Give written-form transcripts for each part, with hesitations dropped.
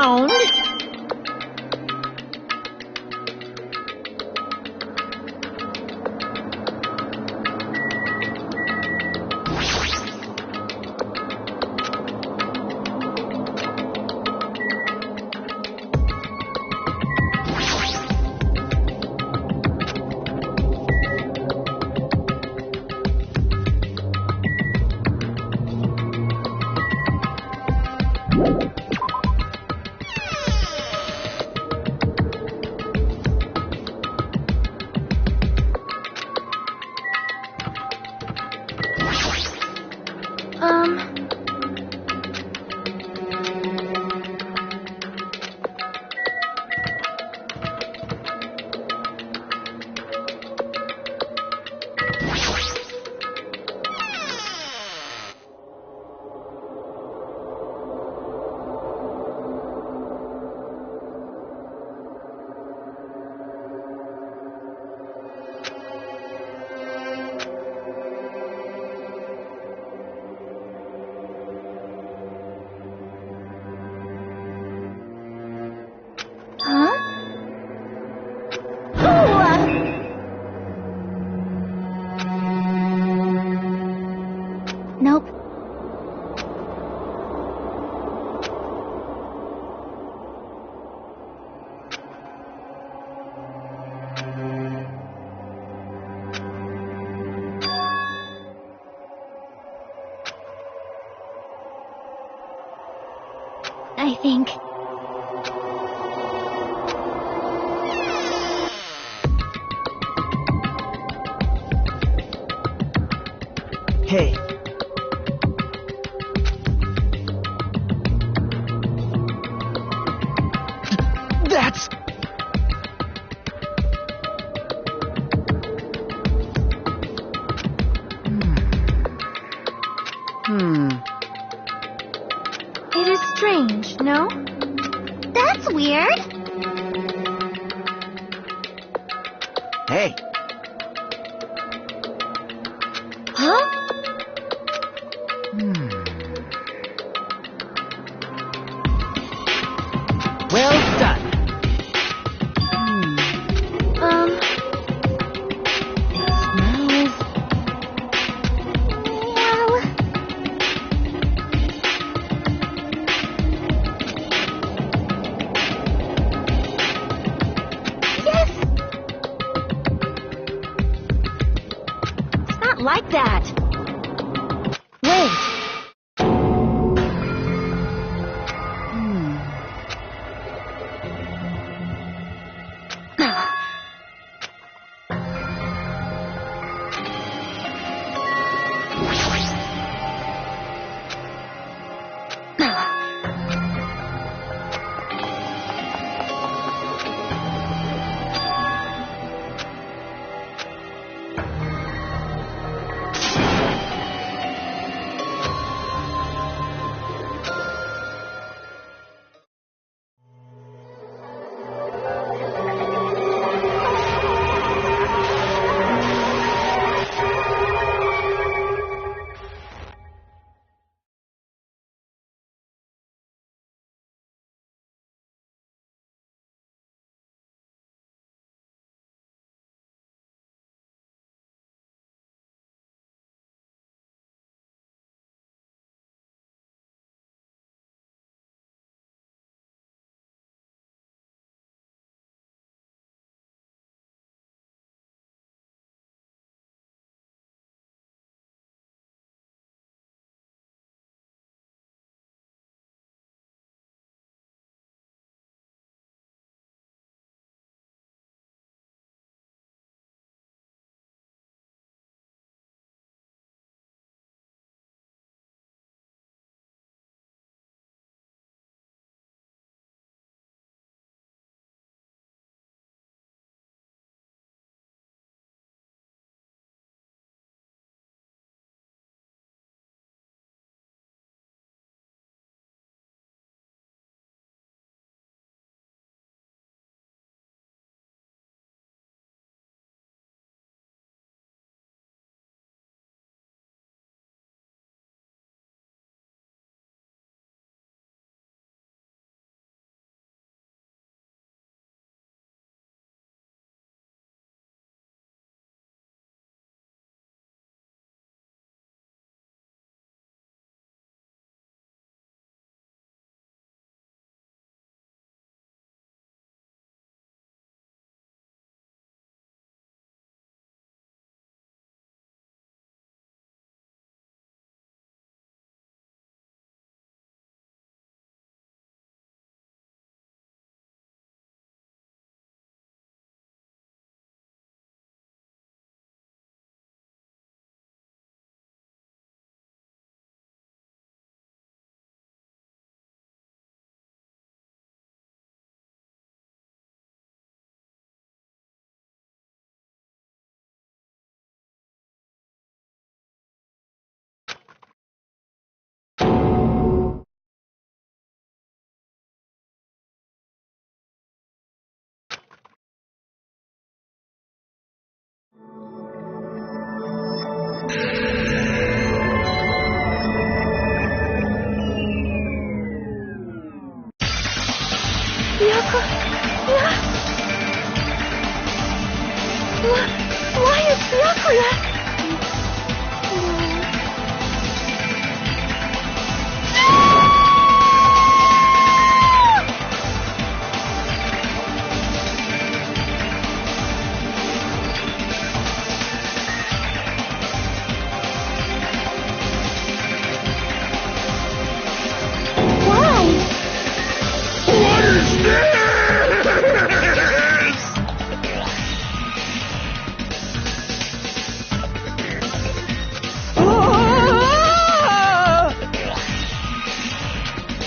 around. Huh? Nope. I think. Hey. That's... It is strange, no? That's weird. Hey. Huh? Well done. Smells... Well... Yes! It's not like that. Wait.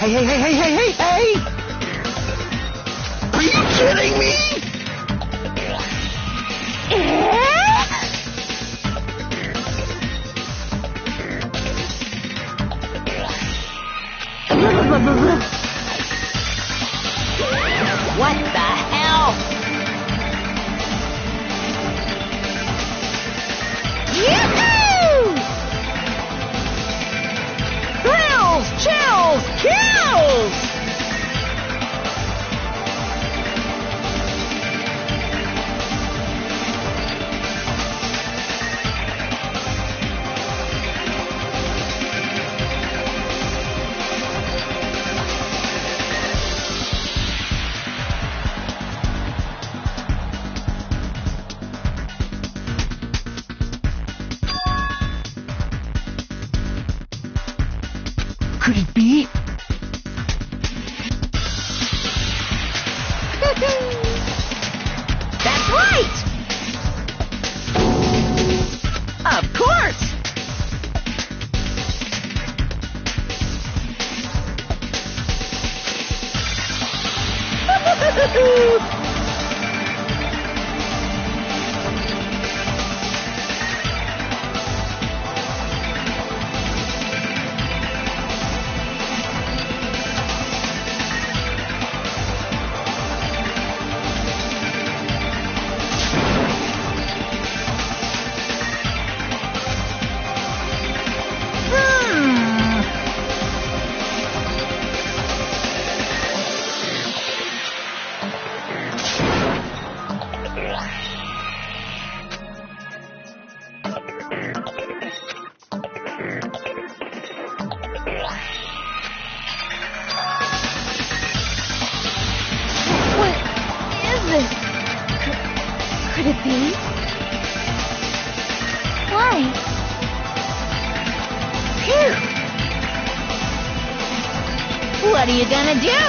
Hey, hey, hey, hey, hey, hey, hey! Are you kidding me? What the hell? Yoo-hoo! Thrills, chills, kills! Could it be? That's right! Of course! What is this? Could it be? Why? Phew! What are you gonna do?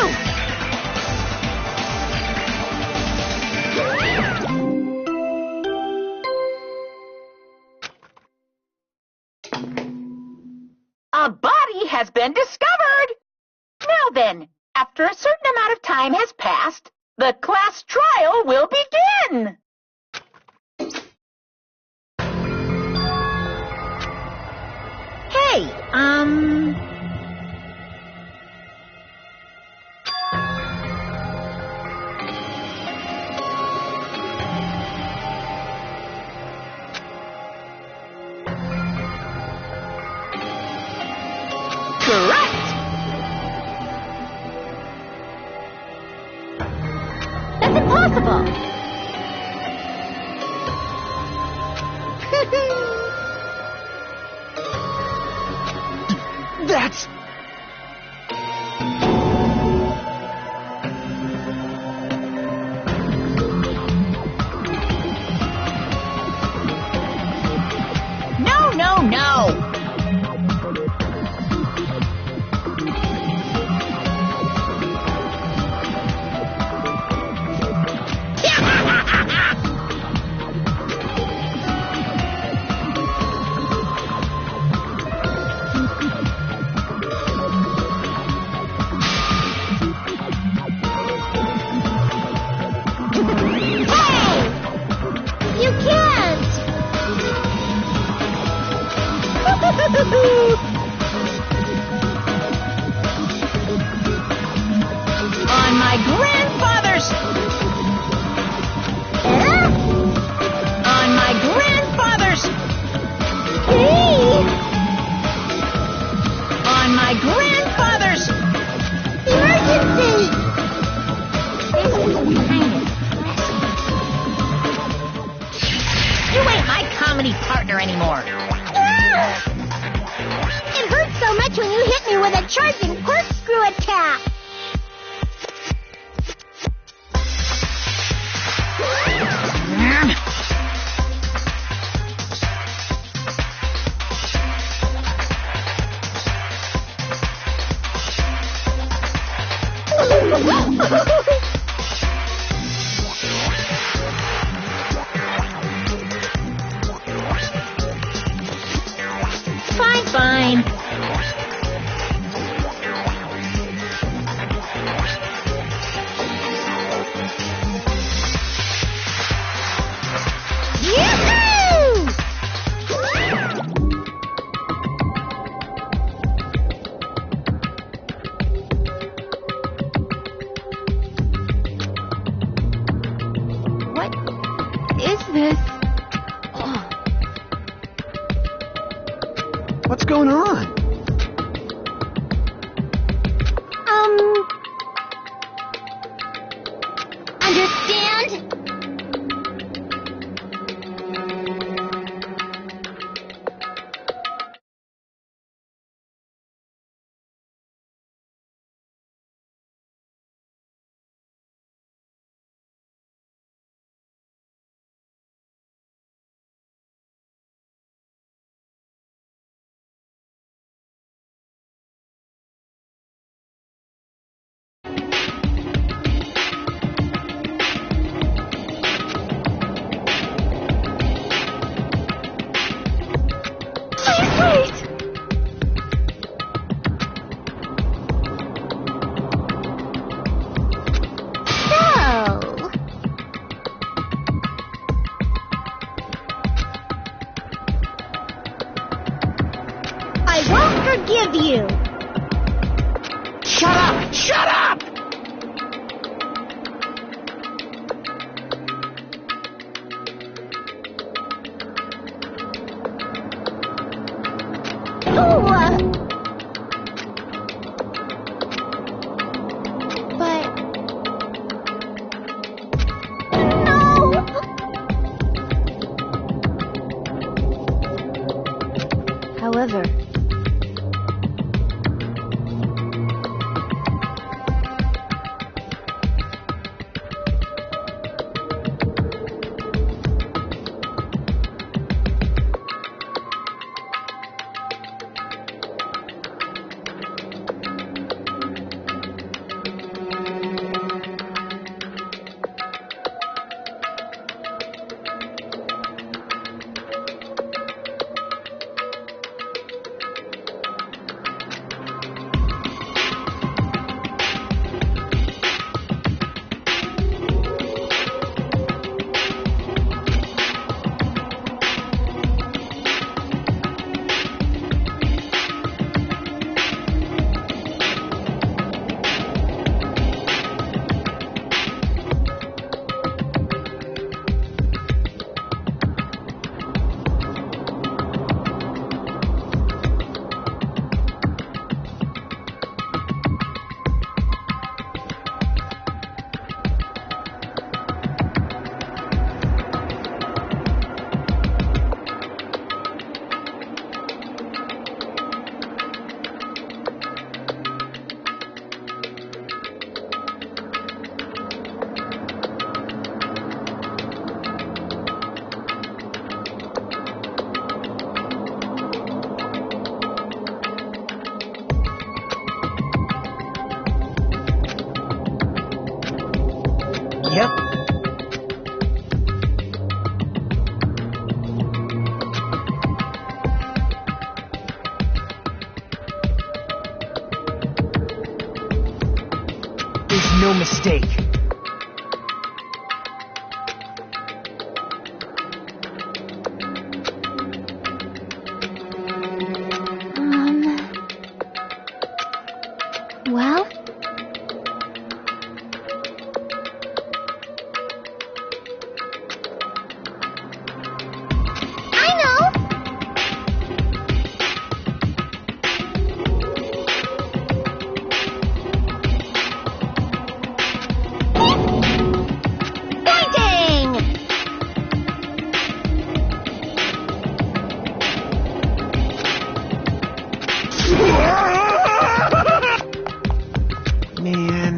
A body has been discovered! Now then, after a certain amount of time has passed, the class trial will begin! Hey, correct! That's impossible! That's... No, no, no! You can't! On my grandfather's... On my grandfather's... Hey! On my grandfather's... Emergency! This is kind of You ain't my comedy partner anymore. It hurts so much when you hit me with a charging corkscrew attack. Fine, fine. What's going on? Understand? I won't forgive you. Shut up! Shut up! Ooh, but no. However, Yep. There's no mistake. Well, I know. Fighting! Man.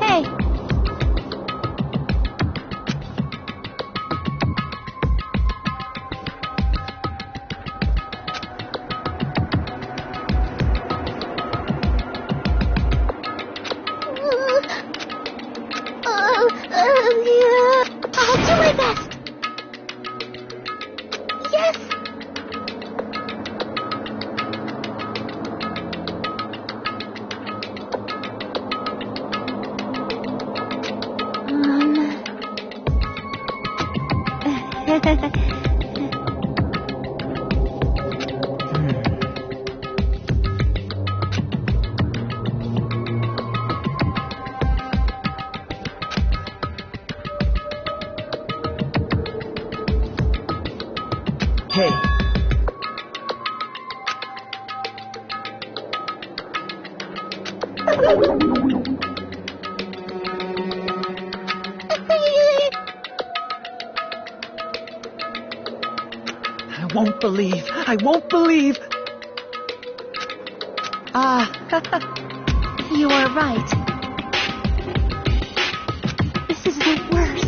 Hey. I'll do my best. Yes. Okay. I won't believe. I won't believe. You are right. This is the worst.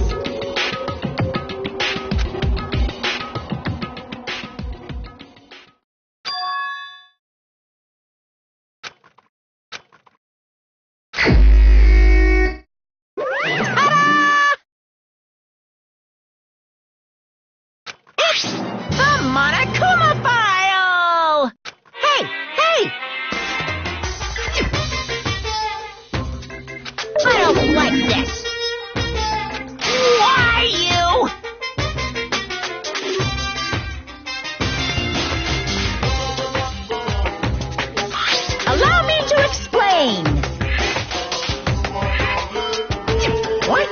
The Monokuma file! Hey! Hey! I don't like this. Why, you? Allow me to explain. What?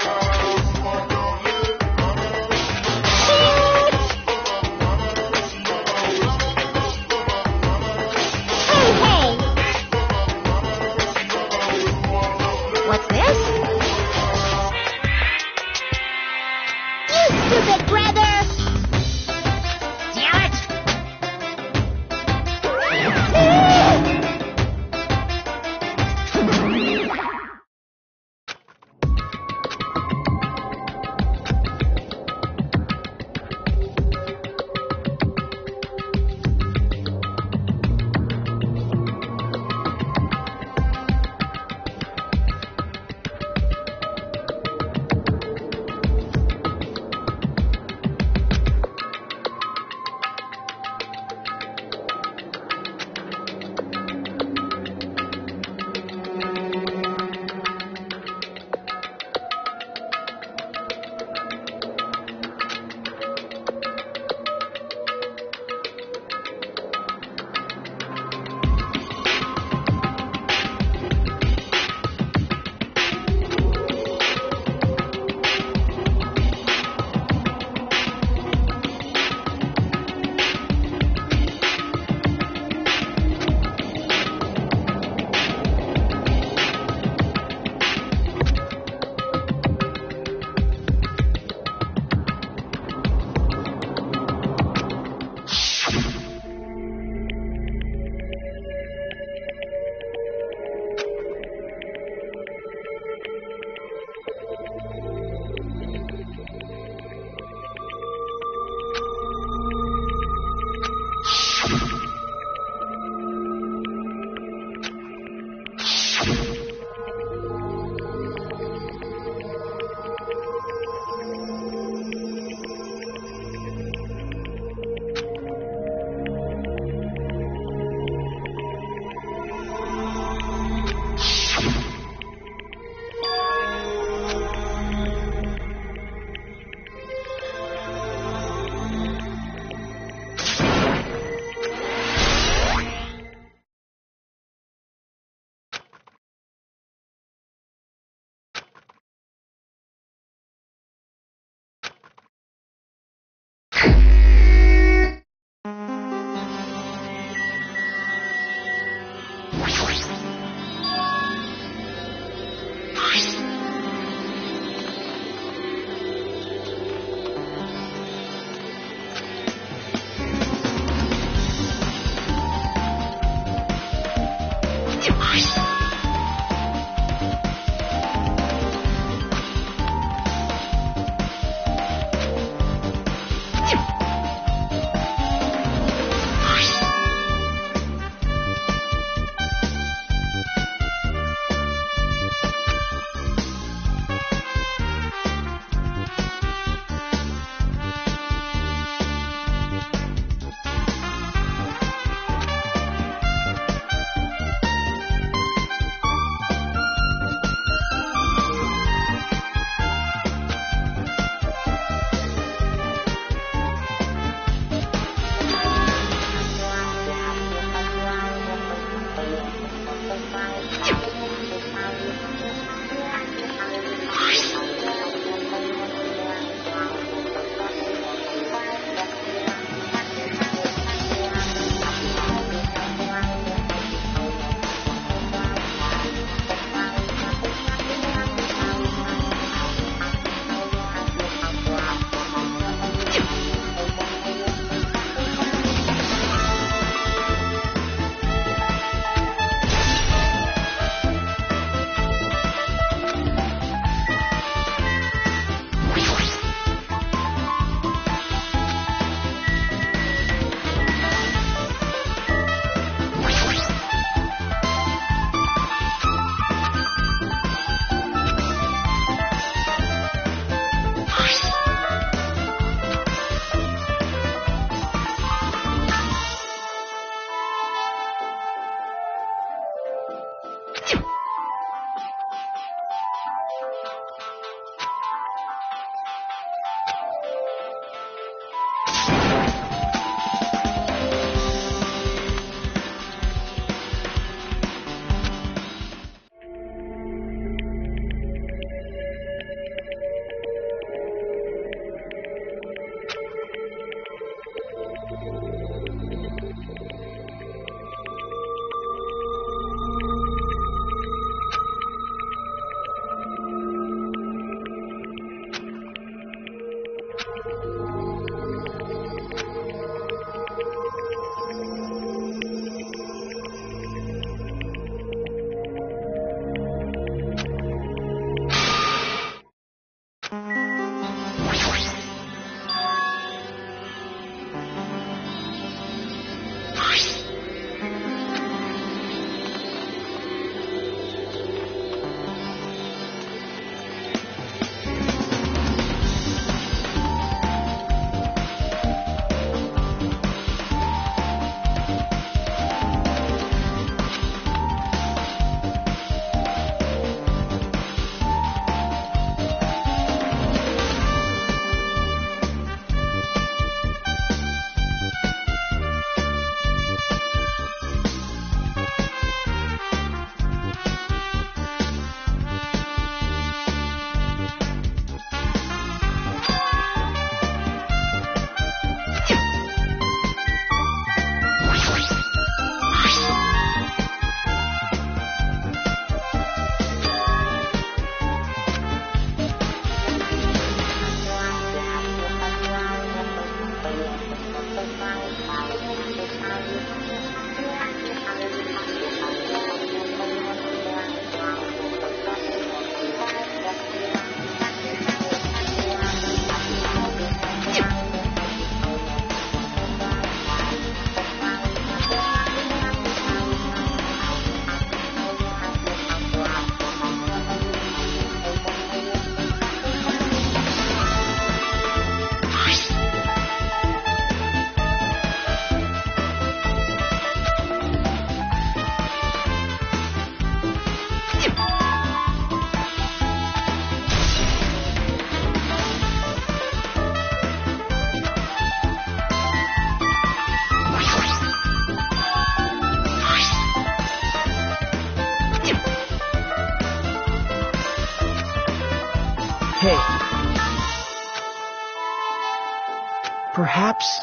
perhaps.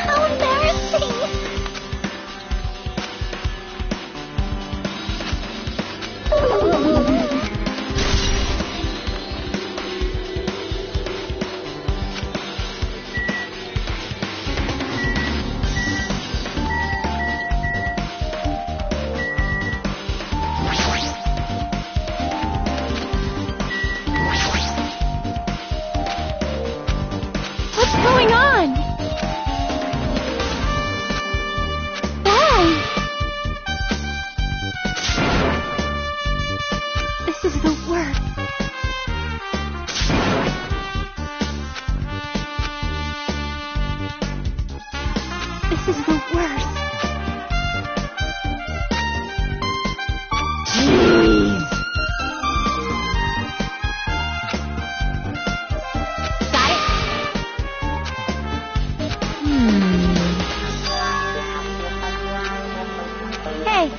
How embarrassing! What's going on? Why? This is the worst. This is the worst. Jeez. Got it? Hey,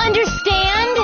understand?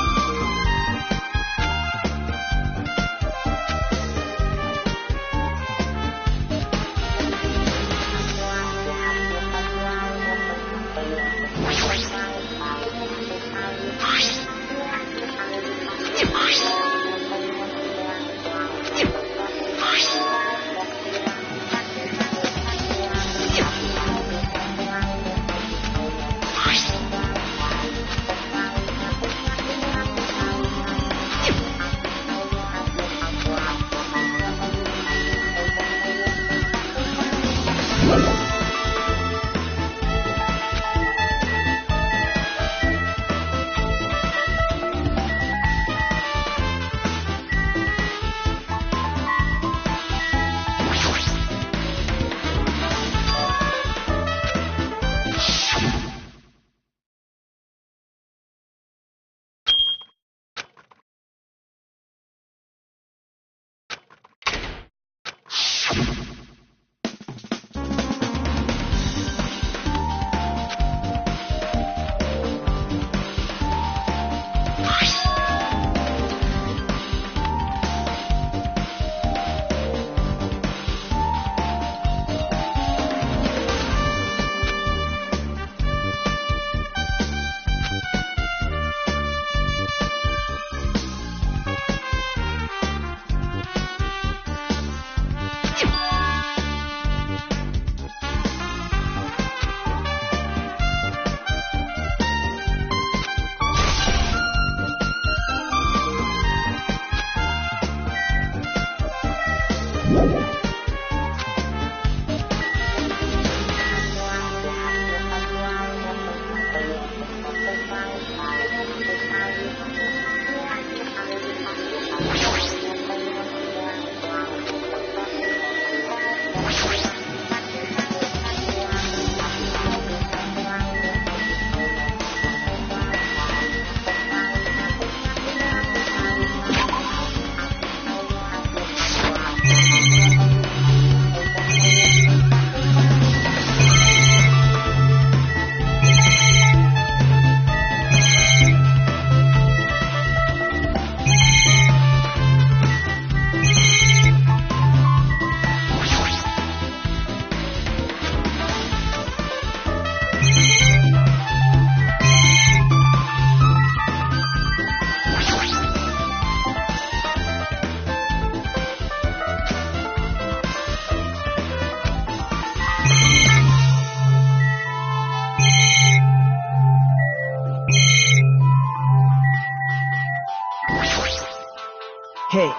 Hey.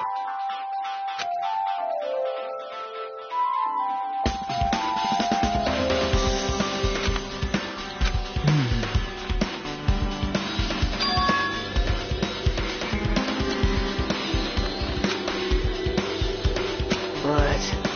But...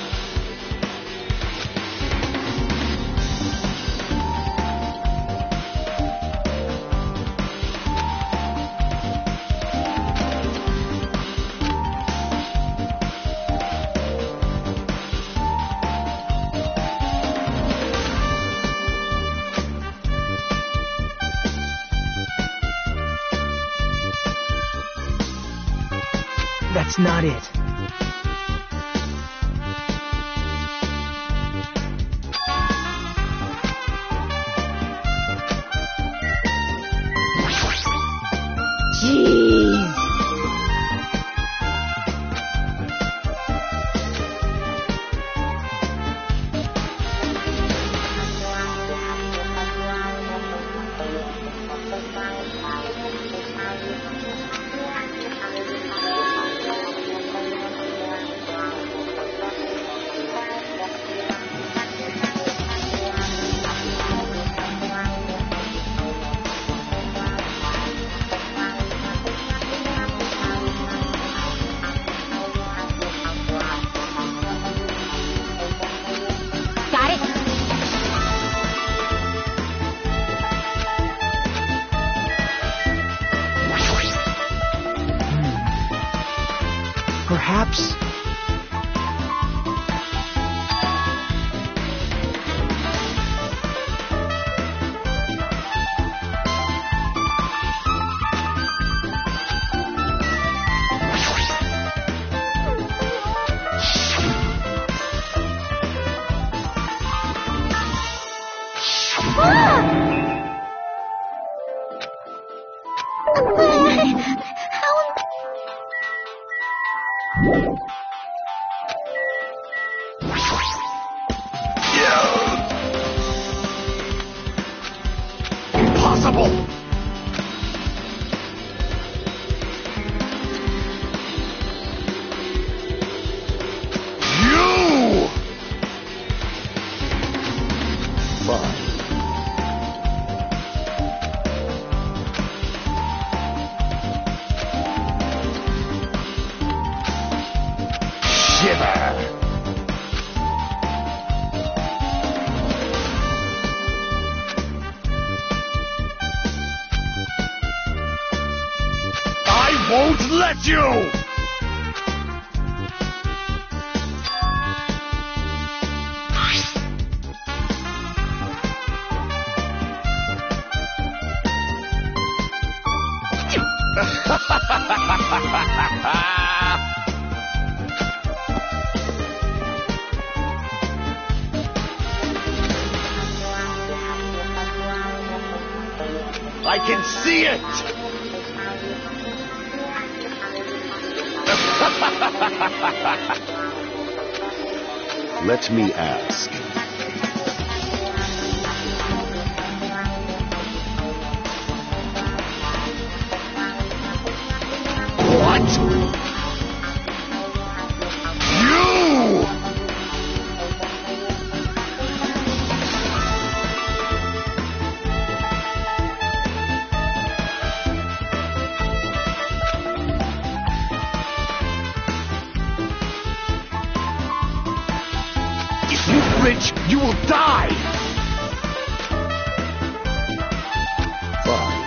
that's not it. Jeez. Got it? Perhaps... Impossible! You! Fine. Shiver! I won't let you! I can see it! Let me ask. What? You! If you flinch, you will die! Fine.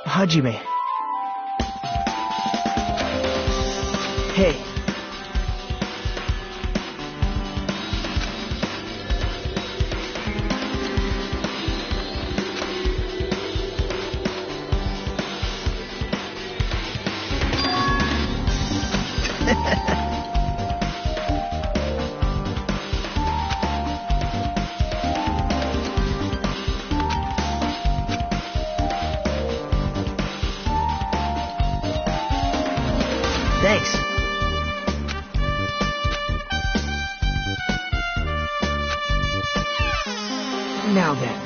Hajime. Hey. Thanks. Now then.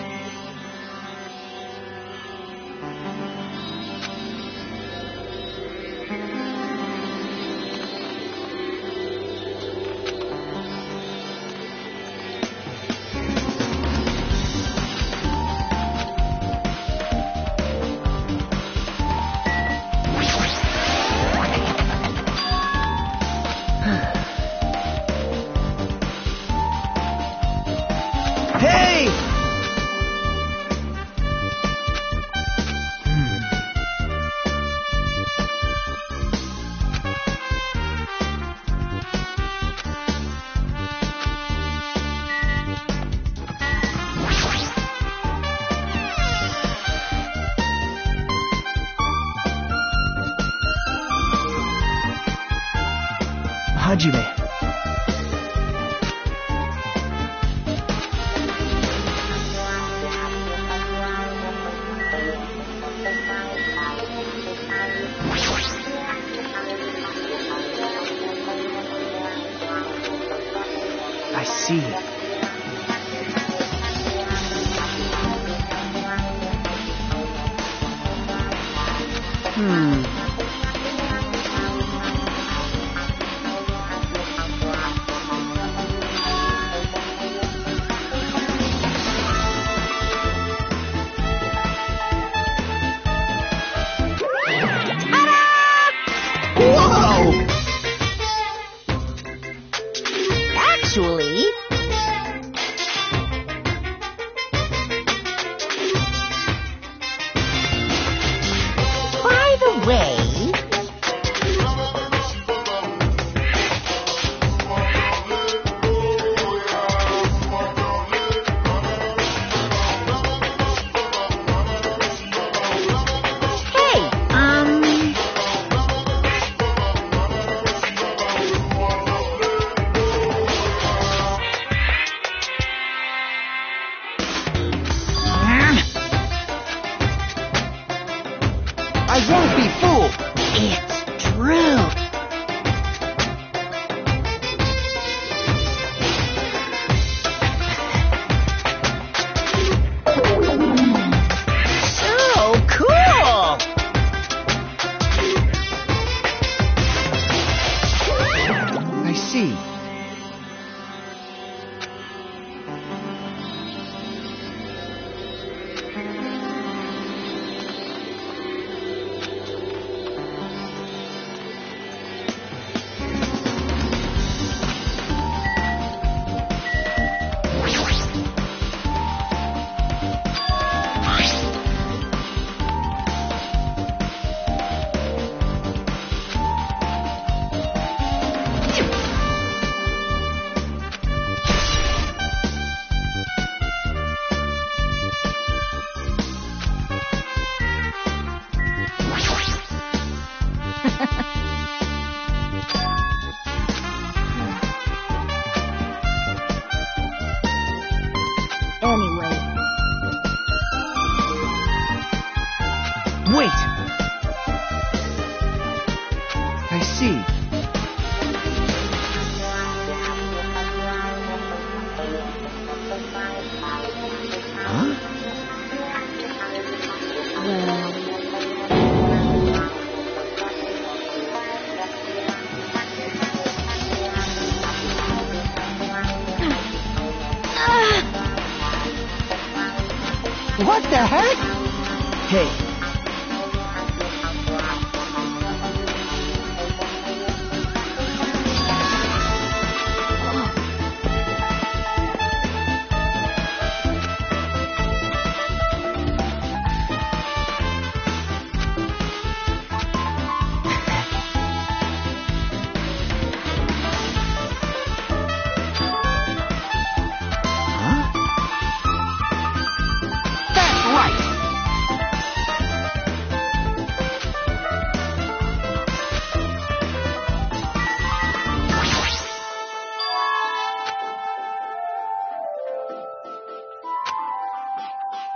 Hey! Hajime. I see. Whoa! Actually, by the way, What the heck? Hey.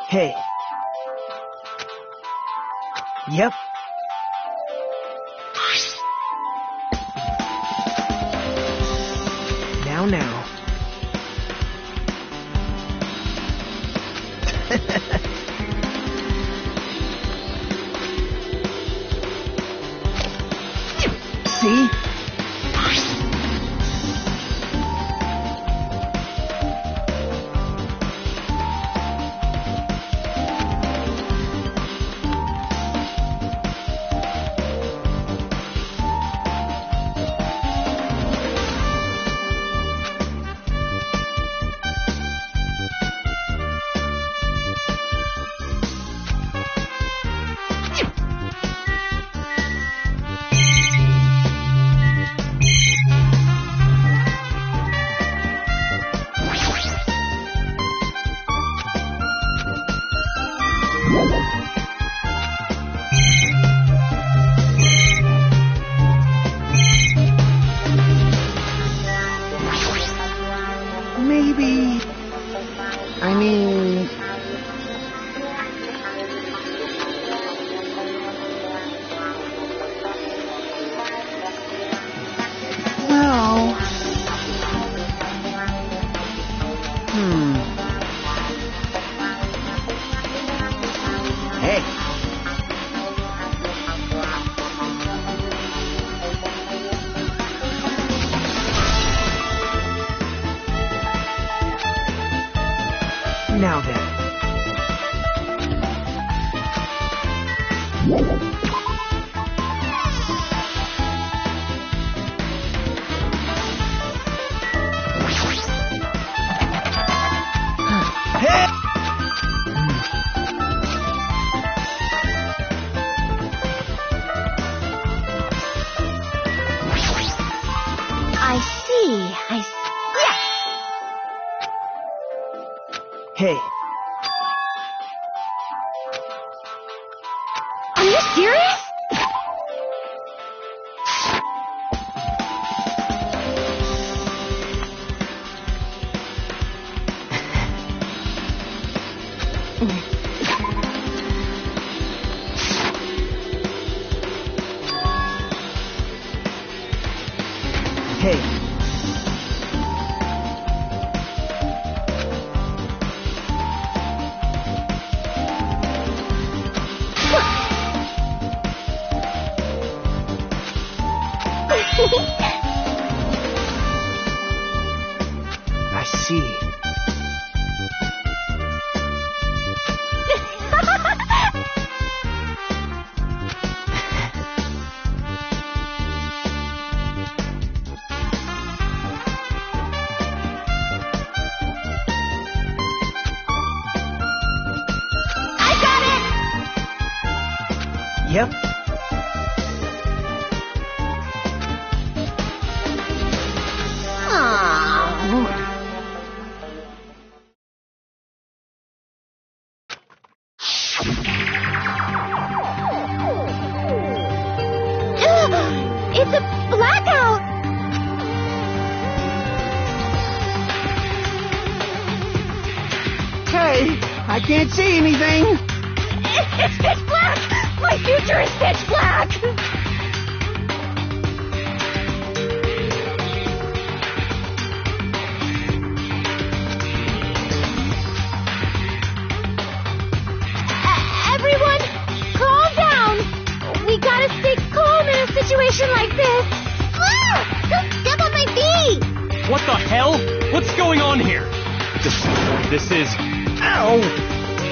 Hey. Yep. Now. See? Maybe... I mean... Well... Hey! Now then. Hey! Yes! Hey. Are you serious? Hey. I see. I got it! Yep. It's a blackout! Hey, I can't see anything. It's pitch black! My future is pitch black! Everyone, calm down! We gotta stay calm in a situation like this! Ah! Don't step on my feet! What the hell? What's going on here? This is... Ow!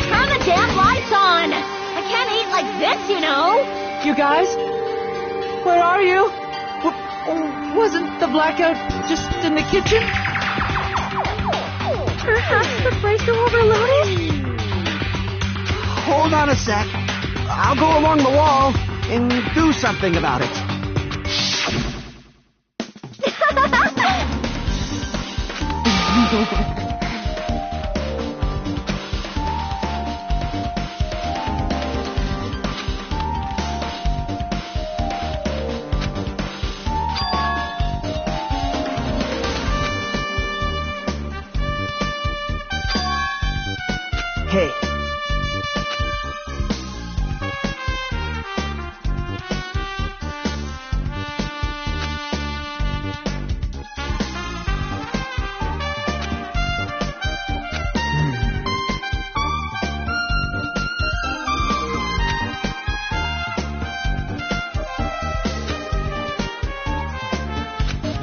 Turn the damn lights on! I can't eat like this, you know! You guys? Where are you? Wasn't the blackout just in the kitchen? Perhaps the breaker overloaded? Hold on a sec. I'll go along the wall and do something about it. Hey.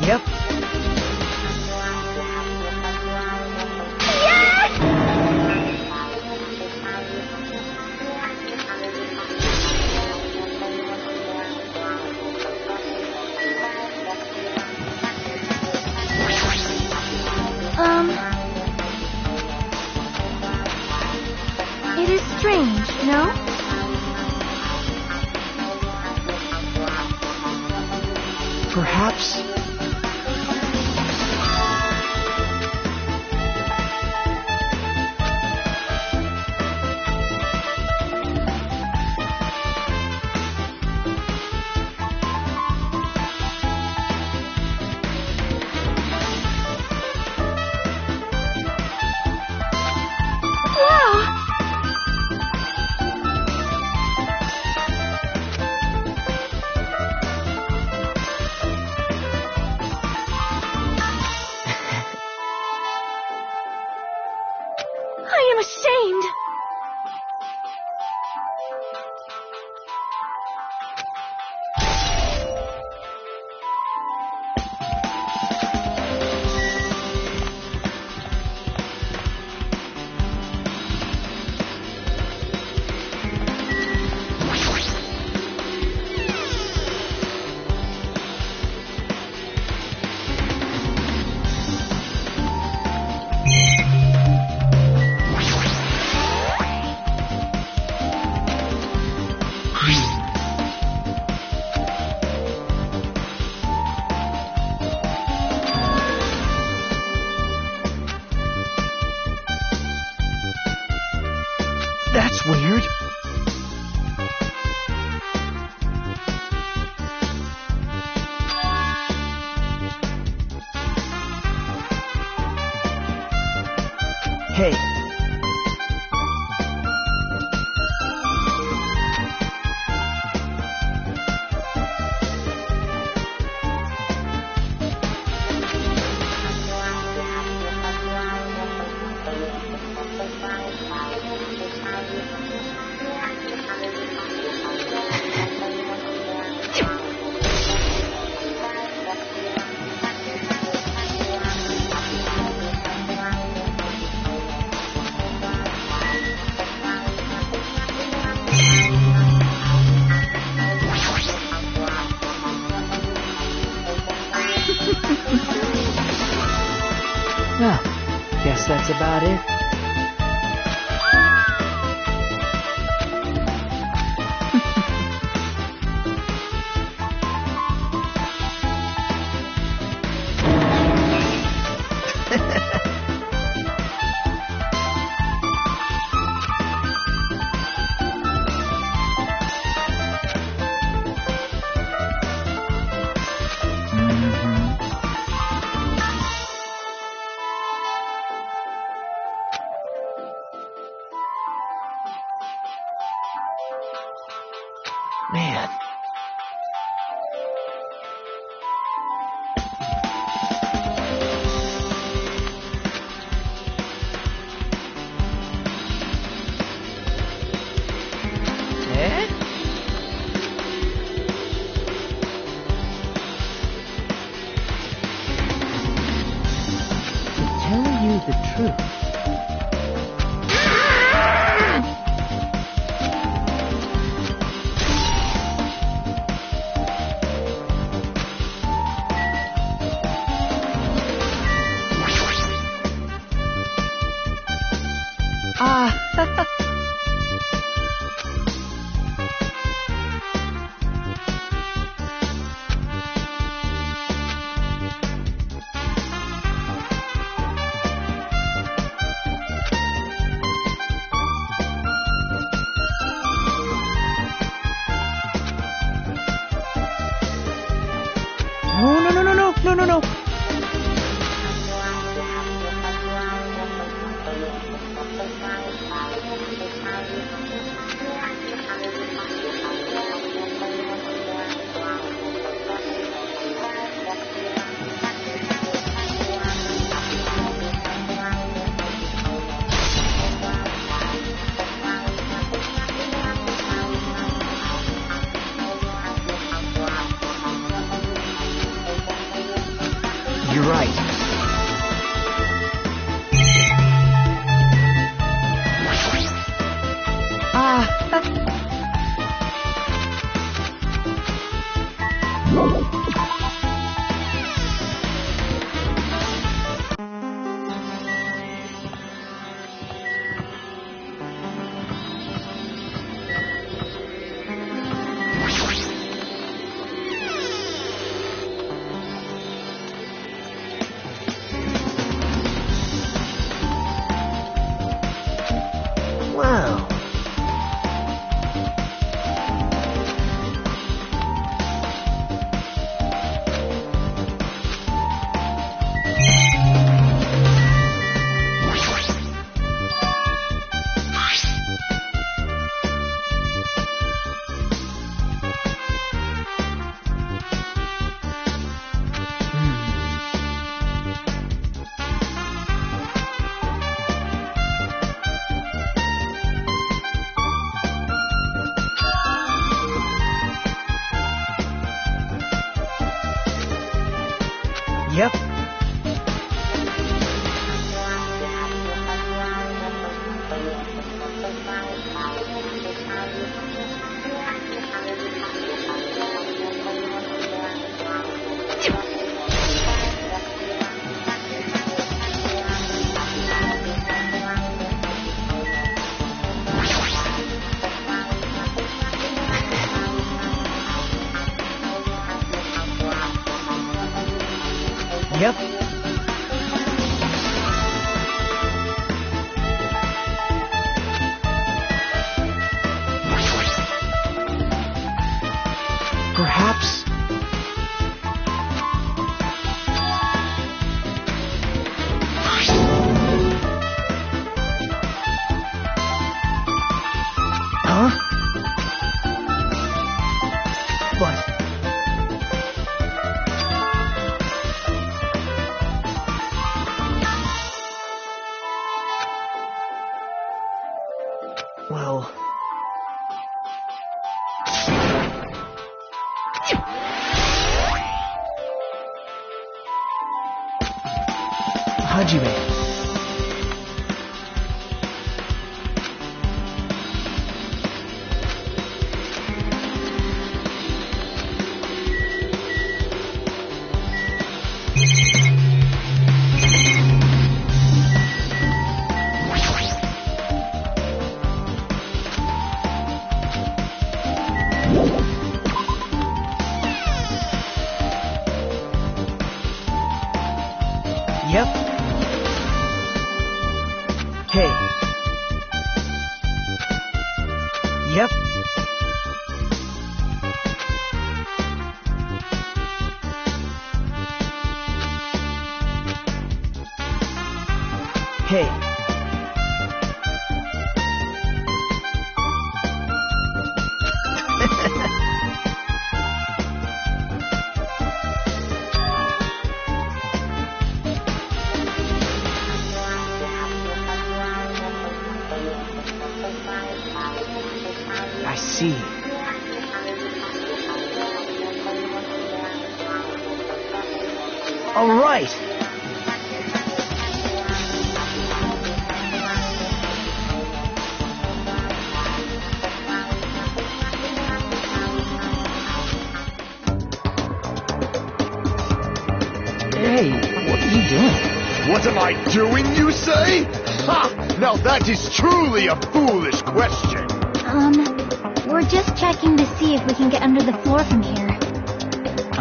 Yep. It is strange, no? Perhaps. I am ashamed! That's weird. Hey. Well, guess that's about it. Man. Eh? To tell you the truth, No. You're right. Wow. Yep. Yep. Perhaps. Huh? But. Well... Hajime. Yep. Hey. Yep. Hey. I see. All right. Hey, what are you doing? What's What am I doing, you say? Ha! Now that is truly a foolish question. We're just checking to see if we can get under the floor from here.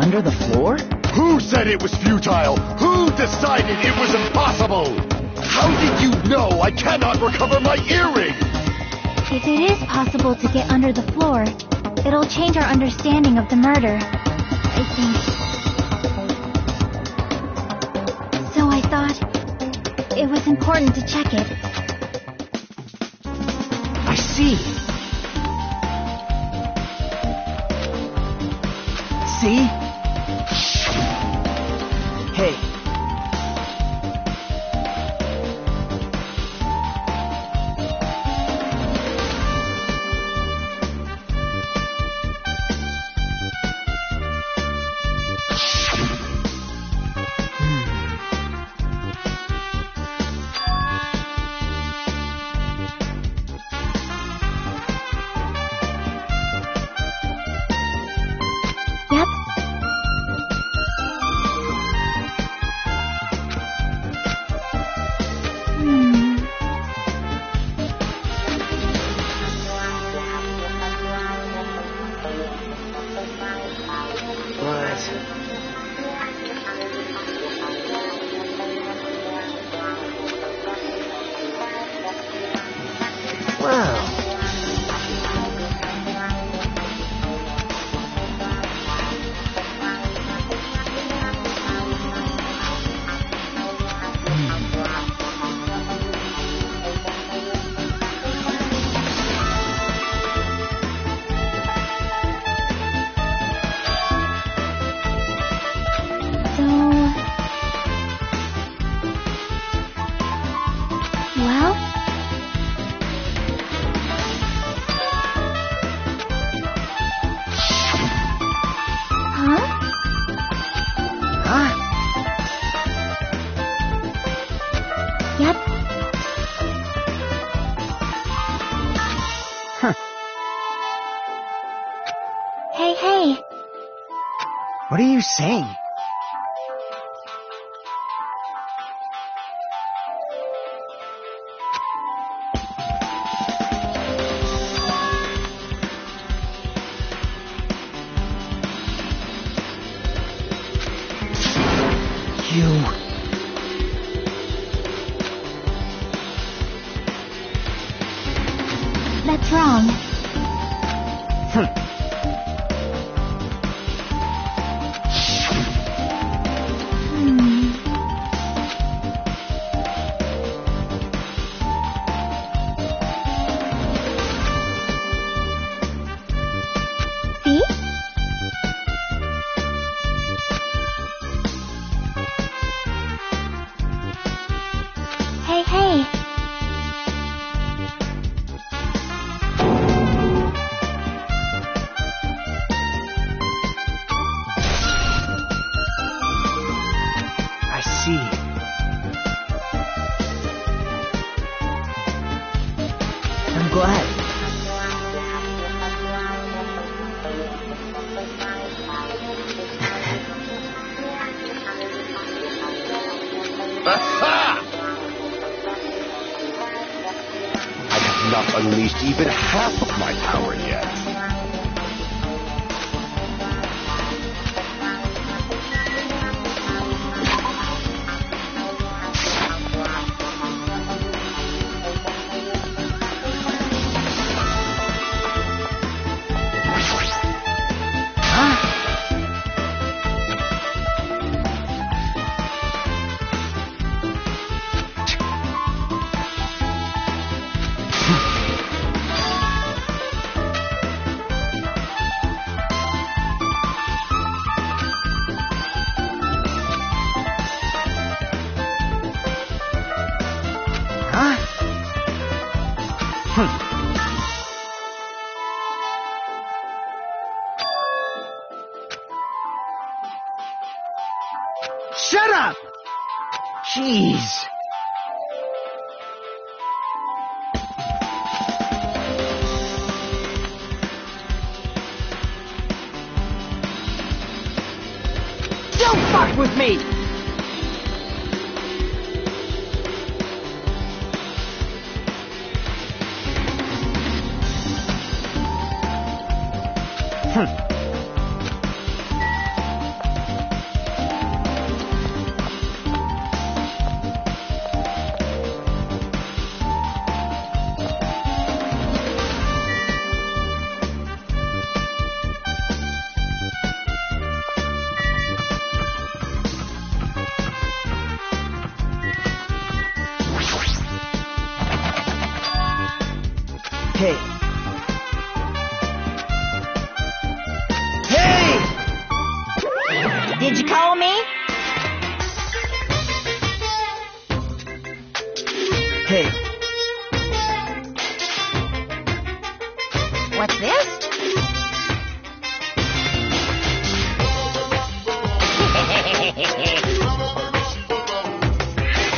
Under the floor? Who said it was futile? Who decided it was impossible? How did you know I cannot recover my earring? If it is possible to get under the floor, it'll change our understanding of the murder, I think. So I thought it was important to check it. I see. See? Hey. Yep. Well. Well? Huh? Huh? Yep. Huh. Hey. What are you saying? You... That's wrong. See? Hey. I see. I'm glad. I have not unleashed even half of my power yet. Shut up! Jeez. Don't fuck with me! Hey. Hey! Did you call me? Hey. What's this?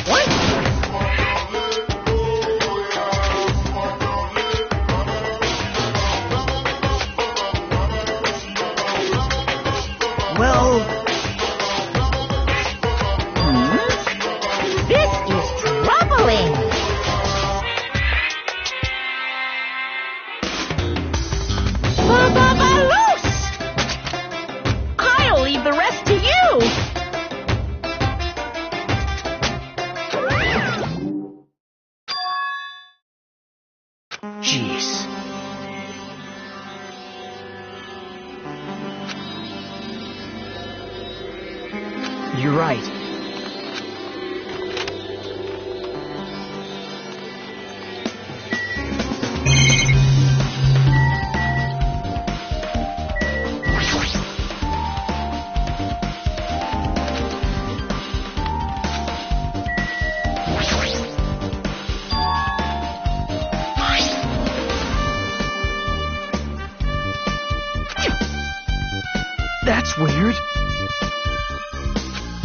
What? Well, This is troubling. Loose! I'll leave the rest to you. jeez. You're right. That's weird.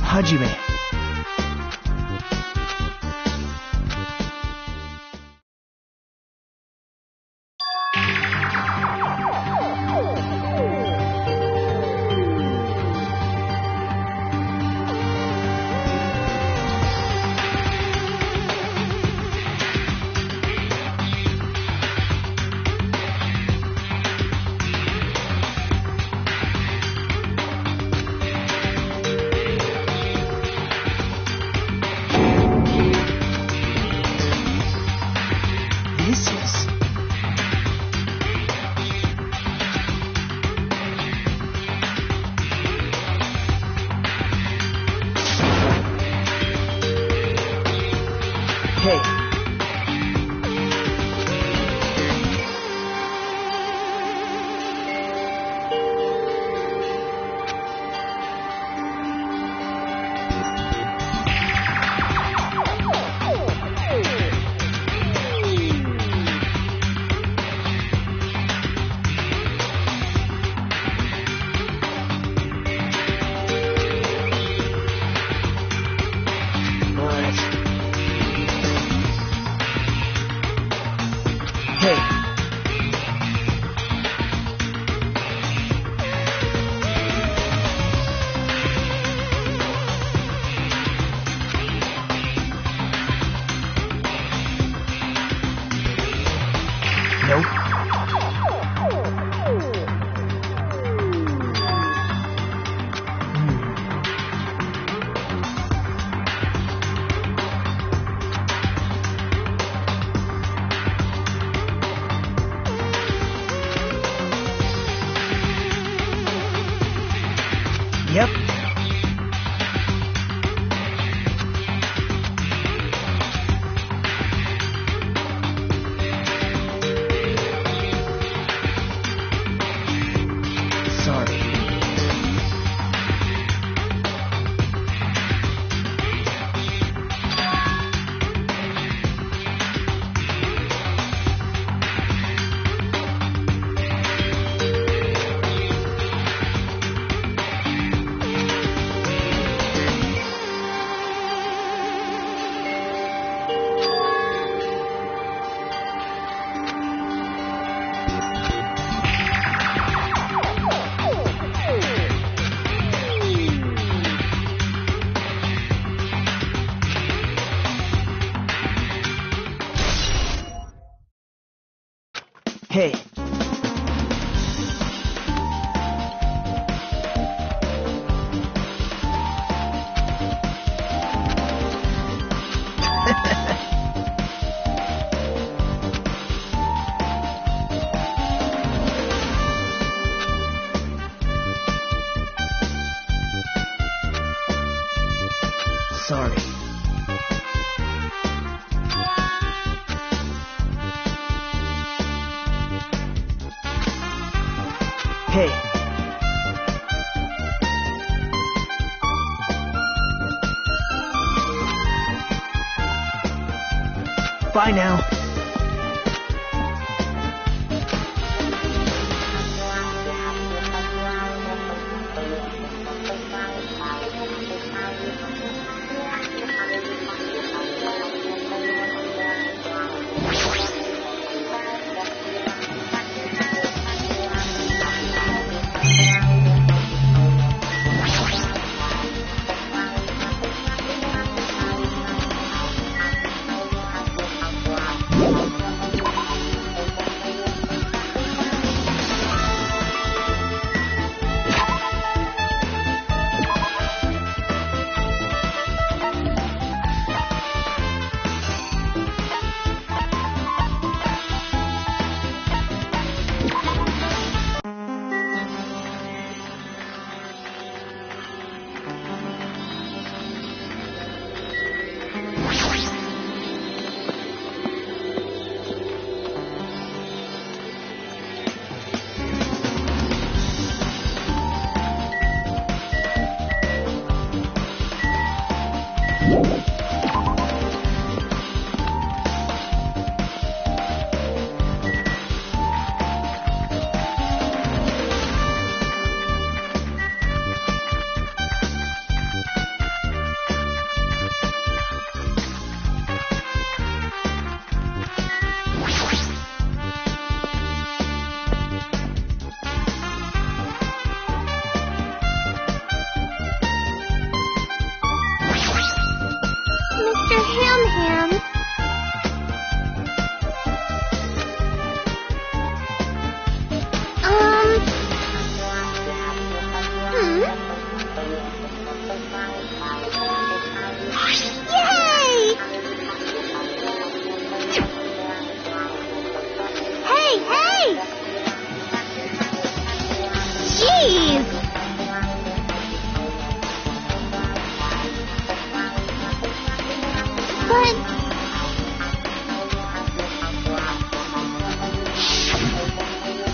Hajime. This is... Hey. But... Hey. Nope. Yep. Sorry. Hey. Hey. Bye now.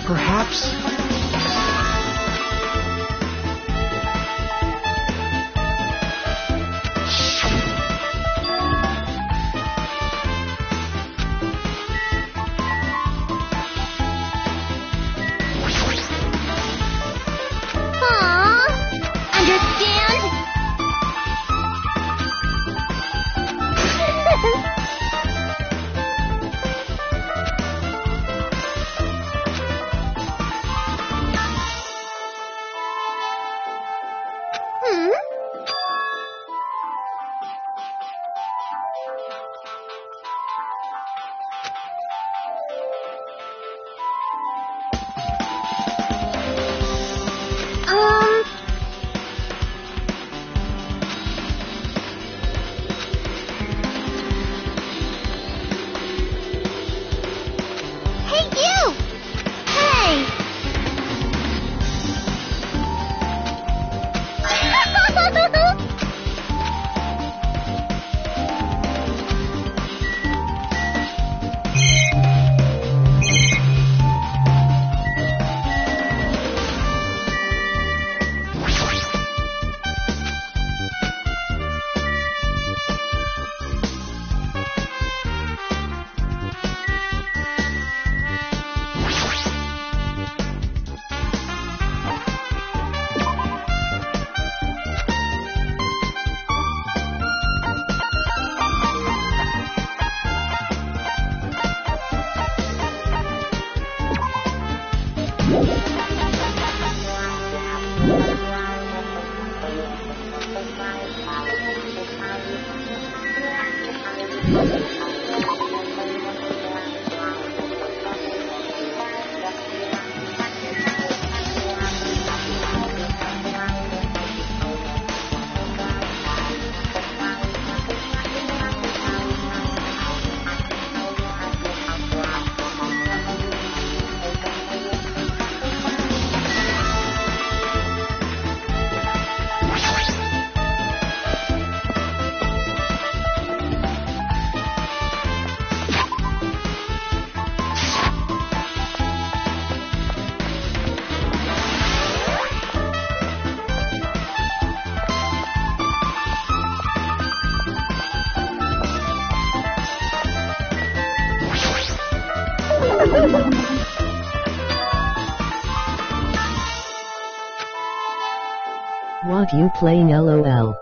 Perhaps. What you playing LOL?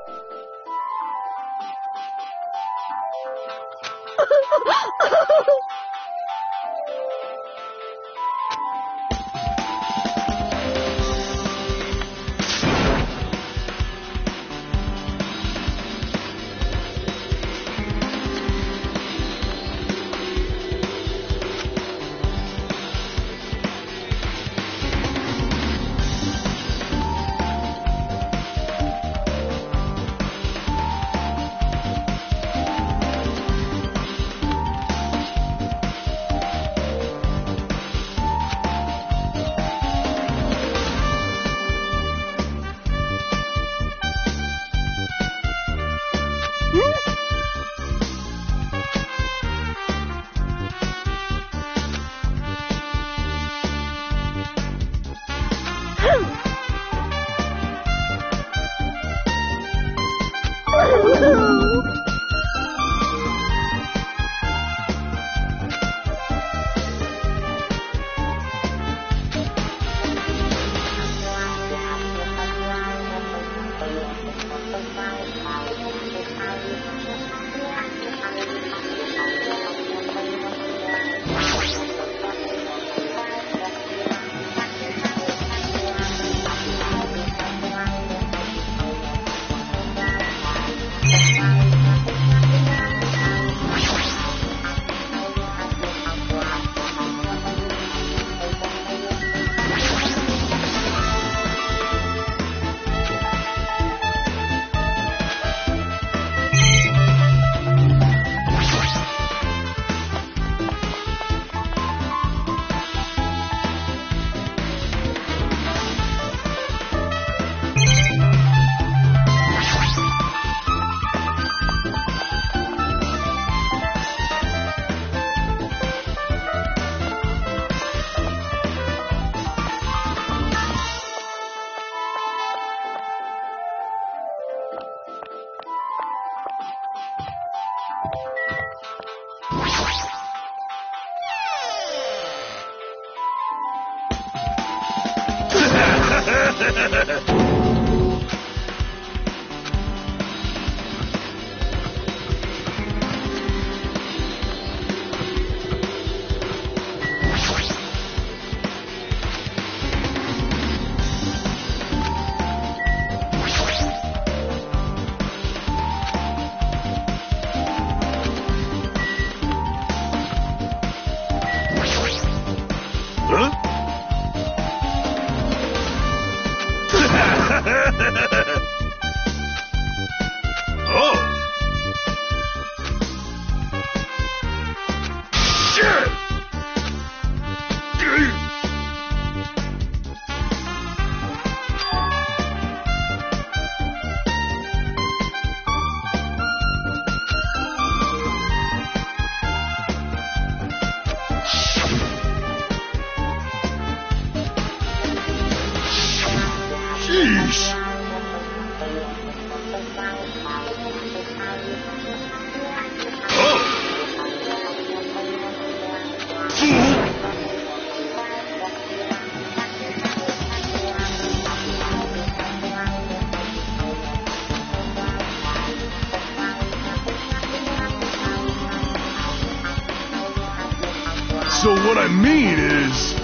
So what I mean is...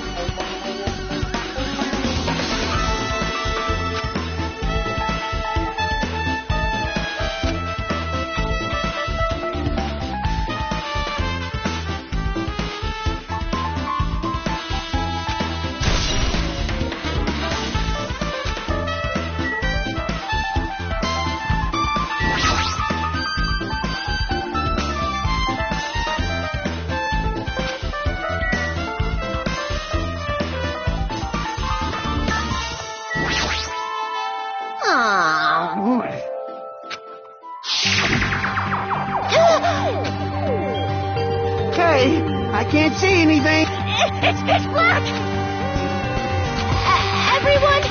Hey, I can't see anything. It's pitch black! Everyone,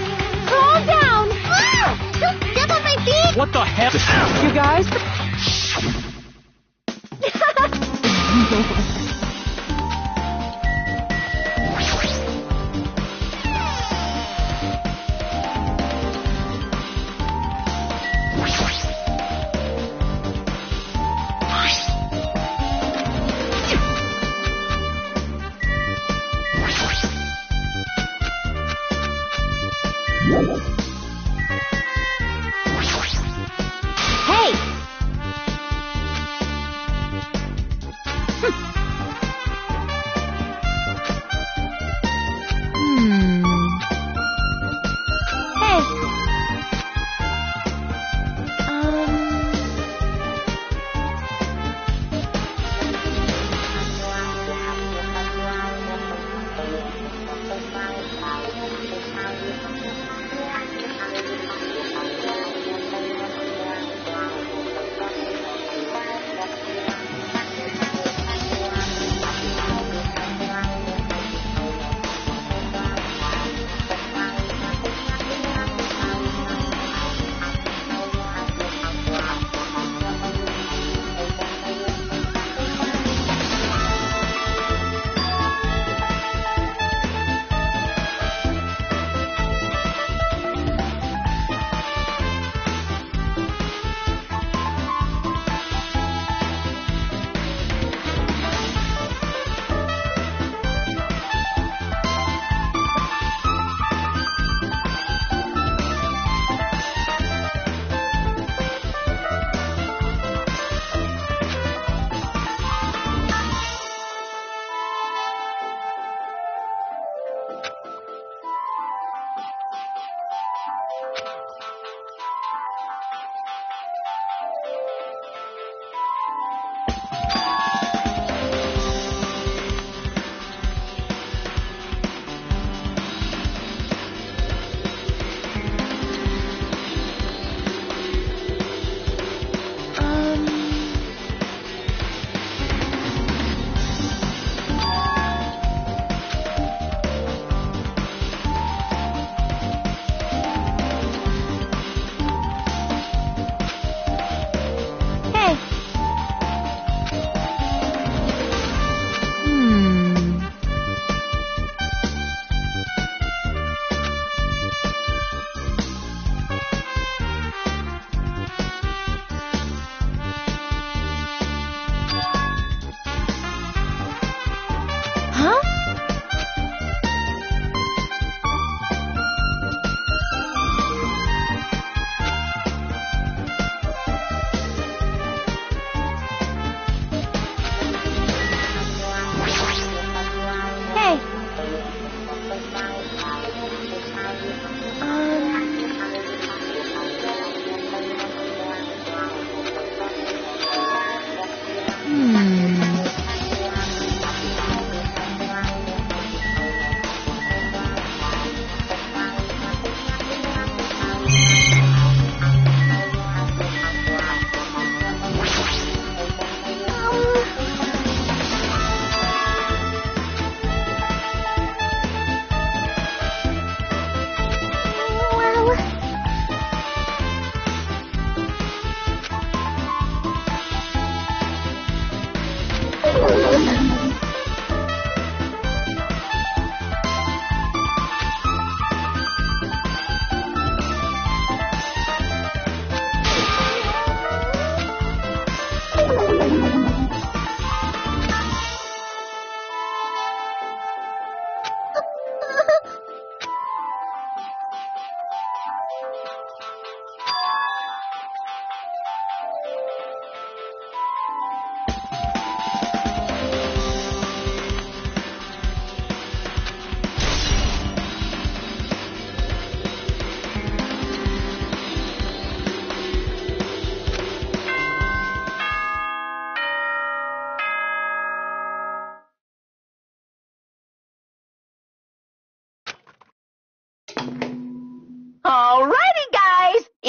calm down! Ah! Don't step on my feet! What the hell? You guys?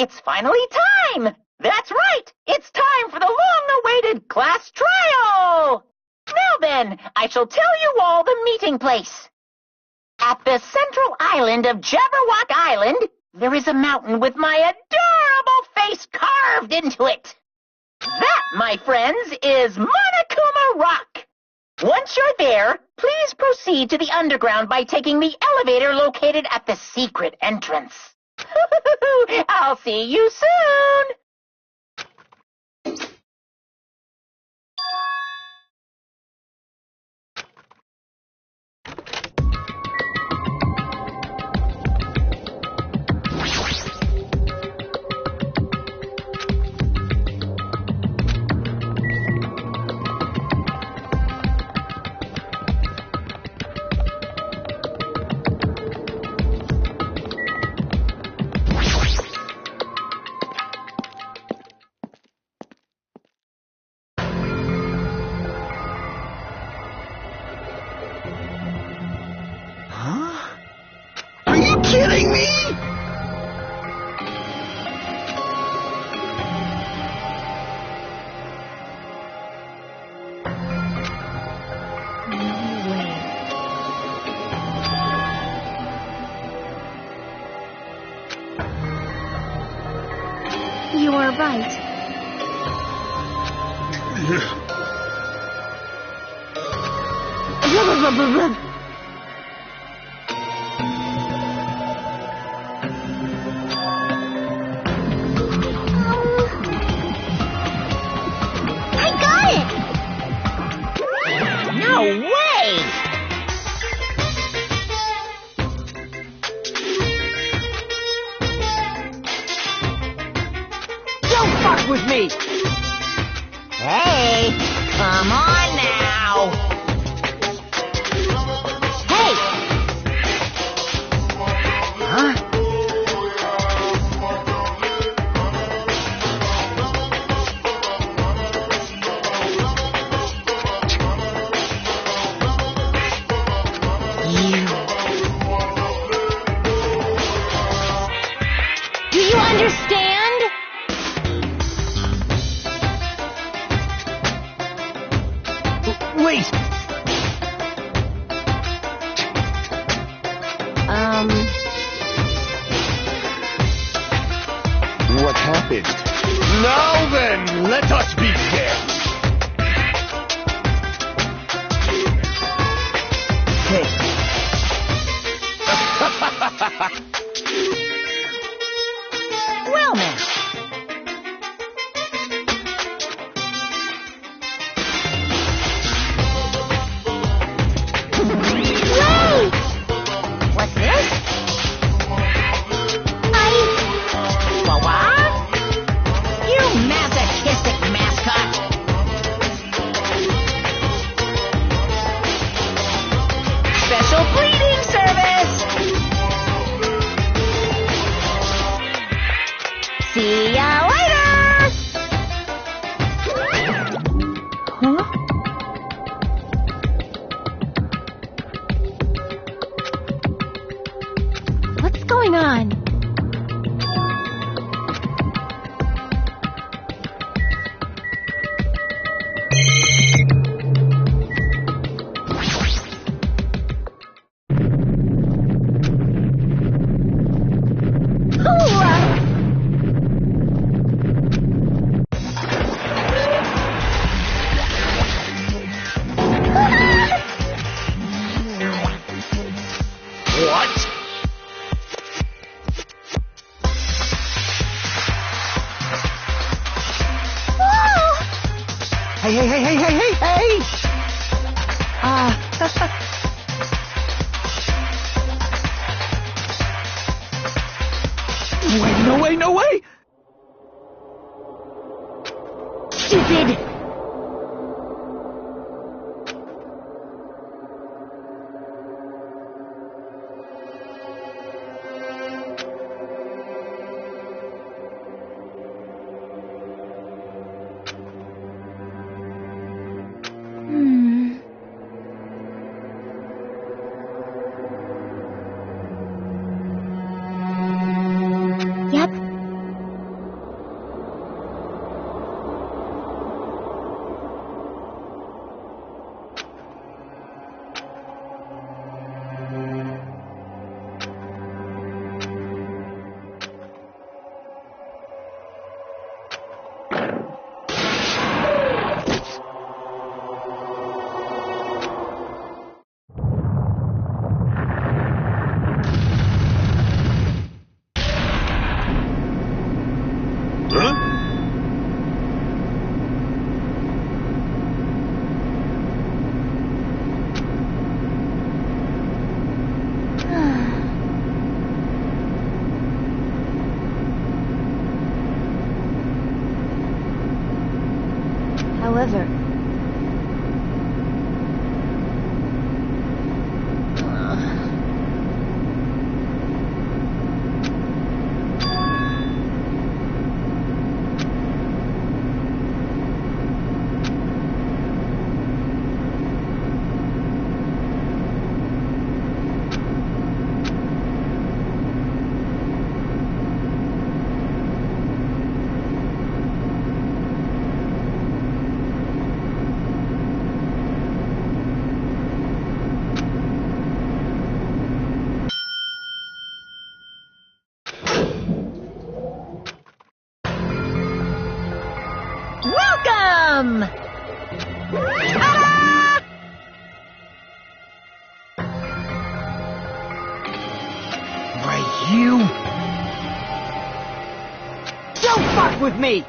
It's finally time! That's right! It's time for the long-awaited class trial! Now then, I shall tell you all the meeting place. At the central island of Jabberwock Island, there is a mountain with my adorable face carved into it. That, my friends, is Monokuma Rock. Once you're there, please proceed to the underground by taking the elevator located at the secret entrance. I'll see you soon! Are you kidding me? You are right. I got it! No way! Don't fuck with me! Hey, come on now! Hey! Huh? Do you understand? Wait! What happened? Now then, let us begin! Well now. Wait! What's this? Wawa? You masochistic mascot! Special breeding service! See ya later! Huh? What's going on? What? Hey! Wait, no way! Stupid! Yep. him! Ta-da! Why, you... Don't fuck with me!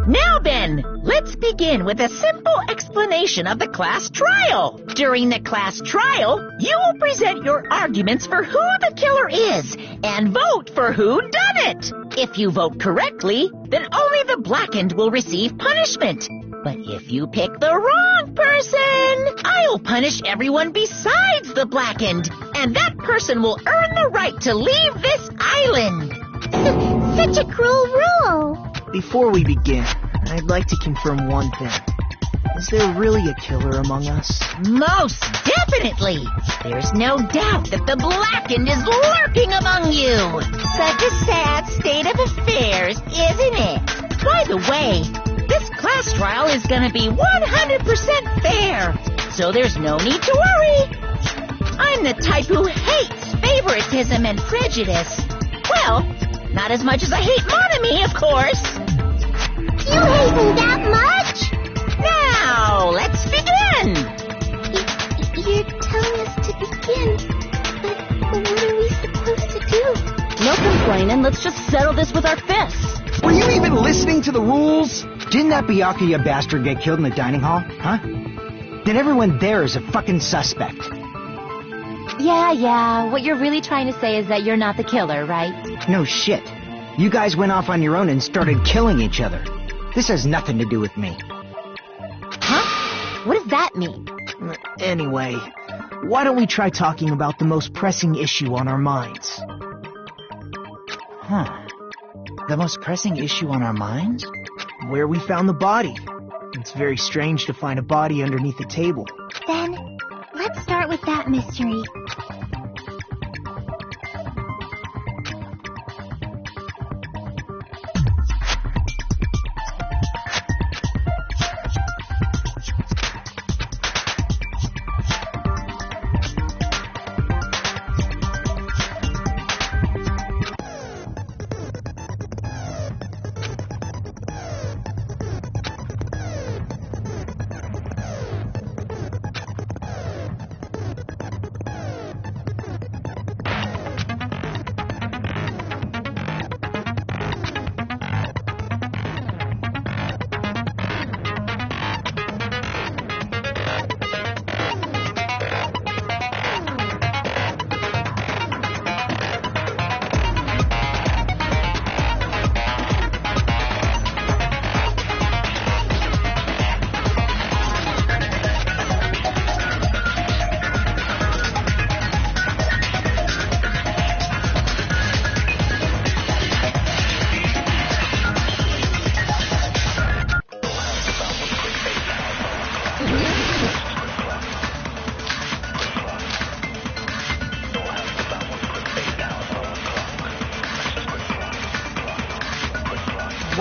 Now then, let's begin with a simple explanation of the class trial. During the class trial, you will present your arguments for who the killer is and vote for who done it. If you vote correctly, then only the blackened will receive punishment. But if you pick the wrong person, I'll punish everyone besides the blackened, and that person will earn the right to leave this island. Such a cruel rule. Before we begin, I'd like to confirm one thing. Is there really a killer among us? Most definitely. There's no doubt that the blackened is lurking among you. Such a sad state of affairs, isn't it? By the way, this class trial is going to be 100% fair, so there's no need to worry. I'm the type who hates favoritism and prejudice. Well, not as much as I hate monogamy, of course. You hate me that much? Now, let's begin. You're telling us to begin, but what are we supposed to do? No complaining. Let's just settle this with our fists. Were you even listening to the rules? Didn't that Byakuya bastard get killed in the dining hall, huh? Then everyone there is a fucking suspect. Yeah. What you're really trying to say is that you're not the killer, right? No shit. You guys went off on your own and started killing each other. This has nothing to do with me. Huh? What does that mean? Anyway, why don't we try talking about the most pressing issue on our minds? Huh. The most pressing issue on our minds? Where we found the body. It's very strange to find a body underneath a table. Then, let's start with that mystery.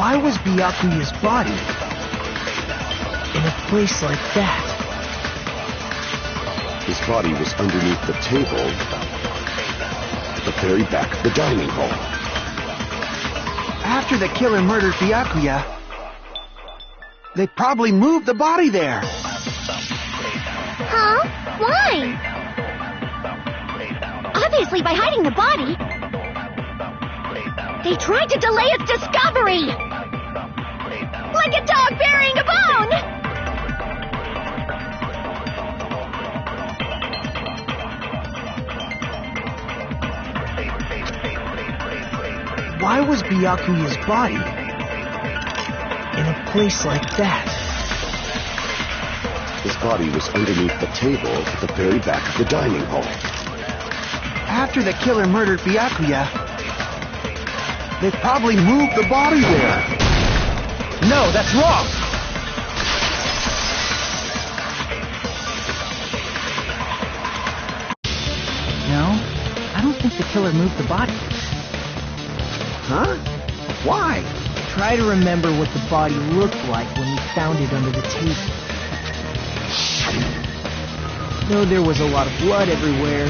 Why was Byakuya's body in a place like that? His body was underneath the table at the very back of the dining hall. After the killer murdered Byakuya, they probably moved the body there. Huh? Why? Obviously by hiding the body. They tried to delay its discovery! Like a dog burying a bone! Why was Byakuya's body in a place like that? His body was underneath the table at the very back of the dining hall. After the killer murdered Byakuya, they probably moved the body there. No, that's wrong! No, I don't think the killer moved the body. Huh? Why? Try to remember what the body looked like when we found it under the table. Though there was a lot of blood everywhere,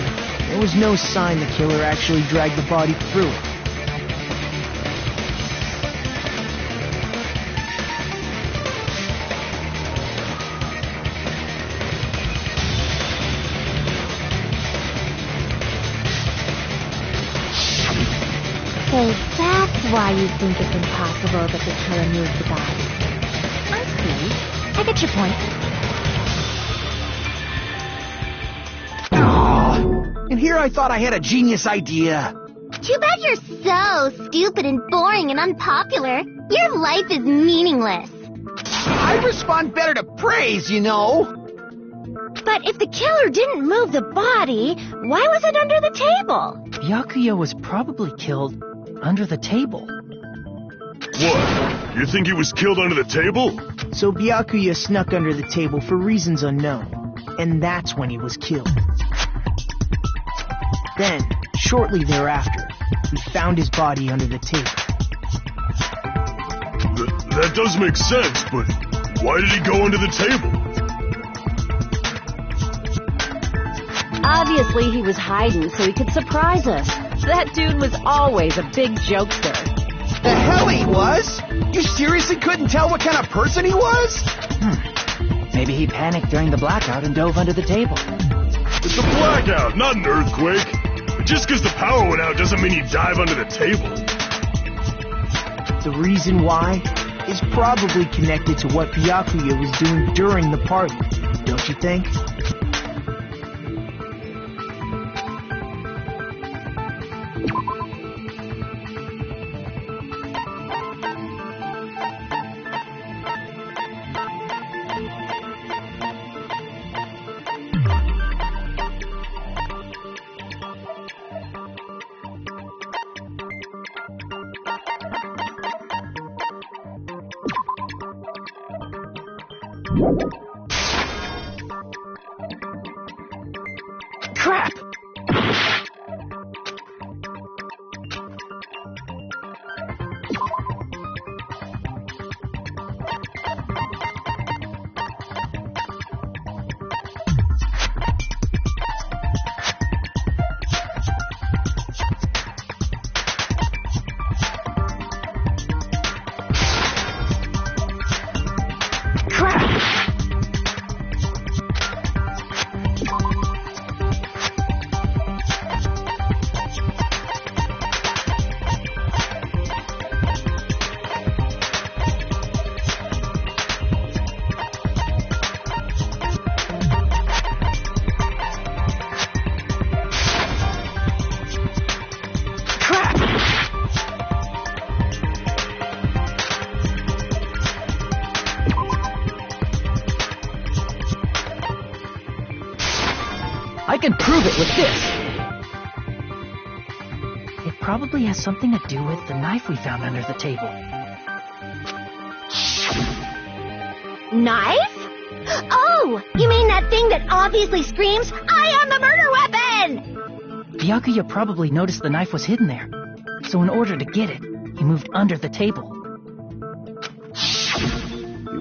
there was no sign the killer actually dragged the body through it. So that's why you think it's impossible that the killer moved the body. I see. I get your point. And here I thought I had a genius idea. Too bad you're so stupid and boring and unpopular. Your life is meaningless. I respond better to praise, you know. But if the killer didn't move the body, why was it under the table? Byakuya was probably killed under the table. What? You think he was killed under the table? So Byakuya snuck under the table for reasons unknown, and that's when he was killed. Then, shortly thereafter, we found his body under the table. That does make sense, but why did he go under the table? Obviously, he was hiding so he could surprise us. That dude was always a big jokester. The hell he was? You seriously couldn't tell what kind of person he was? Maybe he panicked during the blackout and dove under the table. It's a blackout, not an earthquake. Just because the power went out doesn't mean you dive under the table. The reason why is probably connected to what Byakuya was doing during the party, don't you think? Crap! I can prove it with this! It probably has something to do with the knife we found under the table. Knife? Oh, you mean that thing that obviously screams, "I am the murder weapon!" Byakuya probably noticed the knife was hidden there. So in order to get it, he moved under the table.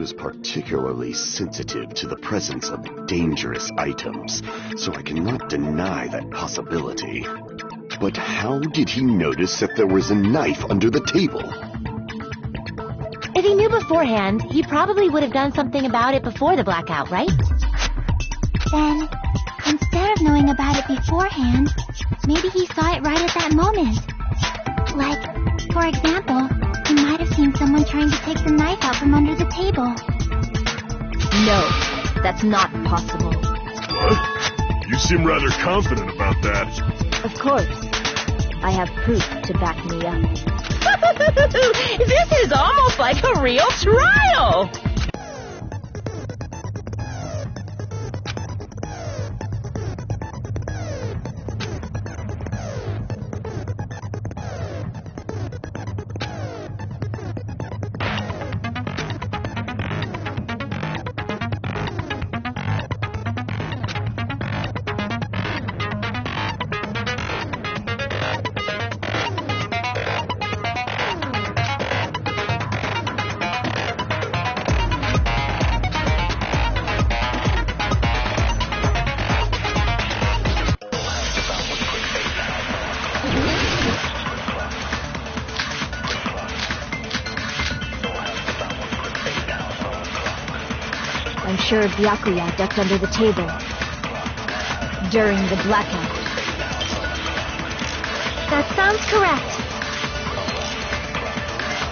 was particularly sensitive to the presence of dangerous items, so I cannot deny that possibility. But how did he notice that there was a knife under the table? If he knew beforehand, he probably would have done something about it before the blackout, right? Then, instead of knowing about it beforehand, maybe he saw it right at that moment. Like, for example, he might have seen someone trying to take the knife out from under the table. No, that's not possible. What? You seem rather confident about that. Of course. I have proof to back me up. This is almost like a real trial! I'm sure Byakuya ducked under the table during the blackout. That sounds correct.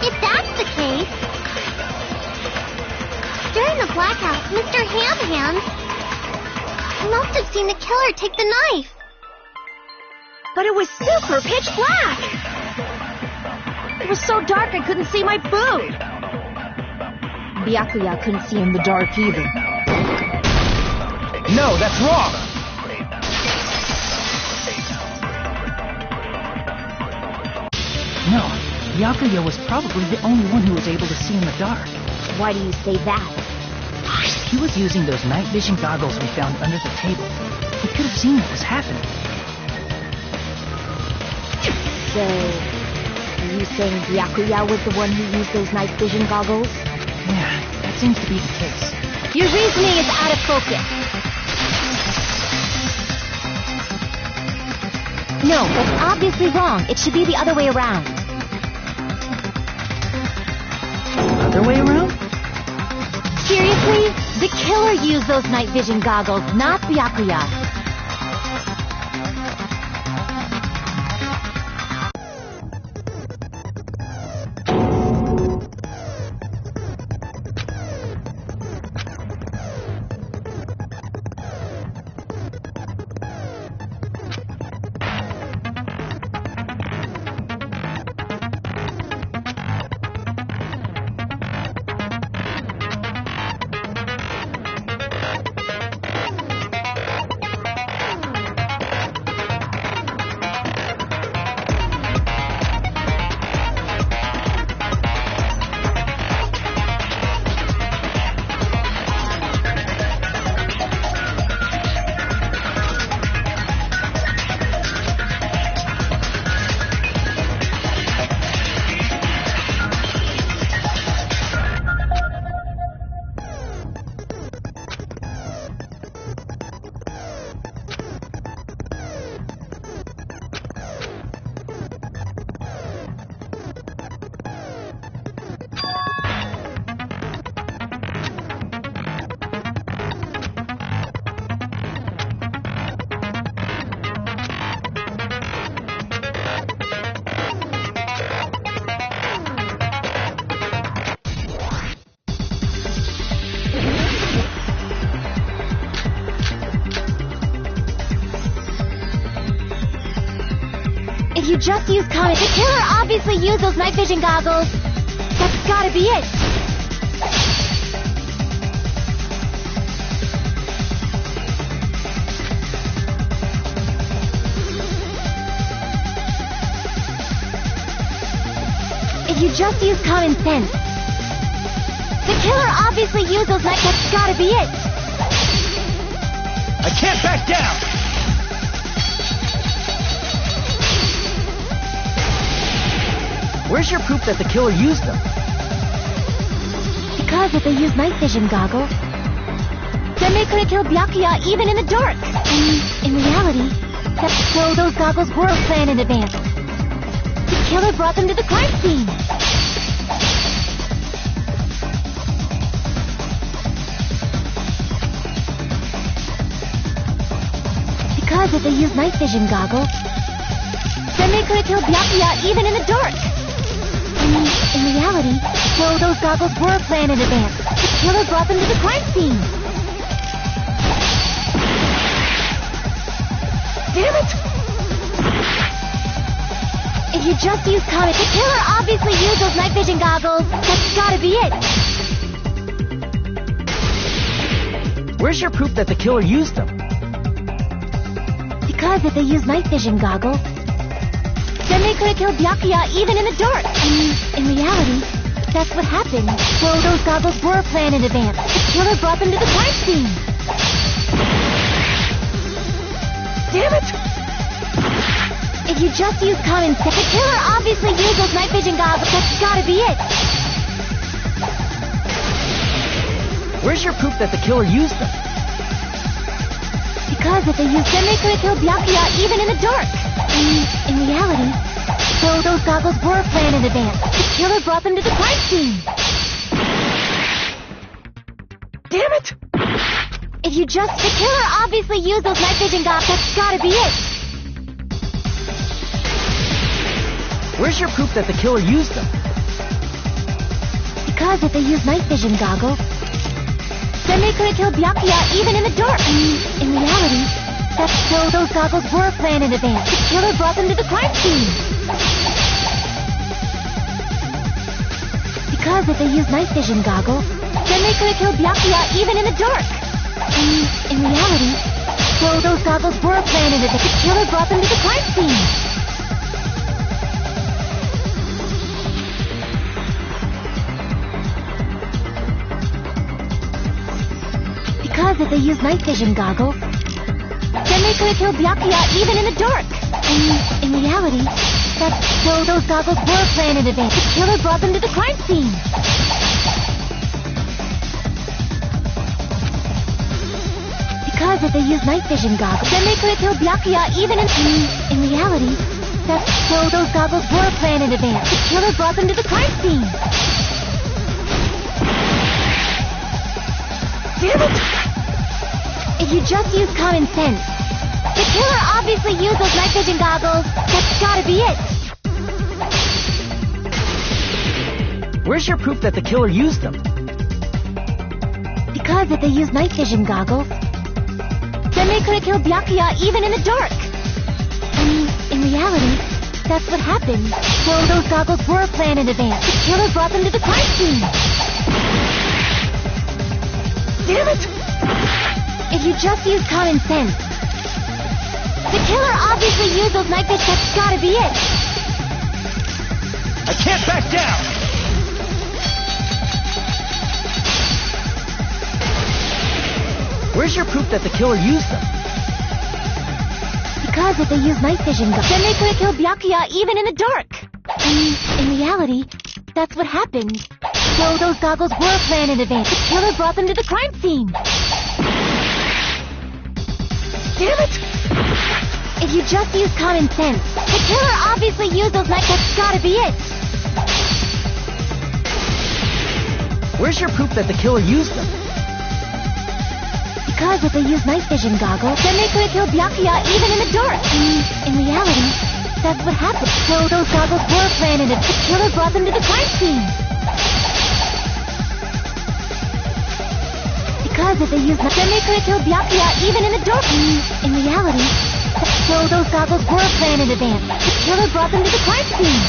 If that's the case, during the blackout, Mr. Ham must have seen the killer take the knife. But it was super pitch black! It was so dark I couldn't see my food! Byakuya couldn't see in the dark either. No, that's wrong! No, Byakuya was probably the only one who was able to see in the dark. Why do you say that? He was using those night vision goggles we found under the table. He could have seen what was happening. So, are you saying Byakuya was the one who used those night vision goggles? Yeah, that seems to be the case. Your reasoning is out of focus. No, that's obviously wrong. It should be the other way around. Other way around? Seriously? The killer used those night vision goggles, not Byakuya. If you just use common, the killer obviously used those night vision goggles. That's gotta be it. If you just use common sense. The killer obviously used those night... That's gotta be it. I can't back down! Where's your proof that the killer used them? The Because if they used night vision goggles, then they could have killed Byakuya even in the dark. And in reality, so those goggles were planned in advance. The killer brought them to the crime scene. Because if they used night vision goggles, then they could have killed Byakuya even in the dark. And in reality, so those goggles were planned in advance. The killer brought them to the crime scene. Damn it! If you just use Comet, the killer obviously used those night vision goggles. That's gotta be it. Where's your proof that the killer used them? Because if they used night vision goggles, then they could have killed Byakuya even in the dark. And in reality, that's what happened. So those goggles were planned in advance. The killer brought them to the crime scene. Damn it! If you just use common sense, the killer obviously used those night vision goggles. That's gotta be it. Where's your proof that the killer used them? Because if they used them, they could have killed Byakuya even in the dark. And in reality, so those goggles were planned in advance. The killer brought them to the crime scene. Damn it! If you just... The killer obviously used those night vision goggles. That's gotta be it. Where's your proof that the killer used them? Because if they used night vision goggles, then they could have killed Byakuya even in the dark. And in reality, so those goggles were planned in advance. The killer brought them to the crime scene. Because if they used night vision goggles, then they could have killed Byakuya even in the dark. And in reality, so those goggles were planned in advance. The killer brought them to the crime scene. Because if they used night vision goggles, then they could have killed Byakuya even in the dark. And in reality, so those goggles were planned in advance. The killer brought them to the crime scene. Because if they used night vision goggles, then they could have killed Byakuya even in reality, so those goggles were planned in advance. The killer brought them to the crime scene. Damn it! If you just use common sense, the killer obviously used those night vision goggles. That's gotta be it. Where's your proof that the killer used them? Because if they used night vision goggles, then they could have killed Byakuya even in the dark. And in reality, that's what happened. So those goggles were planned in advance. The killer brought them to the crime scene. Damn it! If you just use common sense, the killer obviously used those night vision. That's gotta be it. I can't back down! Where's your proof that the killer used them? Because if they used night vision, then they could have killed Byakuya even in the dark. And in reality, that's what happened. So those goggles were planned in advance. The killer brought them to the crime scene. Damn it! If you just use common sense, the killer obviously used those night... That's gotta be it. Where's your proof that the killer used them? Because if they used night vision goggles, then they could have killed Byakuya even in the dark. And in reality, that's what happened. So those goggles were planned in advance. The killer brought them to the crime scene. Because if they used night, then they could have killed Byakuya even in the dark. And in reality, so those goggles were planned in advance. The killer brought them to the crime scene.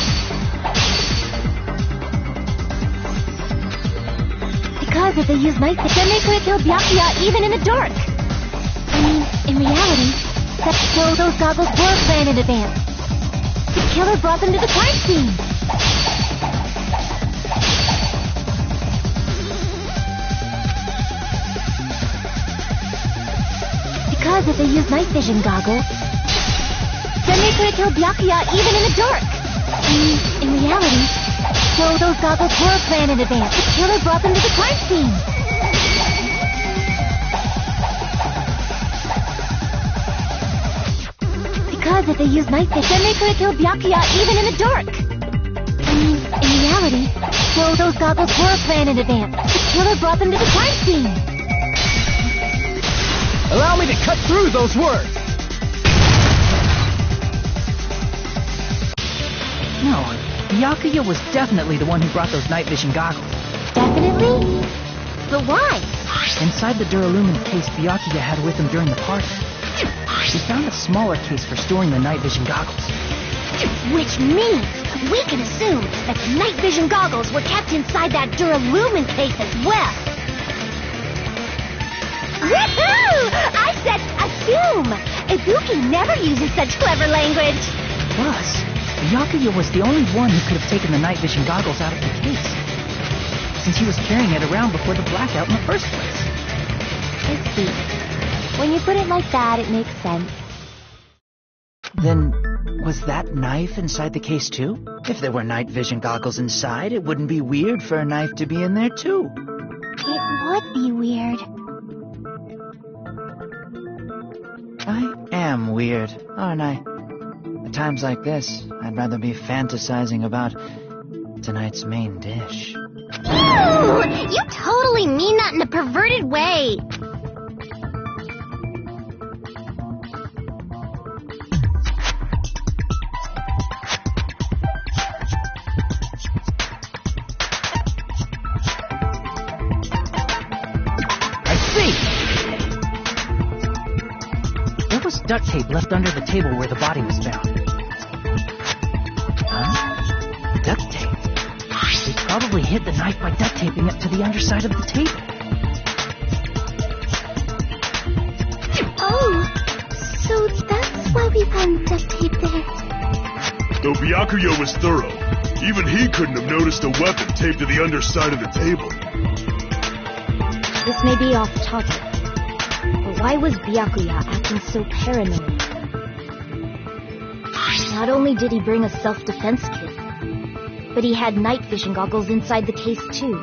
Because if they used night, then they could have killed Byakuya even in the dark. And in reality, so those goggles were planned in advance. The killer brought them to the crime scene. Because if they used night vision goggles, then they could have killed Byakuya even in the dark. And in reality, So those goggles were planned in advance. The killer brought them to the crime scene. Because if they used night vision, then they could have killed Byakuya even in the dark. I mean, in reality, so those goggles were planned in advance. The killer brought them to the crime scene. Allow me to cut through those words! No, Byakuya was definitely the one who brought those night vision goggles. Definitely? But why? Inside the Duralumin case Byakuya had with him during the party, he found a smaller case for storing the night vision goggles. Which means we can assume that the night vision goggles were kept inside that Duralumin case as well. Woohoo! I said assume! Ibuki never uses such clever language. Plus, Byakuya was the only one who could have taken the night vision goggles out of the case, since he was carrying it around before the blackout in the first place. I see. When you put it like that, it makes sense. Then, was that knife inside the case too? If there were night vision goggles inside, it wouldn't be weird for a knife to be in there too. It would be weird. I am weird, aren't I? At times like this, I'd rather be fantasizing about tonight's main dish. Ew! You totally mean that in a perverted way. Duct tape left under the table where the body was found. Huh? Duct tape? They probably hid the knife by duct taping it to the underside of the table. Oh, so that's why we found duct tape there. Though Byakuya was thorough, even he couldn't have noticed a weapon taped to the underside of the table. This may be off topic, but why was Byakuya acting so paranoid? Not only did he bring a self-defense kit, but he had night vision goggles inside the case too.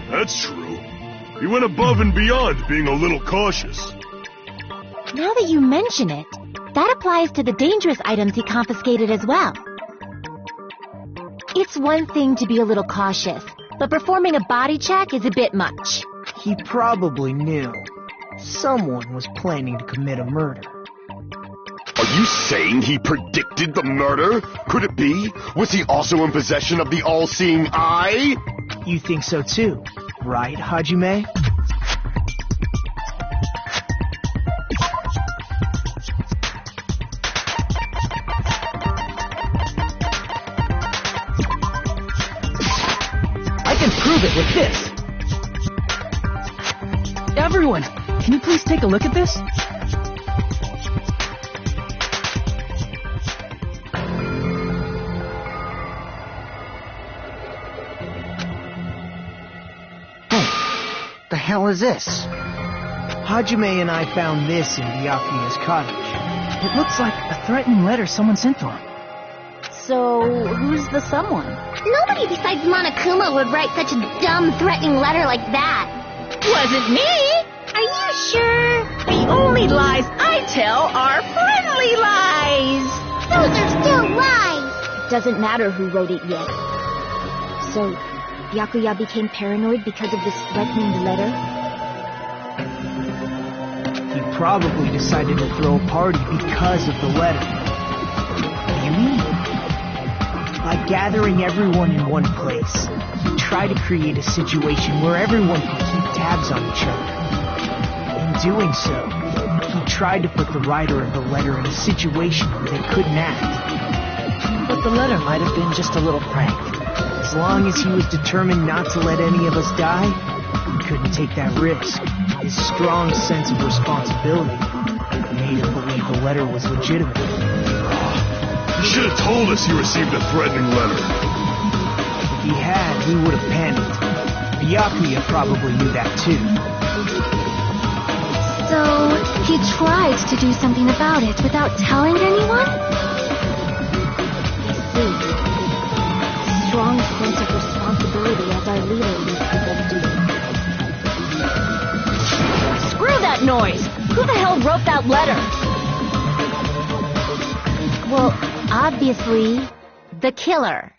That's true. He went above and beyond being a little cautious. Now that you mention it, that applies to the dangerous items he confiscated as well. It's one thing to be a little cautious, but performing a body check is a bit much. He probably knew. Someone was planning to commit a murder. Are you saying he predicted the murder? Could it be? Was he also in possession of the all-seeing eye? You think so too, right, Hajime? I can prove it with this. Everyone, can you please take a look at this? The hell is this? Hajime and I found this in Byakuya's cottage. It looks like a threatening letter someone sent to him. So, who's the someone? Nobody besides Monokuma would write such a dumb, threatening letter like that. Wasn't me! Are you sure? The only lies I tell are friendly lies! Those are still lies! Doesn't matter who wrote it yet. So, Byakuya became paranoid because of this threatening letter? He probably decided to throw a party because of the letter. What do you mean? By gathering everyone in one place, he tried to create a situation where everyone could keep tabs on each other. In doing so, he tried to put the writer of the letter in a situation where they couldn't act. But the letter might have been just a little prank. As long as he was determined not to let any of us die, he couldn't take that risk. His strong sense of responsibility made him believe the letter was legitimate. He should have told us he received a threatening letter. If he had, we would have panicked. Byakuya probably knew that too. So, he tried to do something about it without telling anyone? I see. Strong sense of responsibility as our leader leads people to do. Screw that noise! Who the hell wrote that letter? Well, obviously, the killer.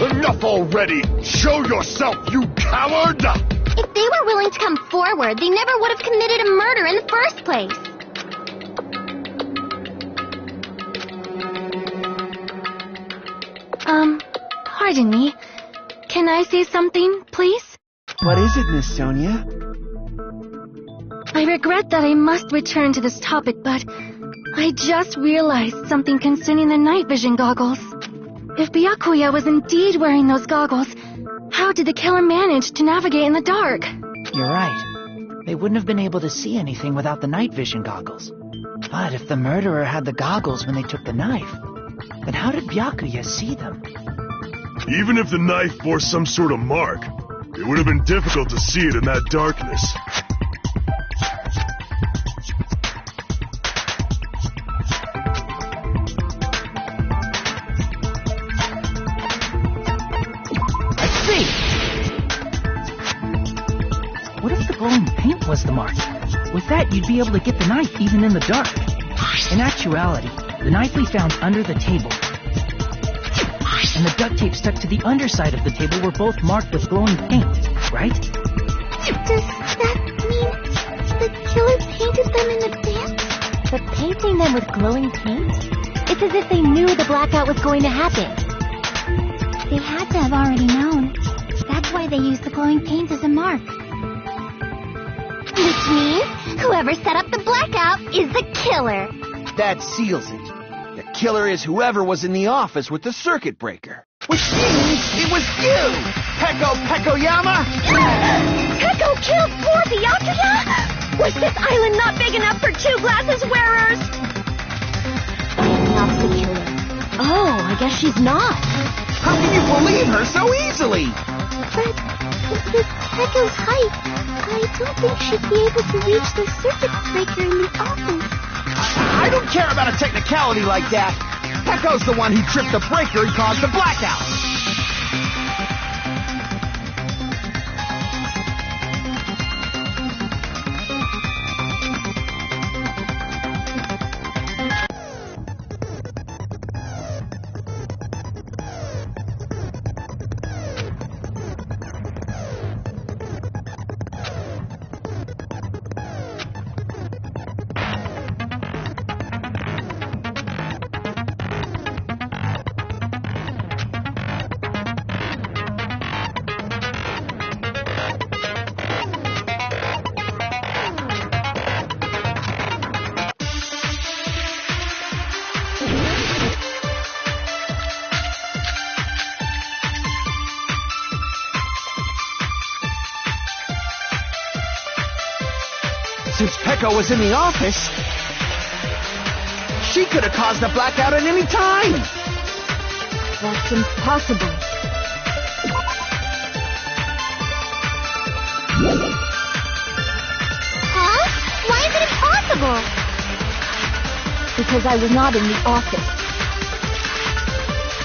Enough already! Show yourself, you coward! If they were willing to come forward, they never would have committed a murder in the first place. Pardon me. Can I say something, please? What is it, Miss Sonia? I regret that I must return to this topic, but I just realized something concerning the night vision goggles. If Byakuya was indeed wearing those goggles, how did the killer manage to navigate in the dark? You're right. They wouldn't have been able to see anything without the night vision goggles. But if the murderer had the goggles when they took the knife, then how did Byakuya see them? Even if the knife bore some sort of mark, it would have been difficult to see it in that darkness. I see! What if the glowing paint was the mark? With that, you'd be able to get the knife even in the dark. In actuality, the knife we found under the table and the duct tape stuck to the underside of the table were both marked with glowing paint, right? Does that mean the killer painted them in advance? But painting them with glowing paint? It's as if they knew the blackout was going to happen. They had to have already known. That's why they used the glowing paint as a mark. Which means whoever set up the blackout is the killer. That seals it. The killer is whoever was in the office with the circuit breaker. Which means it was you, Peko Pekoyama! Peko killed poor Byakuya? Was this island not big enough for 2 glasses wearers? Not the killer. Oh, I guess she's not. How can you believe her so easily? But with Peko's height, I don't think she'd be able to reach the circuit breaker in the office. I don't care about a technicality like that. Peko's the one who tripped the breaker and caused the blackout. Since Peko was in the office, she could have caused the blackout at any time. That's impossible. Huh? Why is it impossible? Because I was not in the office.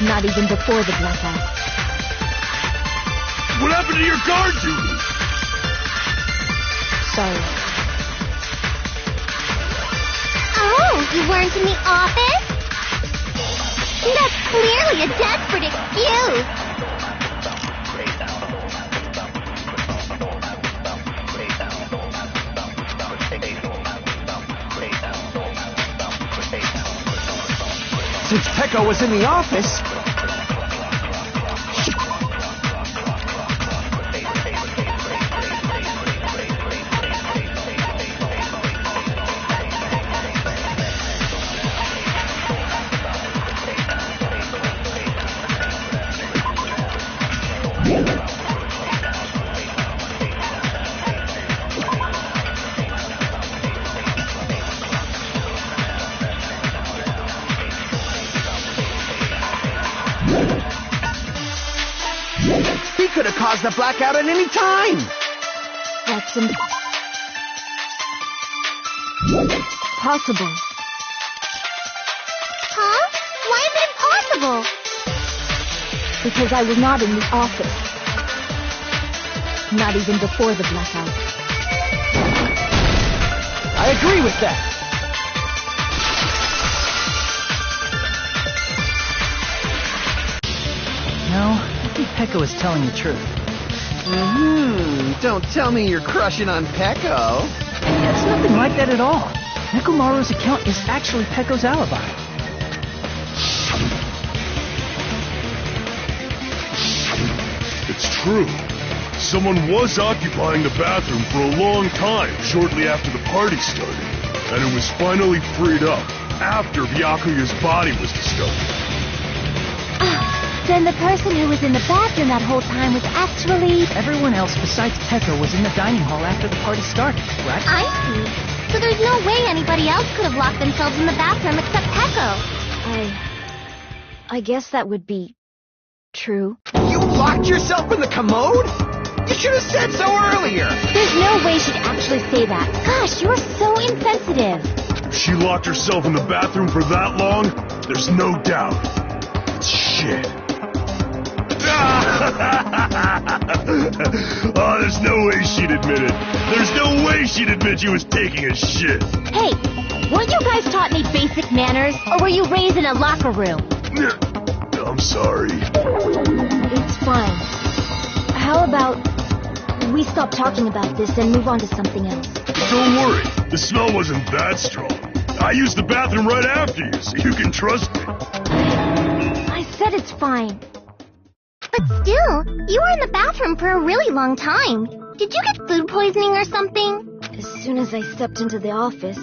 Not even before the blackout. What happened to your guard duty? Sorry. Oh, you weren't in the office? That's clearly a desperate excuse. Since Peko was in the office, cause the blackout at any time. That's impossible. Huh? Why is it impossible? Because I was not in the office. Not even before the blackout. I agree with that. No, I think Peko is telling the truth. Don't tell me you're crushing on Peko. It's nothing like that at all. Nekomaru's account is actually Peko's alibi. It's true. Someone was occupying the bathroom for a long time shortly after the party started, and it was finally freed up after Byakuya's body was discovered. Then the person who was in the bathroom that whole time was actually... Everyone else besides Peko was in the dining hall after the party started, right? I see. So there's no way anybody else could have locked themselves in the bathroom except Peko. I guess that would be true. You locked yourself in the commode? You should have said so earlier. There's no way she'd actually say that. Gosh, you're so insensitive. If she locked herself in the bathroom for that long, there's no doubt. It's shit. Oh, there's no way she'd admit it. There's no way she'd admit she was taking a shit. Hey, weren't you guys taught any basic manners? Or were you raised in a locker room? I'm sorry. It's fine. How about we stop talking about this and move on to something else? Don't worry. The smell wasn't that strong. I used the bathroom right after you, so you can trust me. I said it's fine. But still, you were in the bathroom for a really long time. Did you get food poisoning or something? As soon as I stepped into the office,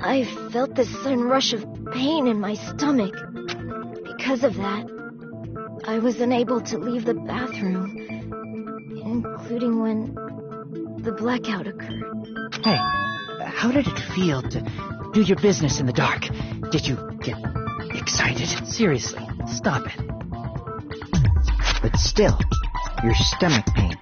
I felt this sudden rush of pain in my stomach. Because of that, I was unable to leave the bathroom, including when the blackout occurred. Hey, how did it feel to do your business in the dark? Did you get excited? Seriously, stop it. But still, your stomach pain.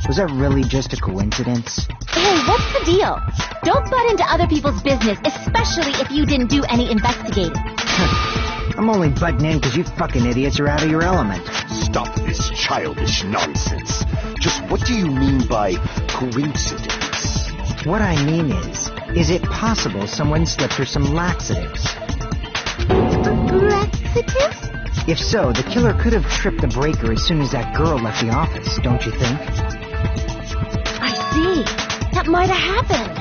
Was that really just a coincidence? Hey, what's the deal? Don't butt into other people's business, especially if you didn't do any investigating. I'm only butting in because you fucking idiots are out of your element. Stop this childish nonsense. Just what do you mean by coincidence? What I mean is it possible someone slipped her some laxatives? Laxatives? If so, the killer could have tripped the breaker as soon as that girl left the office, don't you think? I see. That might have happened.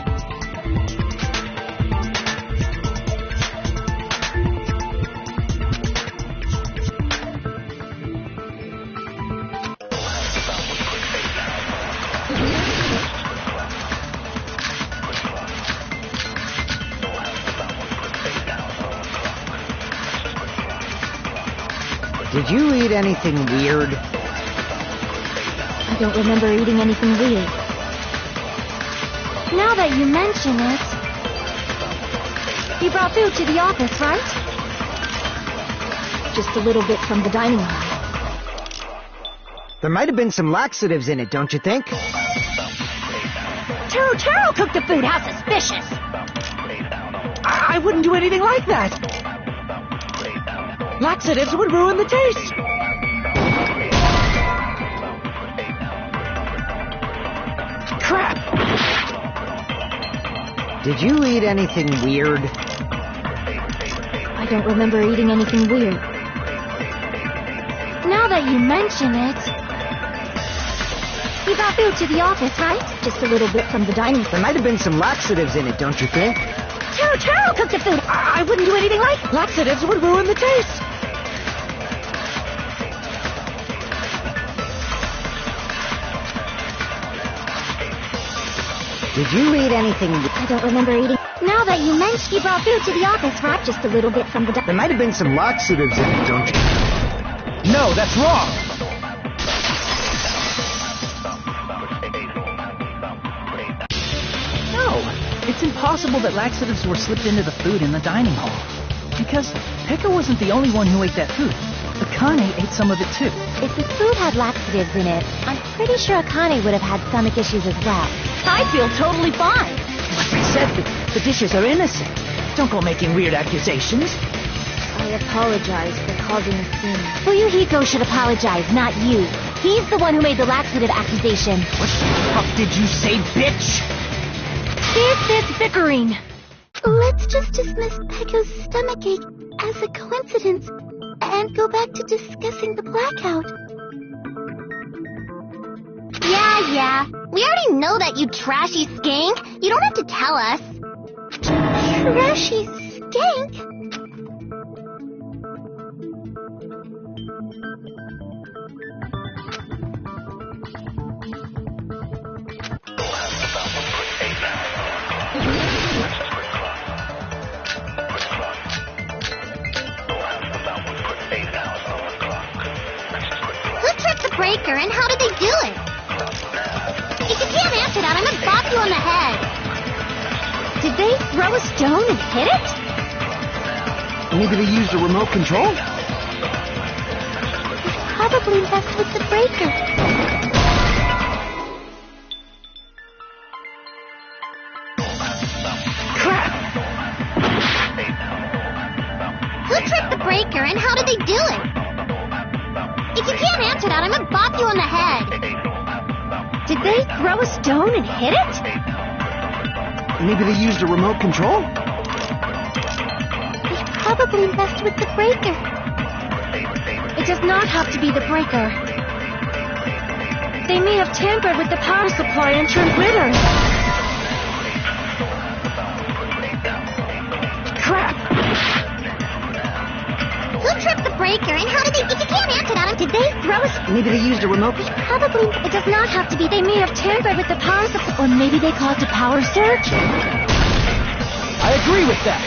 Did you eat anything weird? I don't remember eating anything weird. Now that you mention it, you brought food to the office, right? Just a little bit from the dining hall. There might have been some laxatives in it, don't you think? Taro cooked the food. How suspicious! I wouldn't do anything like that. Laxatives would ruin the taste. Crap! Did you eat anything weird? I don't remember eating anything weird. Now that you mention it, you brought food to the office, right? Just a little bit from the dining hall. There might have been some laxatives in it, don't you think? Taro cooked the food. I wouldn't do anything like it. Laxatives would ruin the taste. Did you eat anything? I don't remember eating. Now that you mention you brought food to the office, right? Just a little bit from the There might have been some laxatives in it, don't you? No, that's wrong. No, it's impossible that laxatives were slipped into the food in the dining hall. Because Peko wasn't the only one who ate that food. The Akane ate some of it too. If the food had laxatives in it, I'm pretty sure Akane would have had stomach issues as well. I feel totally fine. Like I said, the dishes are innocent. Don't go making weird accusations. I apologize for causing a scene. Fuyuhiko should apologize, not you. He's the one who made the laxative accusation. What the fuck did you say, bitch? Is this bickering? Let's just dismiss Pecco's stomachache as a coincidence and go back to discussing the blackout. Yeah. We already know that, you trashy skank. You don't have to tell us. Trashy skank? Breaker, and how did they do it? If you can't answer that, I'm gonna bop you on the head. Did they throw a stone and hit it? Maybe they used a remote control? They probably messed with the breaker. Crap! Who tripped the breaker, and how did they do it? If you can't answer that, I'm gonna bop you on the head. Did they throw a stone and hit it? Maybe they used a remote control? They probably messed with the breaker. It does not have to be the breaker. They may have tampered with the power supply and turned bitter. Crap! Who tripped the breaker, and how did they... If you can't answer that, did they throw a... Maybe they used a remote... Probably... It does not have to be. They may have tampered with the power supply. Or maybe they caused a power surge. I agree with that.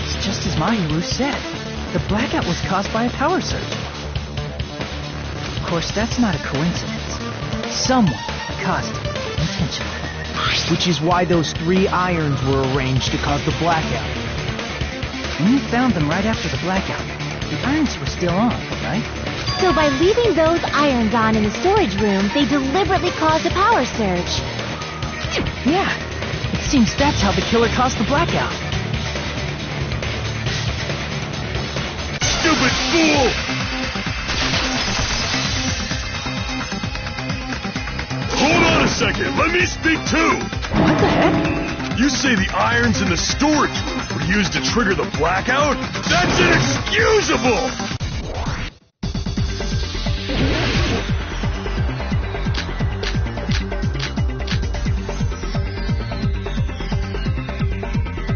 It's just as Mahiru said. The blackout was caused by a power surge. Of course, that's not a coincidence. Someone caused it intentionally. Which is why those 3 irons were arranged to cause the blackout. When you found them right after the blackout, the irons were still on, right? So by leaving those irons on in the storage room, they deliberately caused a power surge. Yeah, it seems that's how the killer caused the blackout. Stupid fool! Hold on a second, let me speak too! What the heck? You say the irons in the storage room were used to trigger the blackout? That's inexcusable!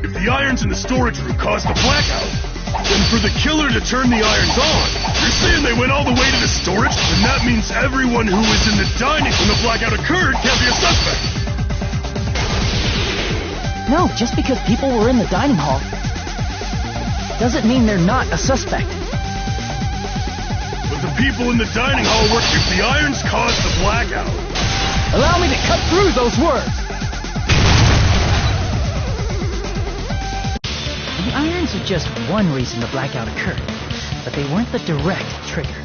If the irons in the storage room caused the blackout, then for the killer to turn the irons on, you're saying they went all the way to the storage? Then that means everyone who was in the dining when the blackout occurred can't be a suspect. No, just because people were in the dining hall doesn't mean they're not a suspect. But the people in the dining hall were... If the irons caused the blackout... Allow me to cut through those words! The irons are just one reason the blackout occurred, but they weren't the direct trigger.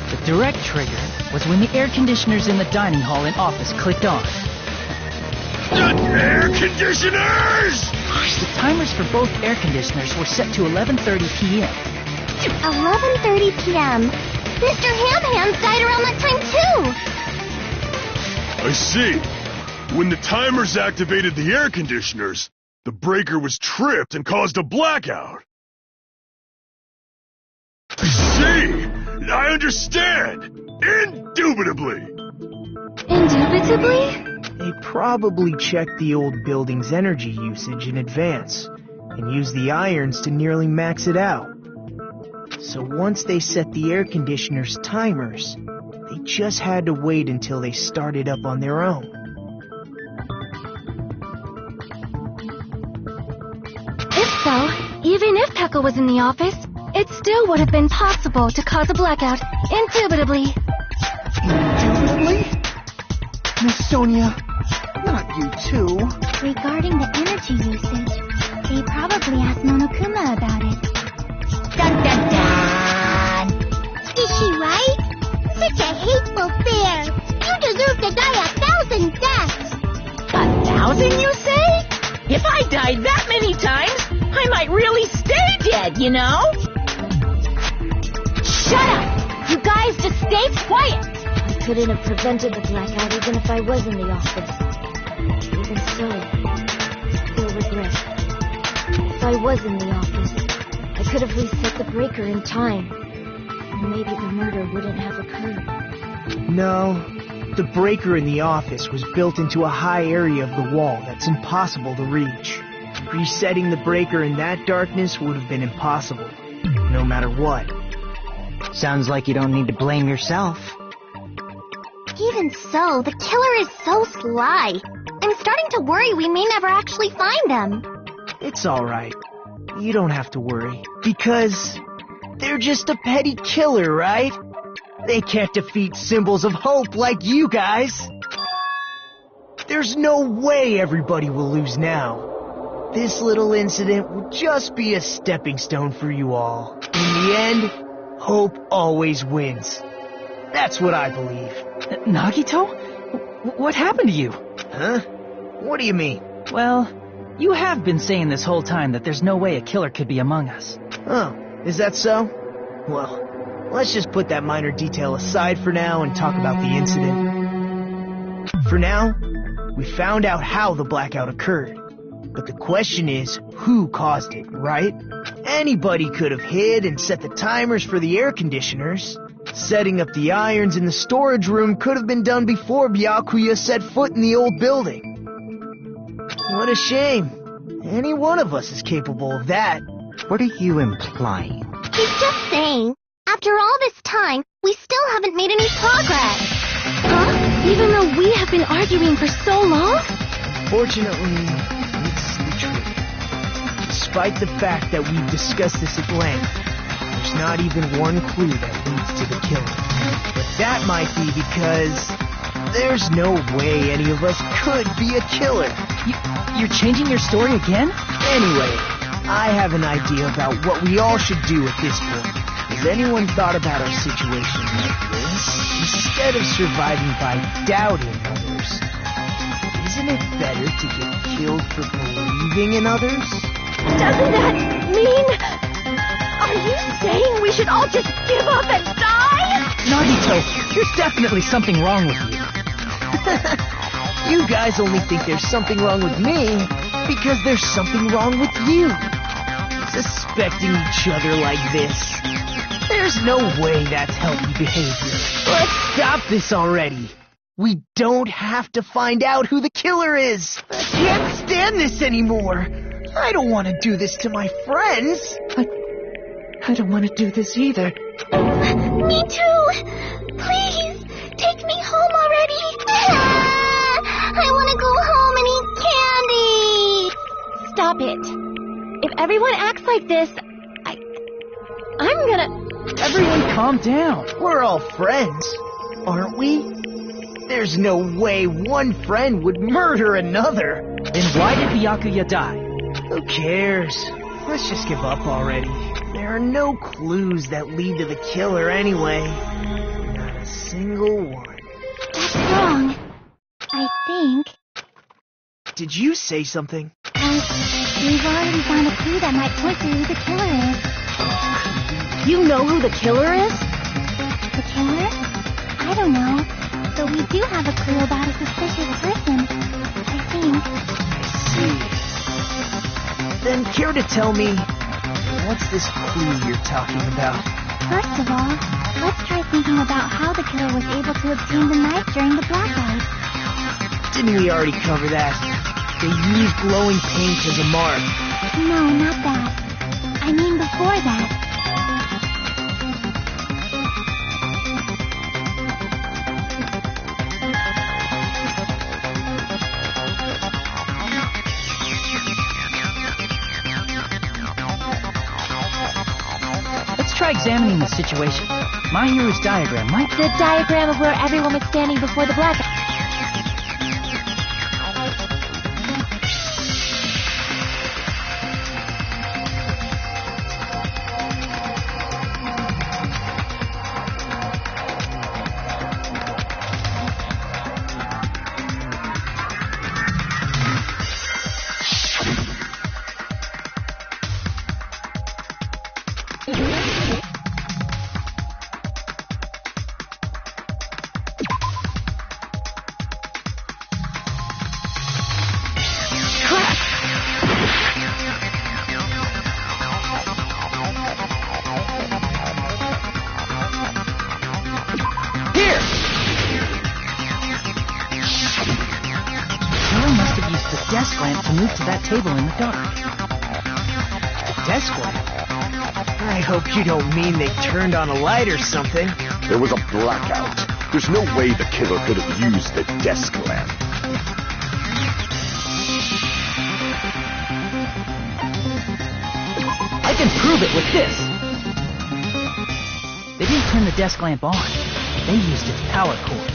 The direct trigger was when the air conditioners in the dining hall and office clicked on. The air conditioners! The timers for both air conditioners were set to 11:30 p.m. 11:30 p.m. Mr. Ham-Hands died around that time, too! I see. When the timers activated the air conditioners, the breaker was tripped and caused a blackout. I see! I understand! Indubitably! Indubitably? They probably checked the old building's energy usage in advance and used the irons to nearly max it out. So once they set the air conditioner's timers, they just had to wait until they started up on their own. If so, even if Pecco was in the office, it still would have been possible to cause a blackout, indubitably. Indubitably? Miss Sonia, not You too. Regarding the energy usage, they probably asked Monokuma about it. Dun dun dun! Is she right? Such a hateful bear! You deserve to die 1,000 deaths! 1,000, you say? If I died that many times, I might really stay dead, you know? Shut up! You guys just stay quiet! I couldn't have prevented the blackout even if I was in the office. Even so, I still regret. If I was in the office, I could have reset the breaker in time. And maybe the murder wouldn't have occurred. No, the breaker in the office was built into a high area of the wall that's impossible to reach. Resetting the breaker in that darkness would have been impossible, no matter what. Sounds like you don't need to blame yourself. Even so, the killer is so sly. I'm starting to worry we may never actually find them. It's alright. You don't have to worry. Because they're just a petty killer, right? They can't defeat symbols of hope like you guys. There's no way everybody will lose now. This little incident will just be a stepping stone for you all. In the end, hope always wins. That's what I believe. Nagito? What happened to you? Huh? What do you mean? Well, you have been saying this whole time that there's no way a killer could be among us. Oh, is that so? Well, let's just put that minor detail aside for now and talk about the incident. For now, we found out how the blackout occurred. But the question is, who caused it, right? Anybody could have hid and set the timers for the air conditioners. Setting up the irons in the storage room could have been done before Byakuya set foot in the old building. What a shame. Any one of us is capable of that. What are you implying? He's just saying, after all this time, we still haven't made any progress. Huh? Even though we have been arguing for so long? Fortunately, it's the truth. Despite the fact that we've discussed this at length, there's not even one clue that leads to the killing. But that might be because there's no way any of us could be a killer. You're changing your story again? Anyway, I have an idea about what we all should do at this point. Has anyone thought about our situation like this? Instead of surviving by doubting others, isn't it better to get killed for believing in others? Doesn't that mean... Are you saying we should all just give up and die? Nagito, there's definitely something wrong with you. You guys only think there's something wrong with me because there's something wrong with you. Suspecting each other like this. There's no way that's healthy behavior. Let's stop this already. We don't have to find out who the killer is. I can't stand this anymore. I don't want to do this to my friends. I don't want to do this either. Me too! Please, take me home already! I want to go home and eat candy! Stop it. If everyone acts like this, I'm gonna... Everyone calm down. We're all friends, aren't we? There's no way one friend would murder another. Then why did Byakuya die? Who cares? Let's just give up already. There are no clues that lead to the killer anyway. Not a single one. That's wrong. I think. Did you say something? We've already found a clue that might point to who the killer is. You know who the killer is? The killer? I don't know. But we do have a clue about a suspicious person. I think. I see. Then care to tell me, what's this clue you're talking about? First of all, let's try thinking about how the killer was able to obtain the knife during the blackout. Didn't we already cover that? They used glowing paint as a mark. No, not that. I mean before that. Try examining the situation. Mahiru's diagram might... The diagram of where everyone was standing before the blackout. lamp to move to that table in the dark. Desk lamp? I hope you don't mean they turned on a light or something. There was a blackout. There's no way the killer could have used the desk lamp. I can prove it with this. They didn't turn the desk lamp on. They used its power cord.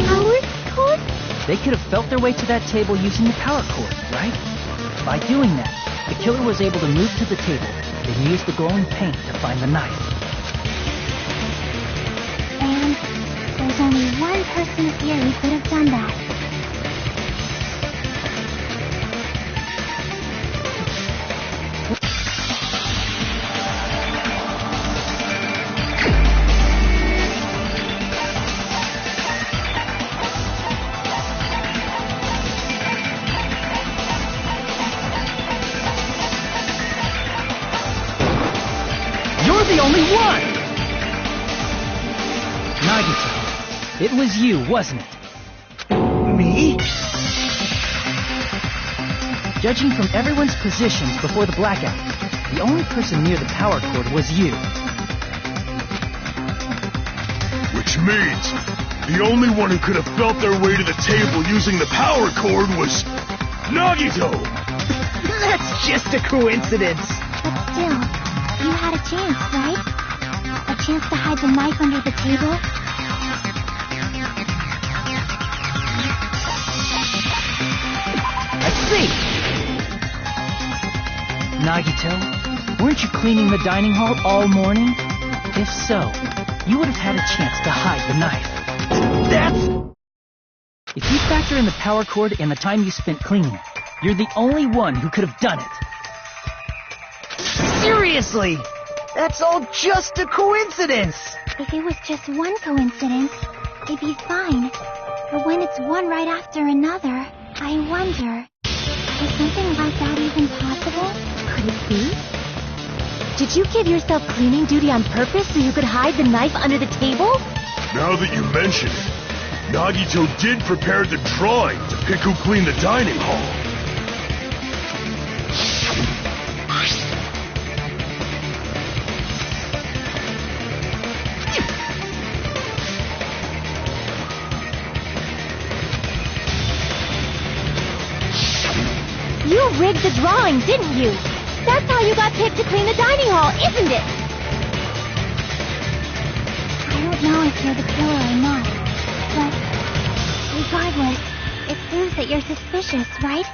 Power cord? They could have felt their way to that table using the power cord, right? By doing that, the killer was able to move to the table, then use the glowing paint to find the knife. And there's only one person here who could have done that. You're the only one! Nagito, it was you, wasn't it? Me? Judging from everyone's positions before the blackout, the only person near the power cord was you. Which means the only one who could have felt their way to the table using the power cord was Nagito! That's just a coincidence. But still, you had a chance, right? A chance to hide the knife under the table? I see! Nagito, weren't you cleaning the dining hall all morning? If so, you would have had a chance to hide the knife. That's... If you factor in the power cord and the time you spent cleaning it, you're the only one who could have done it. Seriously! That's all just a coincidence! If it was just one coincidence, it'd be fine. But when it's one right after another, I wonder, is something like that even possible? Could it be? Did you give yourself cleaning duty on purpose so you could hide the knife under the table? Now that you mention it, Nagito did prepare the drawing to pick who cleaned the dining hall. You rigged the drawing, didn't you? That's how you got picked to clean the dining hall, isn't it? I don't know if you're the killer or not, but regardless, it proves that you're suspicious, right?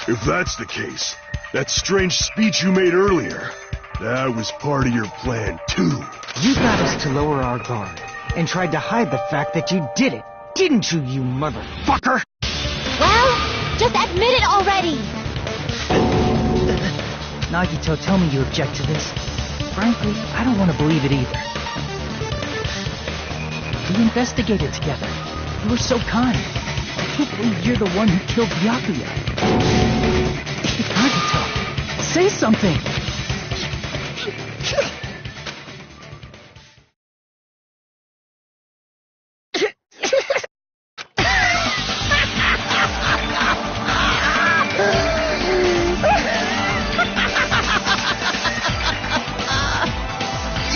If that's the case, that strange speech you made earlier, that was part of your plan too. You got us to lower our guard, and tried to hide the fact that you did it, didn't you, you motherfucker? Well, just admit it already! Nagito, tell me you object to this. Frankly, I don't want to believe it either. We investigated together. You were so kind. I can't believe you're the one who killed Byakuya. Nagito, say something!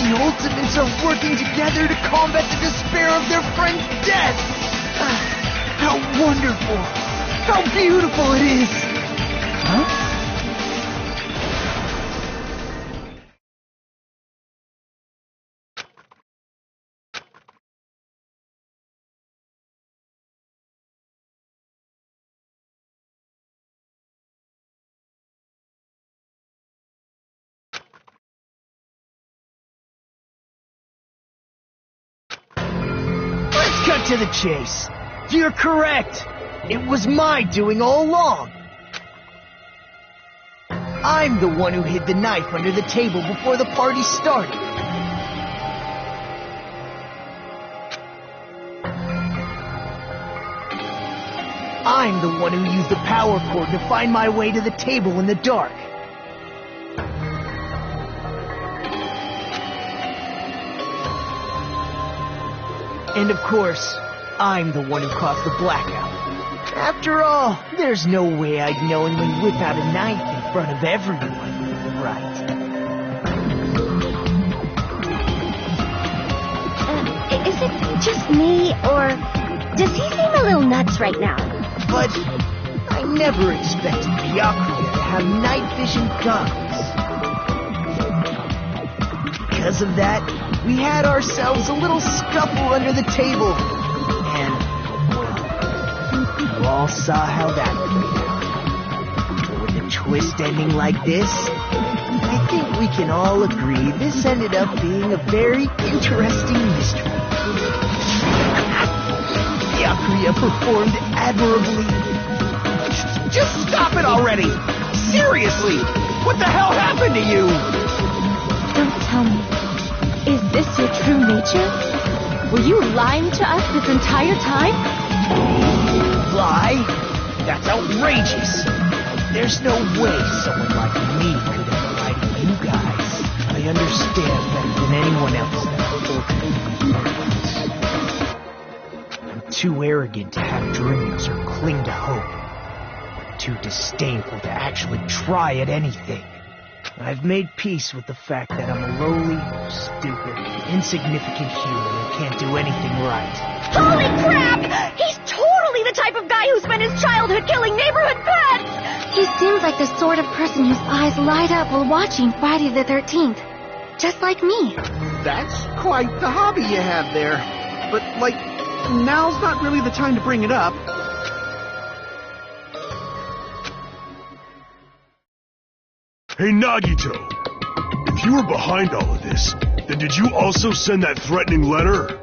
The Ultimates are working together to combat the despair of their friend's death! How wonderful! How beautiful it is! Huh? Let's cut to the chase. You're correct. It was my doing all along. I'm the one who hid the knife under the table before the party started. I'm the one who used the power cord to find my way to the table in the dark. And of course, I'm the one who caused the blackout. After all, there's no way I'd knowingly whip out a knife in front of everyone, right? Is it just me, or does he seem a little nuts right now? But I never expected Byakuya to have night vision goggles. Because of that, we had ourselves a little scuffle under the table. And, well, you all saw how that played out. But with a twist ending like this, I think we can all agree this ended up being a very interesting mystery. Byakuya performed admirably. Just stop it already! Seriously! What the hell happened to you? Don't tell me. Is this your true nature? Were you lying to us this entire time? Lie? That's outrageous. There's no way someone like me could have lied to you guys. I understand better than anyone else that I'm too arrogant to have dreams or cling to hope, but too disdainful to actually try at anything. I've made peace with the fact that I'm a lowly, stupid, insignificant human who can't do anything right. Holy crap! He's totally the type of guy who spent his childhood killing neighborhood pets! He seems like the sort of person whose eyes light up while watching Friday the 13th. Just like me. That's quite the hobby you have there. But, like, now's not really the time to bring it up. Hey, Nagito. If you were behind all of this, then did you also send that threatening letter?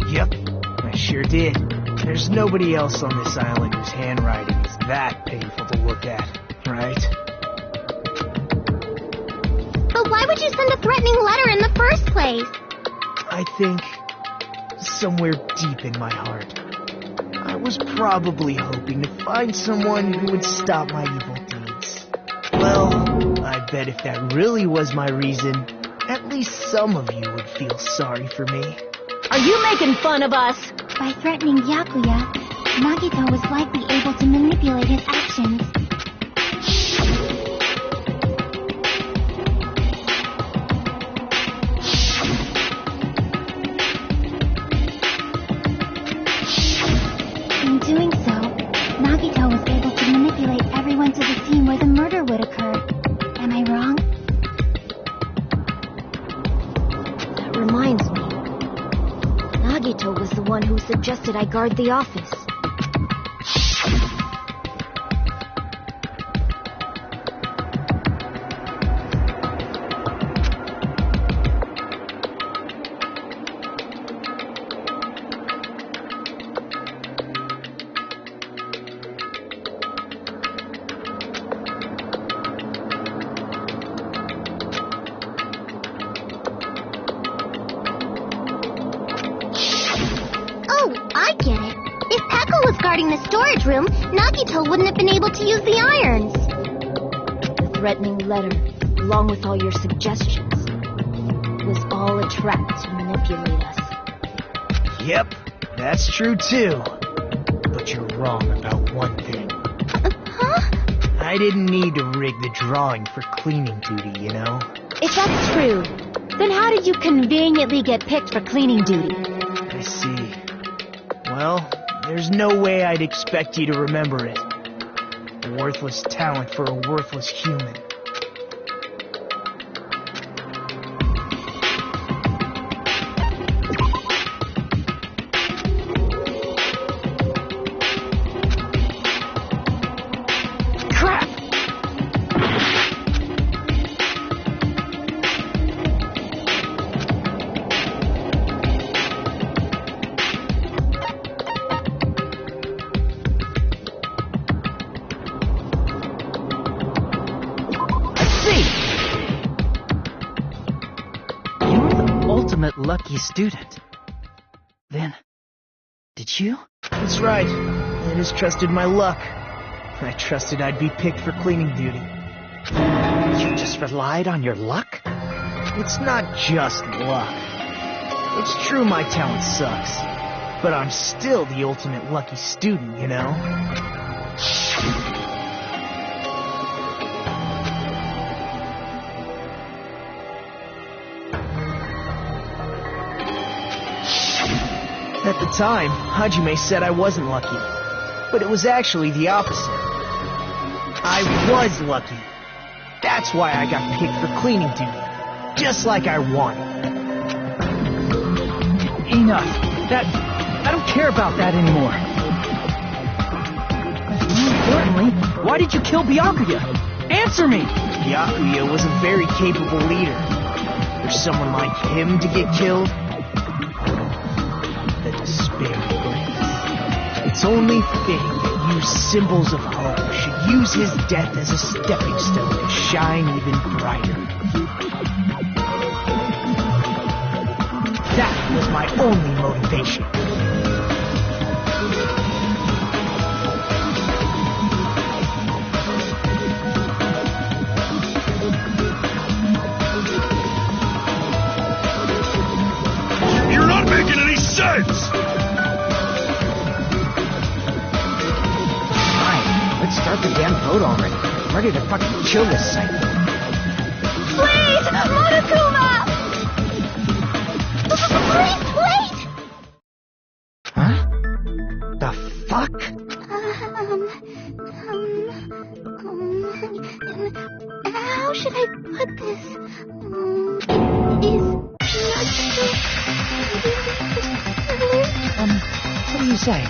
Yep, I sure did. There's nobody else on this island whose handwriting is that painful to look at, right? But why would you send a threatening letter in the first place? I think somewhere deep in my heart, I was probably hoping to find someone who would stop my evil deeds. Well, I bet if that really was my reason, at least some of you would feel sorry for me. Are you making fun of us? By threatening Byakuya, Nagito was likely able to manipulate his actions. In doing so, Nagito was able to manipulate everyone to the scene where the murder would occur. Am I wrong? That reminds me. Nagito was the one who suggested I guard the office. I get it. If Peko was guarding the storage room, Nagito wouldn't have been able to use the irons. The threatening letter, along with all your suggestions, was all a trap to manipulate us. Yep, that's true too. But you're wrong about one thing. Huh? I didn't need to rig the drawing for cleaning duty, you know? If that's true, then how did you conveniently get picked for cleaning duty? I see. Well, there's no way I'd expect you to remember it. A worthless talent for a worthless human. Crap! Lucky student. Then, did you? That's right. I just trusted my luck. I trusted I'd be picked for cleaning duty. You just relied on your luck? It's not just luck. It's true my talent sucks. But I'm still the ultimate lucky student, you know? At the time, Hajime said I wasn't lucky. But it was actually the opposite. I was lucky. That's why I got picked for cleaning duty. Just like I wanted. Enough. I don't care about that anymore. More importantly, why did you kill Byakuya? Answer me! Byakuya was a very capable leader. For someone like him to get killed, the despair brings. It's only fitting that you symbols of hope should use his death as a stepping stone to shine even brighter. That was my only motivation. You're not making any sense! Let's start the damn vote already. I'm ready to fucking kill this site. Please! Monokuma! Please, wait! Huh? The fuck? How should I put this? What are you saying?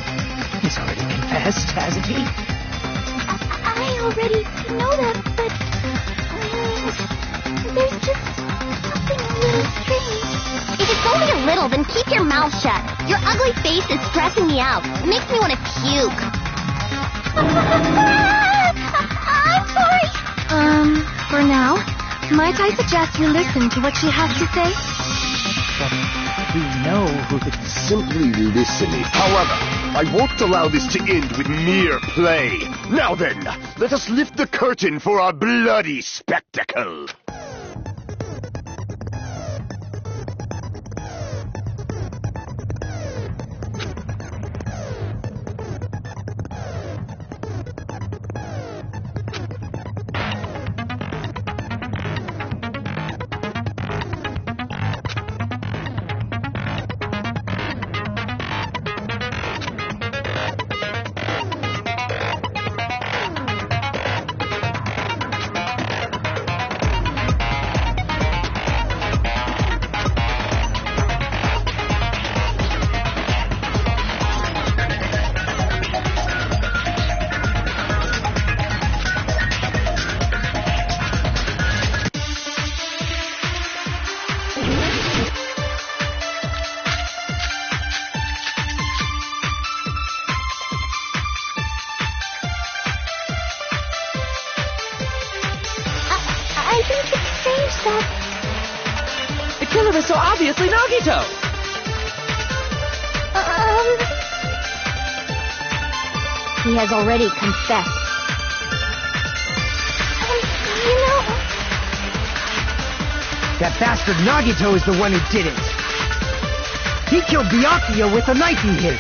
He's already confessed, hasn't he? I already know that, but there's just something a little strange. If it's only a little, then keep your mouth shut. Your ugly face is stressing me out. It makes me want to puke. I'm sorry. For now, might I suggest you listen to what she has to say? But we know who the... Simply listening. However, I won't allow this to end with mere play. Now then, let us lift the curtain for our bloody spectacle. I think it's strange that... The killer is so obviously Nagito! He has already confessed. You know... That bastard Nagito is the one who did it. He killed Byakuya with a knife he hid.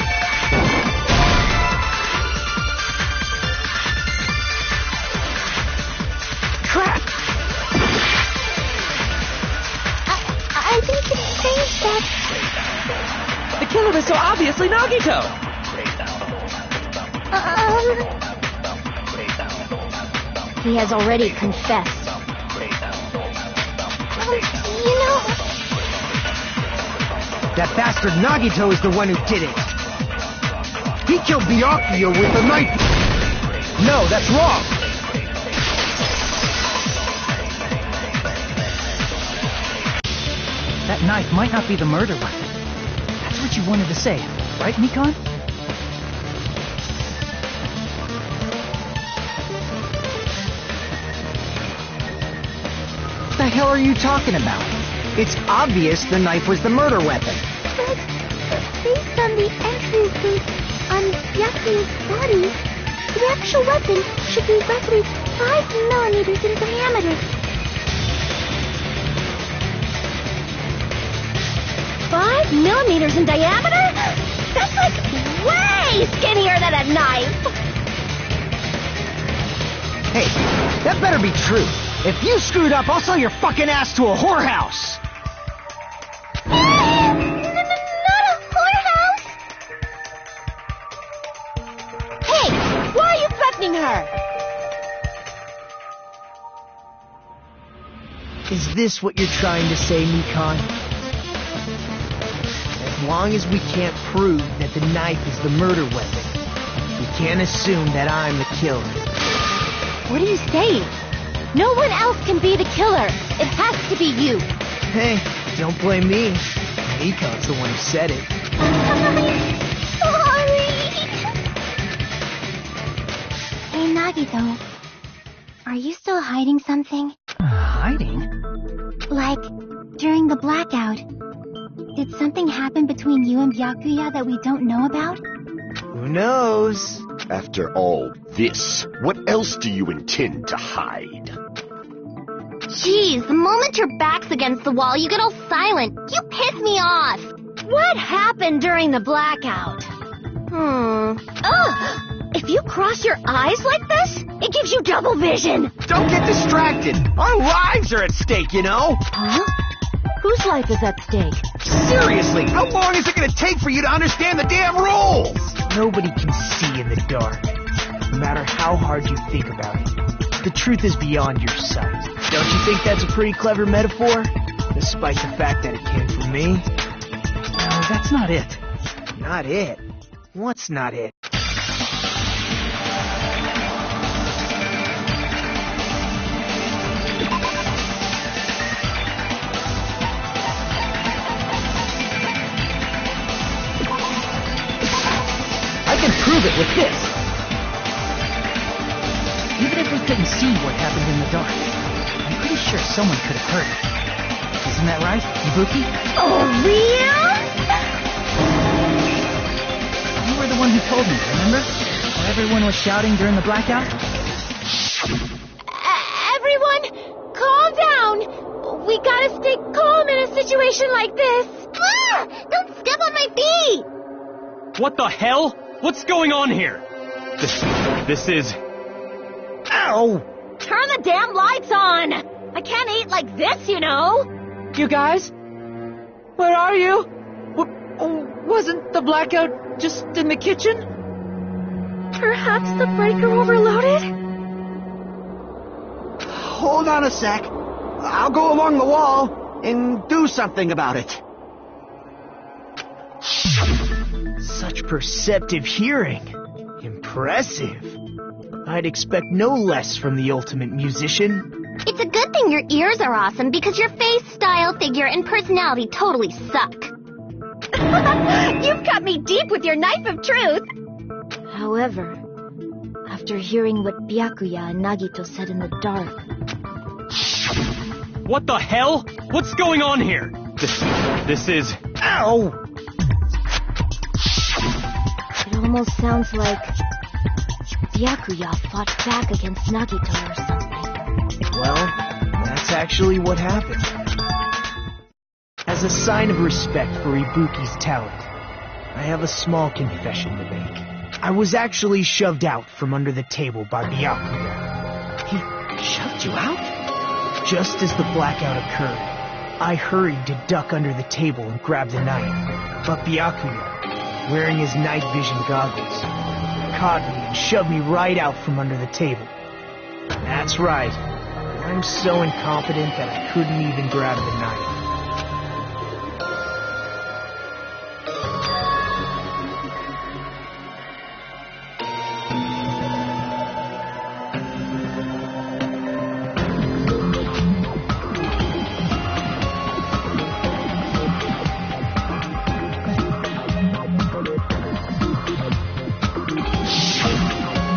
Crap! I think it's strange that... The killer is so obviously Nagito! He has already confessed. You know... That bastard Nagito is the one who did it. He killed Byakuya with a knife. No, that's wrong. That knife might not be the murder weapon. That's what you wanted to say, right, Mikan? What the hell are you talking about? It's obvious the knife was the murder weapon. But based on the entries on Byakuya's body, the actual weapon should be roughly 5 millimeters in diameter. 5 millimeters in diameter? That's like way skinnier than a knife! Hey, that better be true. If you screwed up, I'll sell your fucking ass to a whorehouse! Not a whorehouse! Hey, why are you threatening her? Is this what you're trying to say, Mikan? As long as we can't prove that the knife is the murder weapon, we can't assume that I'm the killer. What are you saying? No one else can be the killer. It has to be you. Hey, don't blame me. Mikan's the one who said it. Sorry. Hey, Nagito. Are you still hiding something? Hiding? Like, during the blackout, did something happen between you and Byakuya that we don't know about? Who knows? After all this, what else do you intend to hide? Jeez, the moment your back's against the wall, you get all silent. You piss me off. What happened during the blackout? If you cross your eyes like this, it gives you double vision. Don't get distracted. Our lives are at stake, you know? Huh? Whose life is at stake? Seriously, how long is it going to take for you to understand the damn rules? Nobody can see in the dark, no matter how hard you think about it. The truth is beyond your sight. Don't you think that's a pretty clever metaphor? Despite the fact that it came from me? No, that's not it. Not it? What's not it? I can prove it with this. Even if we couldn't see what happened in the dark, I'm pretty sure someone could have heard it. Isn't that right, Ibuki? Oh, real? You were the one who told me, remember? Where everyone was shouting during the blackout? Everyone, calm down. We gotta stay calm in a situation like this. Ah! Don't step on my feet! What the hell? What's going on here? This is... Ow! Turn the damn lights on! I can't eat like this, you know! You guys? Where are you? Wasn't the blackout just in the kitchen? Perhaps the breaker overloaded? Hold on a sec. I'll go along the wall and do something about it. Such perceptive hearing. Impressive. I'd expect no less from the ultimate musician. It's a good thing your ears are awesome because your face, style, figure, and personality totally suck. You've cut me deep with your knife of truth! However, after hearing what Byakuya and Nagito said in the dark... What the hell? What's going on here? This is... Ow! It almost sounds like Byakuya fought back against Nagito or something. Well, that's actually what happened. As a sign of respect for Ibuki's talent, I have a small confession to make. I was actually shoved out from under the table by Byakuya. He shoved you out? Just as the blackout occurred, I hurried to duck under the table and grab the knife. But Byakuya, wearing his night vision goggles, caught me and shoved me right out from under the table. That's right. I'm so incompetent that I couldn't even grab the knife.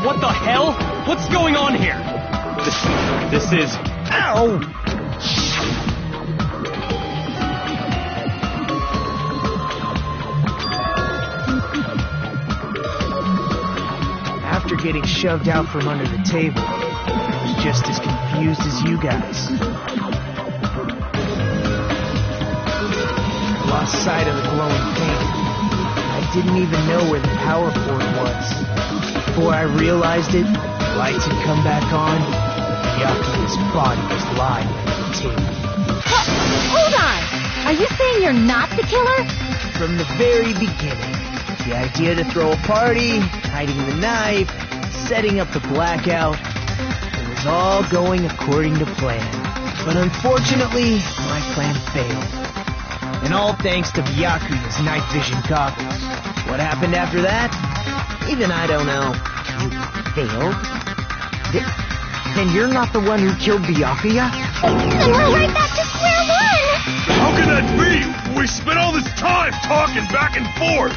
What the hell? What's going on here? This is... Ow! After getting shoved out from under the table, I was just as confused as you guys. I lost sight of the glowing paint. I I didn't even know where the power cord was. Before I realized it, the lights had come back on, and Byakuya's body was lying on the table. Hold on! Are you saying you're not the killer? From the very beginning, the idea to throw a party, hiding the knife, setting up the blackout, it was all going according to plan. But unfortunately, my plan failed. And all thanks to Byakuya's night vision goggles. What happened after that? Even I don't know. You failed? Then you're not the one who killed Byakuya? Then we're right back to square one! How can that be? We spent all this time talking back and forth!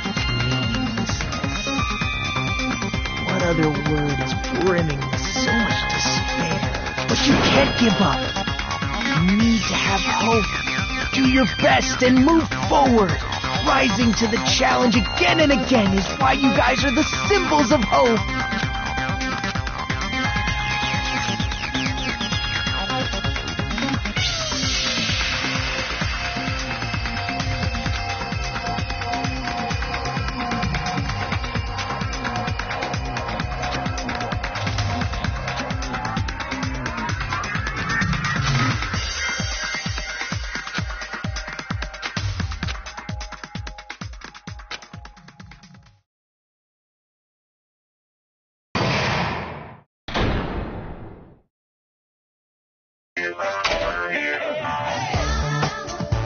What other word is brimming with so much despair? But you can't give up. You need to have hope. Do your best and move forward. Rising to the challenge again and again is why you guys are the symbols of hope.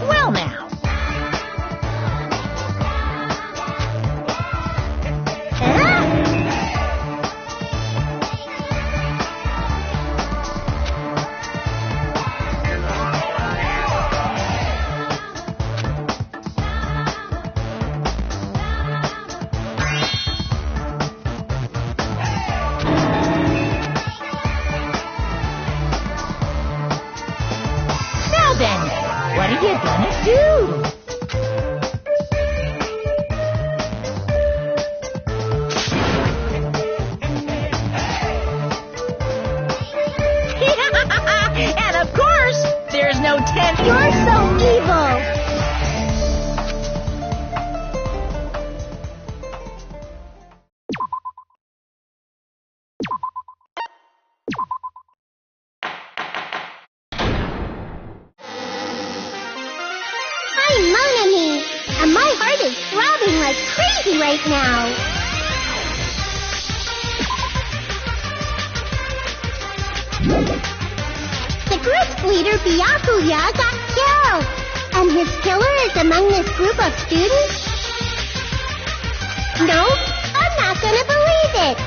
Well now. Now then, what are you gonna do? And of course, there's no 10. You're so evil! I'm Monami, and my heart is throbbing like crazy right now. The group's leader, Byakuya, got killed. And his killer is among this group of students? No, I'm not gonna believe it.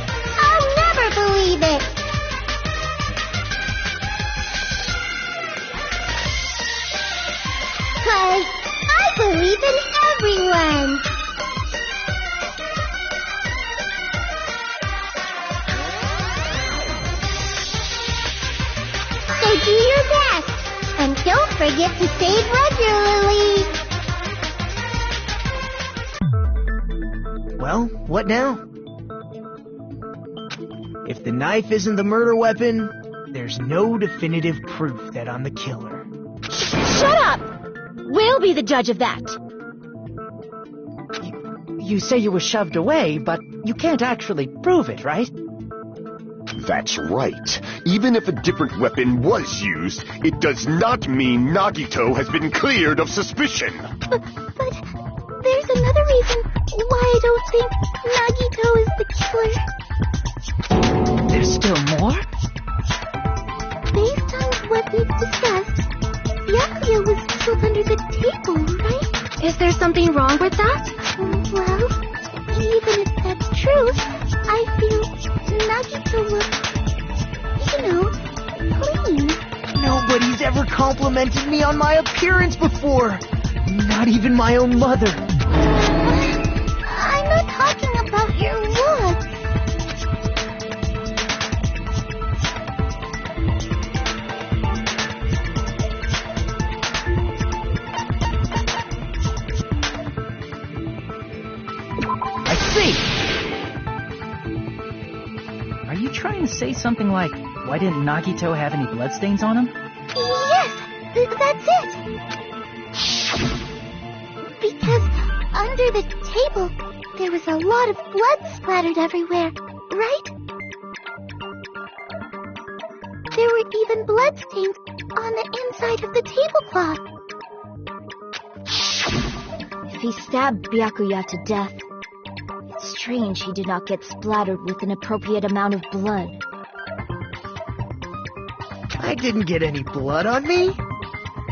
I'll never believe it. Cause I believe in everyone. So do your best. And don't forget to save regularly. Well, what now? If the knife isn't the murder weapon, there's no definitive proof that I'm the killer. Shut up! We'll be the judge of that. You say you were shoved away, but you can't actually prove it, right? That's right. Even if a different weapon was used, it does not mean Nagito has been cleared of suspicion. But there's another reason why I don't think Nagito is the killer. There's still more? Based on what we've discussed, Byakuya was killed under the table, right? Is there something wrong with that? Well, even if that's true, I feel Nagito looks, clean. Nobody's ever complimented me on my appearance before. Not even my own mother. I'm not talking about your looks. I see. Are you trying to say something like, why didn't Nagito have any bloodstains on him? Yes, that's it. Because under the table, There was a lot of blood splattered everywhere, right? There were even bloodstains on the inside of the tablecloth. If he stabbed Byakuya to death, it's strange he did not get splattered with an appropriate amount of blood. I didn't get any blood on me?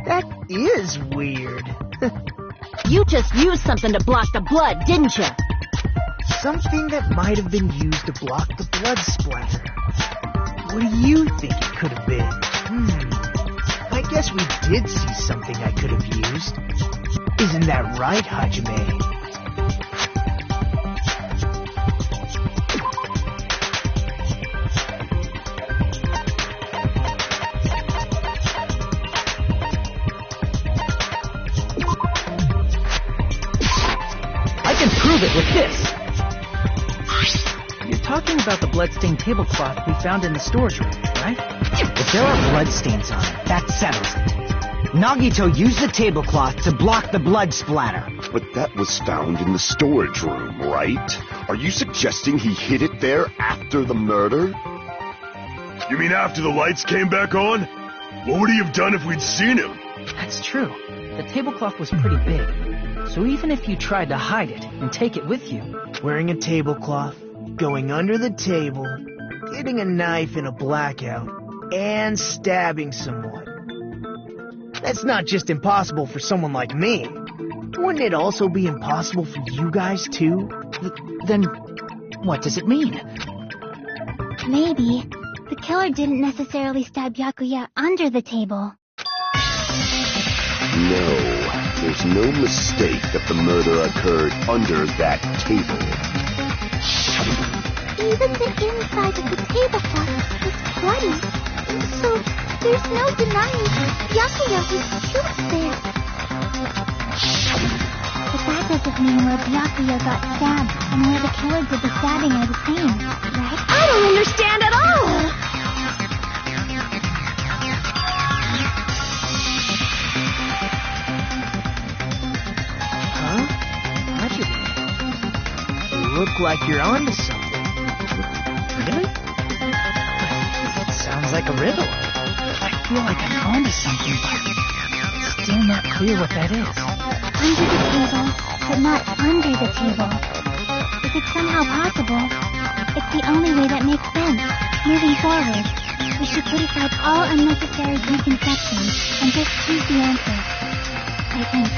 That is weird. You just used something to block the blood, didn't you? Something that might have been used to block the blood splatter. What do you think it could have been? I guess we did see something I could have used. Isn't that right, Hajime? I can prove it with this. You're talking about the bloodstained tablecloth we found in the storage room, right? If there are bloodstains on it, that settles it. Nagito used the tablecloth to block the blood splatter. But that was found in the storage room, right? Are you suggesting he hid it there after the murder? You mean after the lights came back on? What would he have done if we'd seen him? That's true. The tablecloth was pretty big. So even if you tried to hide it and take it with you... Wearing a tablecloth, going under the table, getting a knife in a blackout, and stabbing someone. That's not just impossible for someone like me. Wouldn't it also be impossible for you guys too? Then what does it mean? Maybe the killer didn't necessarily stab Byakuya under the table. No, there's no mistake that the murder occurred under that table. Even the inside of the tablecloth was bloody, so there's no denying Byakuya was killed there. But that doesn't mean where Byakuya got stabbed and where the killer did the stabbing are the same, right? I don't understand at all! Huh? Hajime, you look like you're onto something. Really? It sounds like a riddle. I feel like I'm onto something, but still not clear what that is. Under the table, but not under the table. If it's somehow possible, it's the only way that makes sense. Moving forward, we should put aside all unnecessary preconceptions and just choose the answer. I think.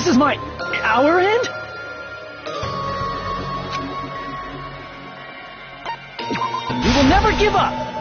This is our end? We will never give up!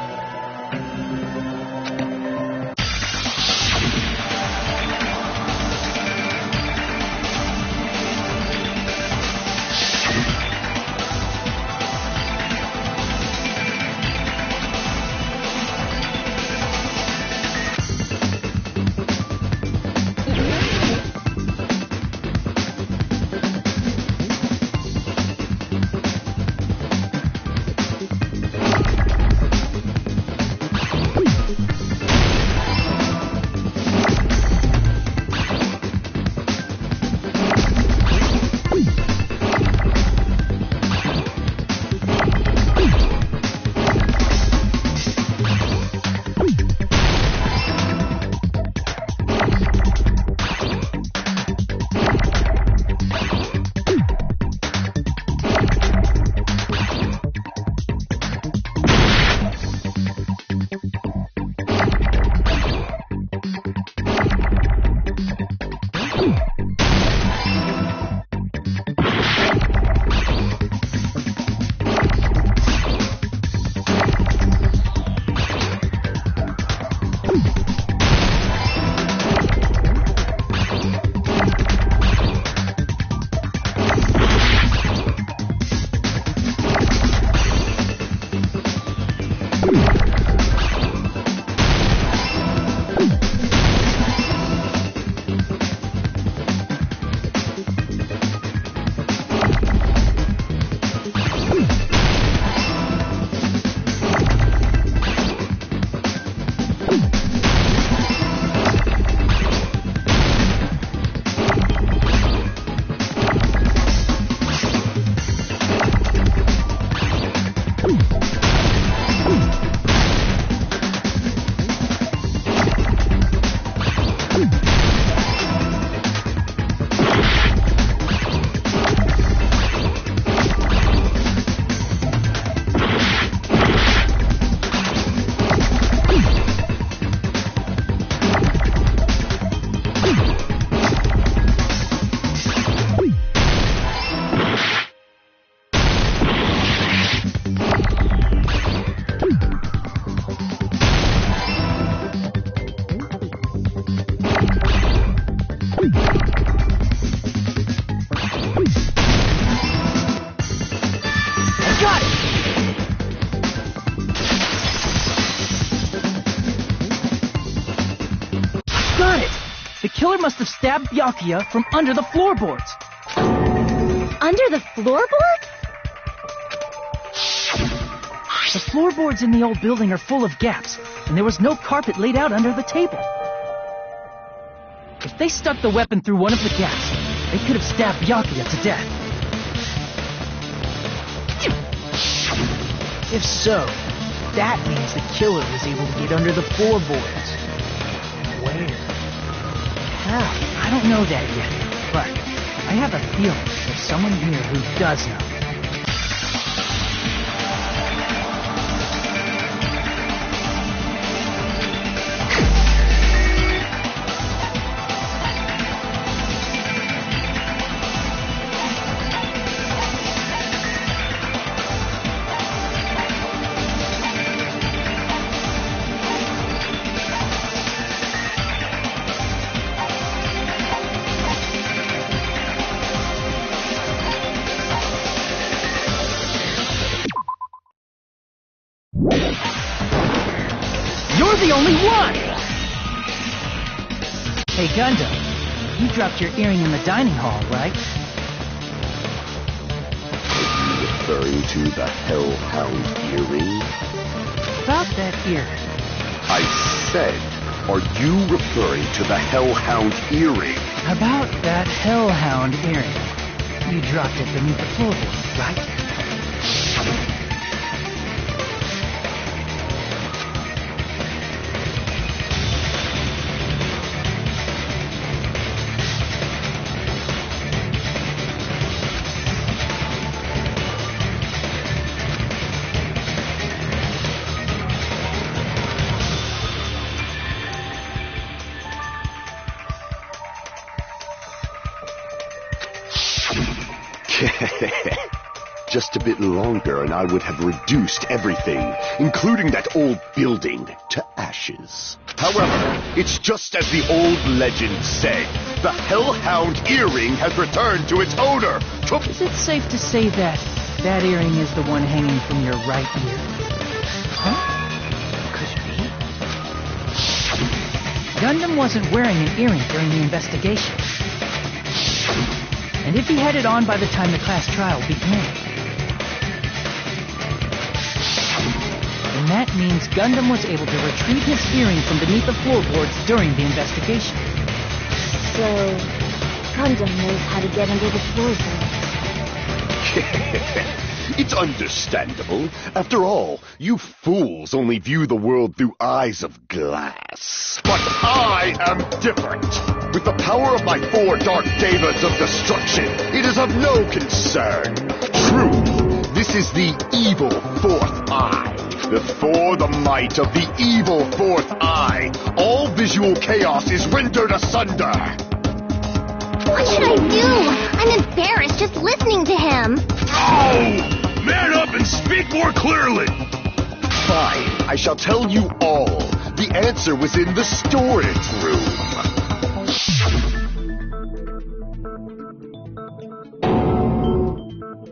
killer must have stabbed Byakuya from under the floorboards. Under the floorboards? The floorboards in the old building are full of gaps, and there was no carpet laid out under the table. If they stuck the weapon through one of the gaps, they could have stabbed Byakuya to death. If so, that means the killer was able to get under the floorboards. Where? How? I don't know that yet, but I have a feeling there's someone here who does know. You're the only one! Hey, Gundam, you dropped your earring in the dining hall, right? Are you referring to the Hellhound earring? About that earring. I said, are you referring to the Hellhound earring? About that Hellhound earring. You dropped it beneath the floorboard, right? Just a bit longer and I would have reduced everything, including that old building, to ashes. However, it's just as the old legend said. The Hellhound earring has returned to its owner. Is it safe to say that that earring is the one hanging from your right ear? Huh? Could it be? Gundam wasn't wearing an earring during the investigation. And if he had it on by the time the class trial began, then that means Gundam was able to retrieve his earring from beneath the floorboards during the investigation. So, Gundam knows how to get under the floorboards. It's understandable. After all, you fools only view the world through eyes of glass. But I am different. With the power of my 4 Dark Devas of destruction, it is of no concern. True, this is the evil 4th eye. Before the might of the evil 4th eye, all visual chaos is rendered asunder. What should I do? I'm embarrassed just listening to him. Oh! Man up and speak more clearly! Fine, I shall tell you all. The answer was in the storage room.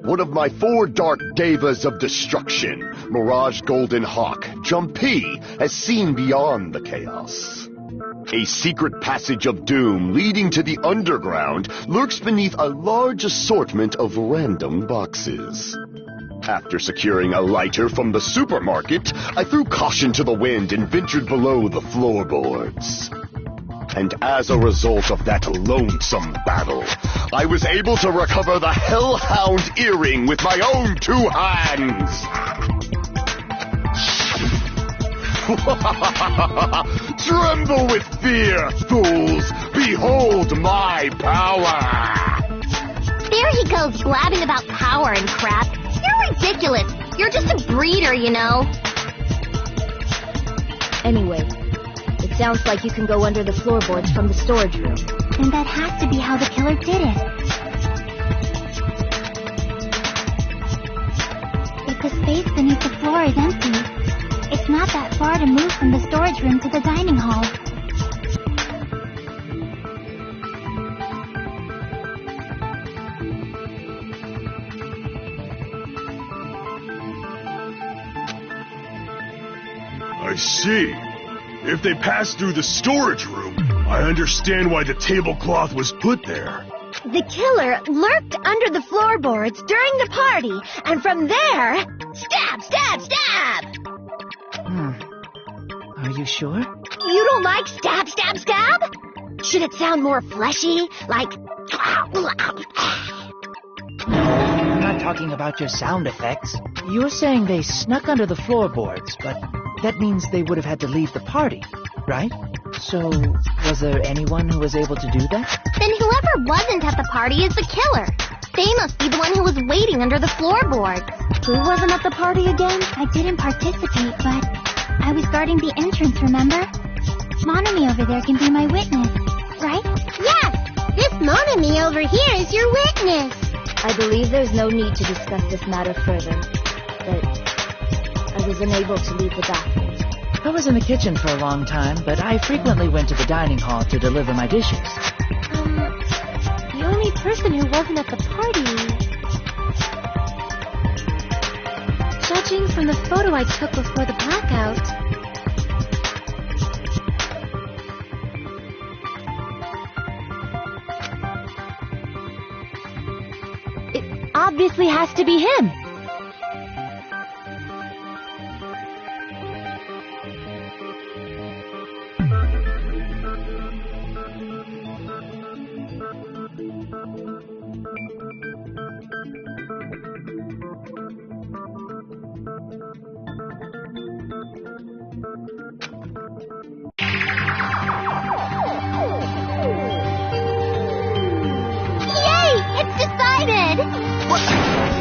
One of my 4 Dark Devas of destruction, Mirage Golden Hawk, Jumpy, has seen beyond the chaos. A secret passage of doom leading to the underground lurks beneath a large assortment of random boxes. After securing a lighter from the supermarket, I threw caution to the wind and ventured below the floorboards. And as a result of that lonesome battle, I was able to recover the Hellhound earring with my own 2 hands. Tremble with fear, fools! Behold my power! There he goes blabbing about power and crap. You're ridiculous. You're just a breeder, you know. Anyway, it sounds like you can go under the floorboards from the storage room. And that has to be how the killer did it. If the space beneath the floor is empty, it's not that far to move from the storage room to the dining hall. I see. If they passed through the storage room, I understand why the tablecloth was put there. The killer lurked under the floorboards during the party, and from there, stab, stab, stab! Are you sure? You don't like stab, stab, stab? Should it sound more fleshy, like... I'm not talking about your sound effects. You were saying they snuck under the floorboards, but that means they would have had to leave the party, right? So, was there anyone who was able to do that? Then whoever wasn't at the party is the killer. They must be the one who was waiting under the floorboards. Who wasn't at the party again? I didn't participate, but I was guarding the entrance, remember? Monami over there can be my witness, right? Yes! This Monami over here is your witness! I believe there's no need to discuss this matter further, but I was unable to leave the bathroom. I was in the kitchen for a long time, but I frequently went to the dining hall to deliver my dishes. The only person who wasn't at the party... Judging from the photo I took before the blackout... It obviously has to be him.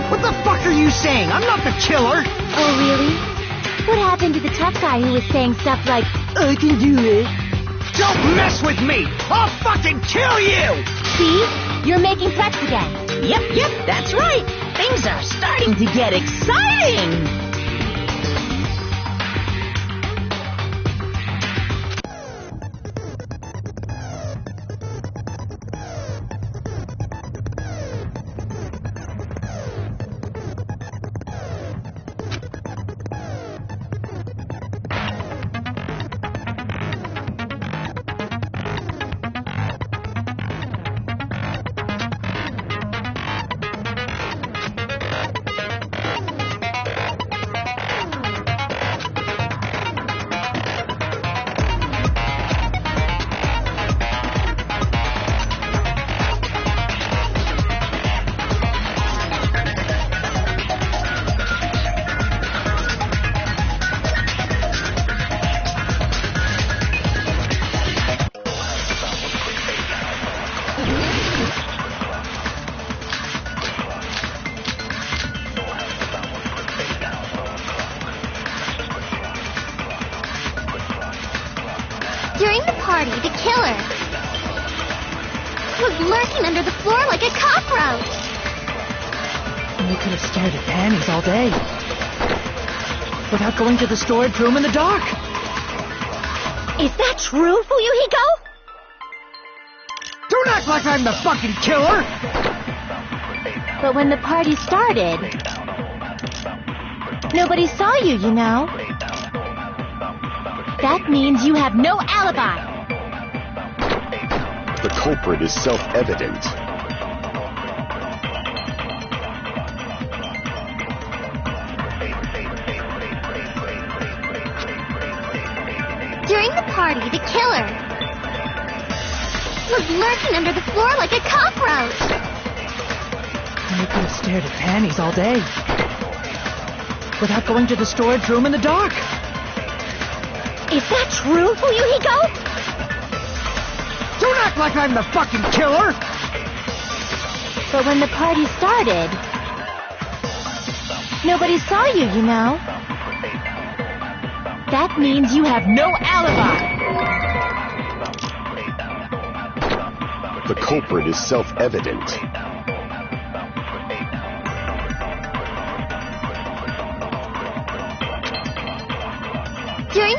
What the fuck are you saying? I'm not the killer! Oh, really? What happened to the tough guy who was saying stuff like, I can do it? Don't mess with me! I'll fucking kill you! See? You're making threats again. Yep, that's right. Things are starting to get exciting. During the party, the killer was lurking under the floor like a cockroach. And we could have stared at panties all day. Without going to the storage room in the dark. Is that true, Fuyuhiko? Don't act like I'm the fucking killer! But when the party started, nobody saw you, you know. That means you have no alibi. The culprit is self-evident. During the party, the killer was lurking under the floor like a cockroach. And we could have stared at panties all day. Without going to the storage room in the dark. Is that true, Fuyuhiko? Don't act like I'm the fucking killer! But when the party started, nobody saw you, you know. That means you have no alibi. The culprit is self-evident. During...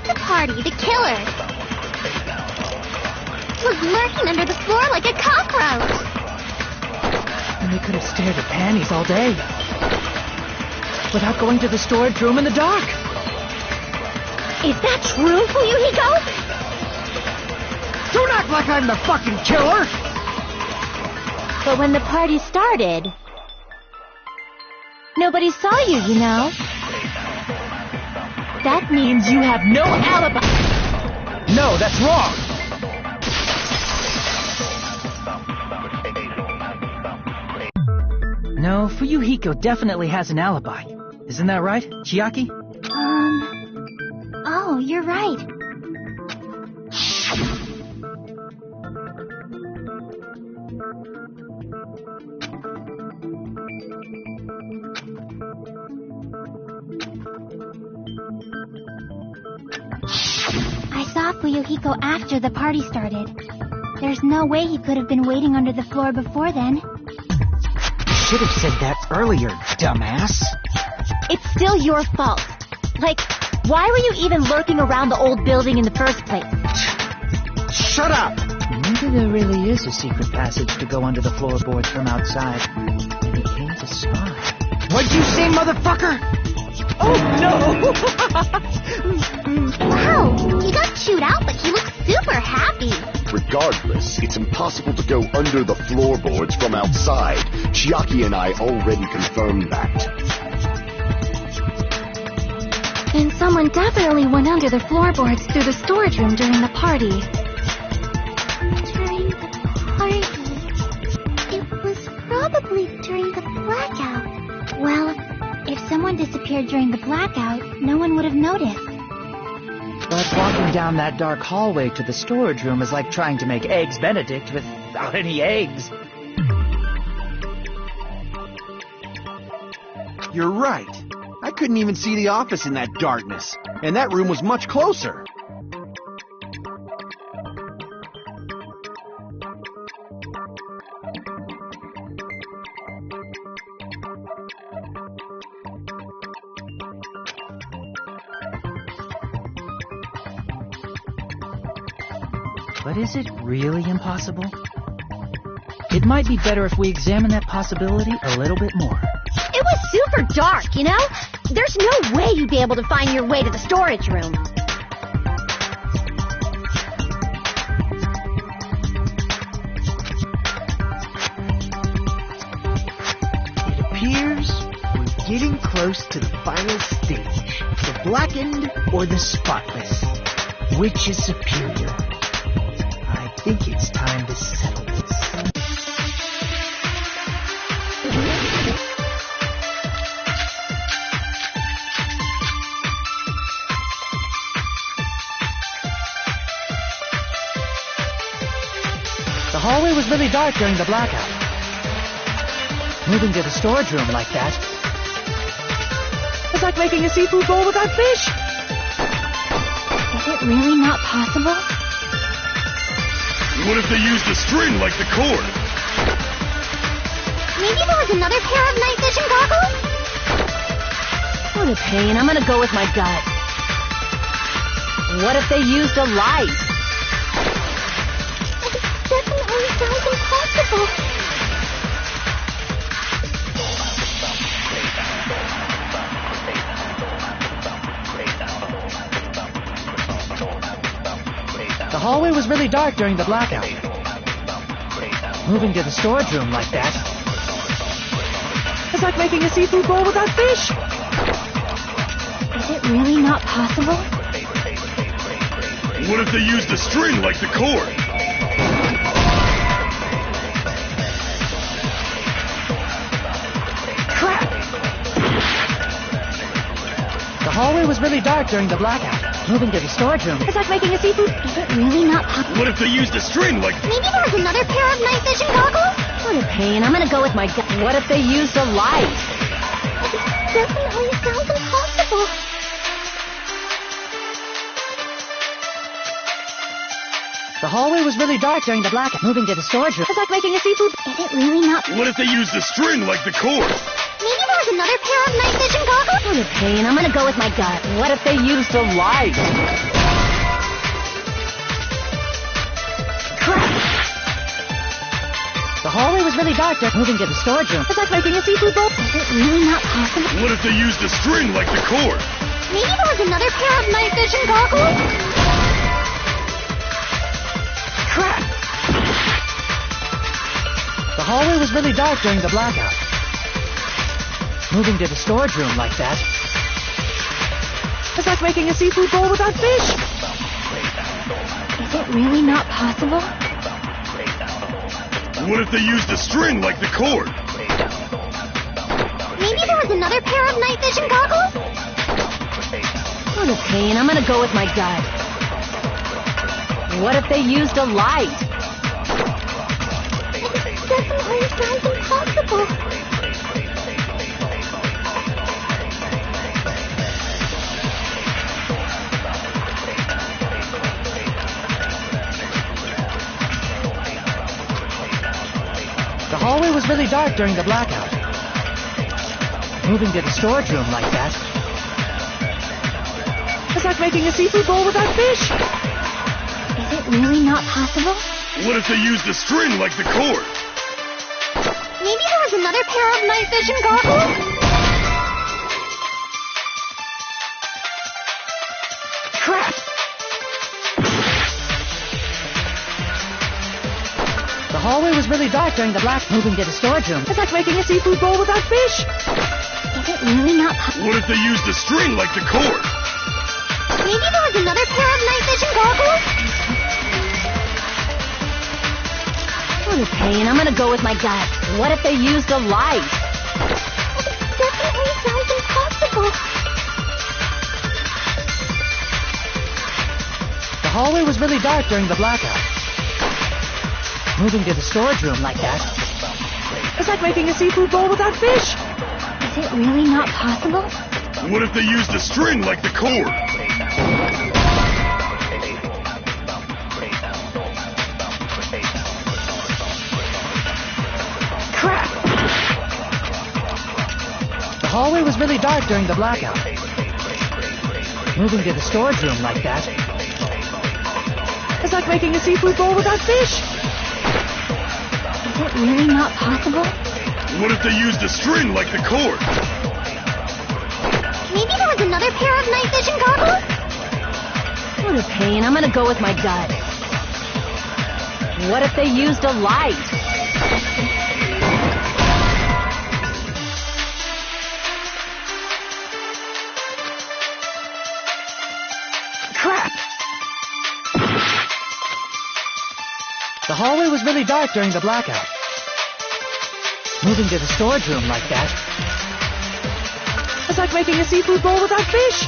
the party, the killer was lurking under the floor like a cockroach. And we could have stared at panties all day. Without going to the storage room in the dark. Is that true, Fuyuhiko? Don't act like I'm the fucking killer! But when the party started, nobody saw you, you know. That means you have no alibi. No, that's wrong! No, Fuyuhiko definitely has an alibi. Isn't that right, Chiaki? Oh, you're right. I saw Fuyuhiko after the party started. There's no way he could have been waiting under the floor before then. Should have said that earlier, dumbass. It's still your fault. Like, why were you even lurking around the old building in the first place? Shut up! Maybe there really is a secret passage to go under the floorboards from outside. And he came to spy. What'd you say, motherfucker? Oh, no! Wow, he got chewed out, but he looks super happy. regardless, it's impossible to go under the floorboards from outside. Chiaki and I already confirmed that. Then someone definitely went under the floorboards through the storage room during the party. During the party... It was probably during the blackout. Well, if someone disappeared during the blackout, no one would have noticed. But walking down that dark hallway to the storage room is like trying to make Eggs Benedict without any eggs. You're right. I couldn't even see the office in that darkness, and that room was much closer. But is it really impossible? It might be better if we examine that possibility a little bit more. It was super dark, you know? There's no way you'd be able to find your way to the storage room. It appears we're getting close to the final stage. The blackened or the spotless? Which is superior? I think it's time to settle this. The hallway was really dark during the blackout. Moving to the storage room like that, it's like making a seafood bowl without fish. Is it really not possible? What if they used a string like the cord? Maybe there was another pair of night vision goggles? What a pain. I'm gonna go with my gut. What if they used a light? Definitely sounds impossible. The hallway was really dark during the blackout. Moving to the storage room like that, it's like making a seafood bowl without fish. Is it really not possible? What if they used a string like the cord? Crap! The hallway was really dark during the blackout. Moving to the storage room, it's like making a seafood. Is it really not possible? What if they used a string like... Maybe there was another pair of night vision goggles? What a pain. I'm gonna go with my gut. What if they used a light? Definitely sounds impossible. The hallway was really dark during the blackout. Moving to the storage room, it's like making a seafood. Is it really not... What if they used a string like the cord? Maybe there was another pair of night vision goggles? What a pain. I'm gonna go with my gut. What if they used a light? Crap! The hallway was really dark. Moving to the storage room, it's like making a seafood bowl. Is it really not possible? What if they used a string like the cord? Maybe there was another pair of night vision goggles? Crap! The hallway was really dark during the blackout. Moving to the storage room like that, it's like making a seafood bowl without fish. Is it really not possible? What if they used a string like the cord? Maybe there was another pair of night vision goggles? What a pain. I'm gonna go with my gut. What if they used a light? Definitely sounds impossible. The hallway was really dark during the blackout. Moving to the storage room like that, it's like making a seafood bowl without fish. Is it really not possible? What if they used a string like the cord? Maybe there was another pair of night vision goggles? Crap! hallway was really dark during the black. Moving to the storage room. It's like making a seafood bowl without fish. Is it really not possible? What if they used a string like the cord? Maybe there was another pair of night vision goggles? What a pain. I'm gonna go with my gut. What if they used a light? It definitely sounds impossible. The hallway was really dark during the blackout. Moving to the storage room like that. It's like making a seafood bowl without fish. Is it really not possible? What if they used a string like the cord? Crap! The hallway was really dark during the blackout. Moving to the storage room like that. It's like making a seafood bowl without fish. Is it really not possible? What if they used a string like the cord? Maybe there was another pair of night vision goggles? What a pain. I'm gonna go with my gut. What if they used a light? Crap! The hallway was really dark during the blackout. Moving to the storage room like that. It's like making a seafood bowl without fish.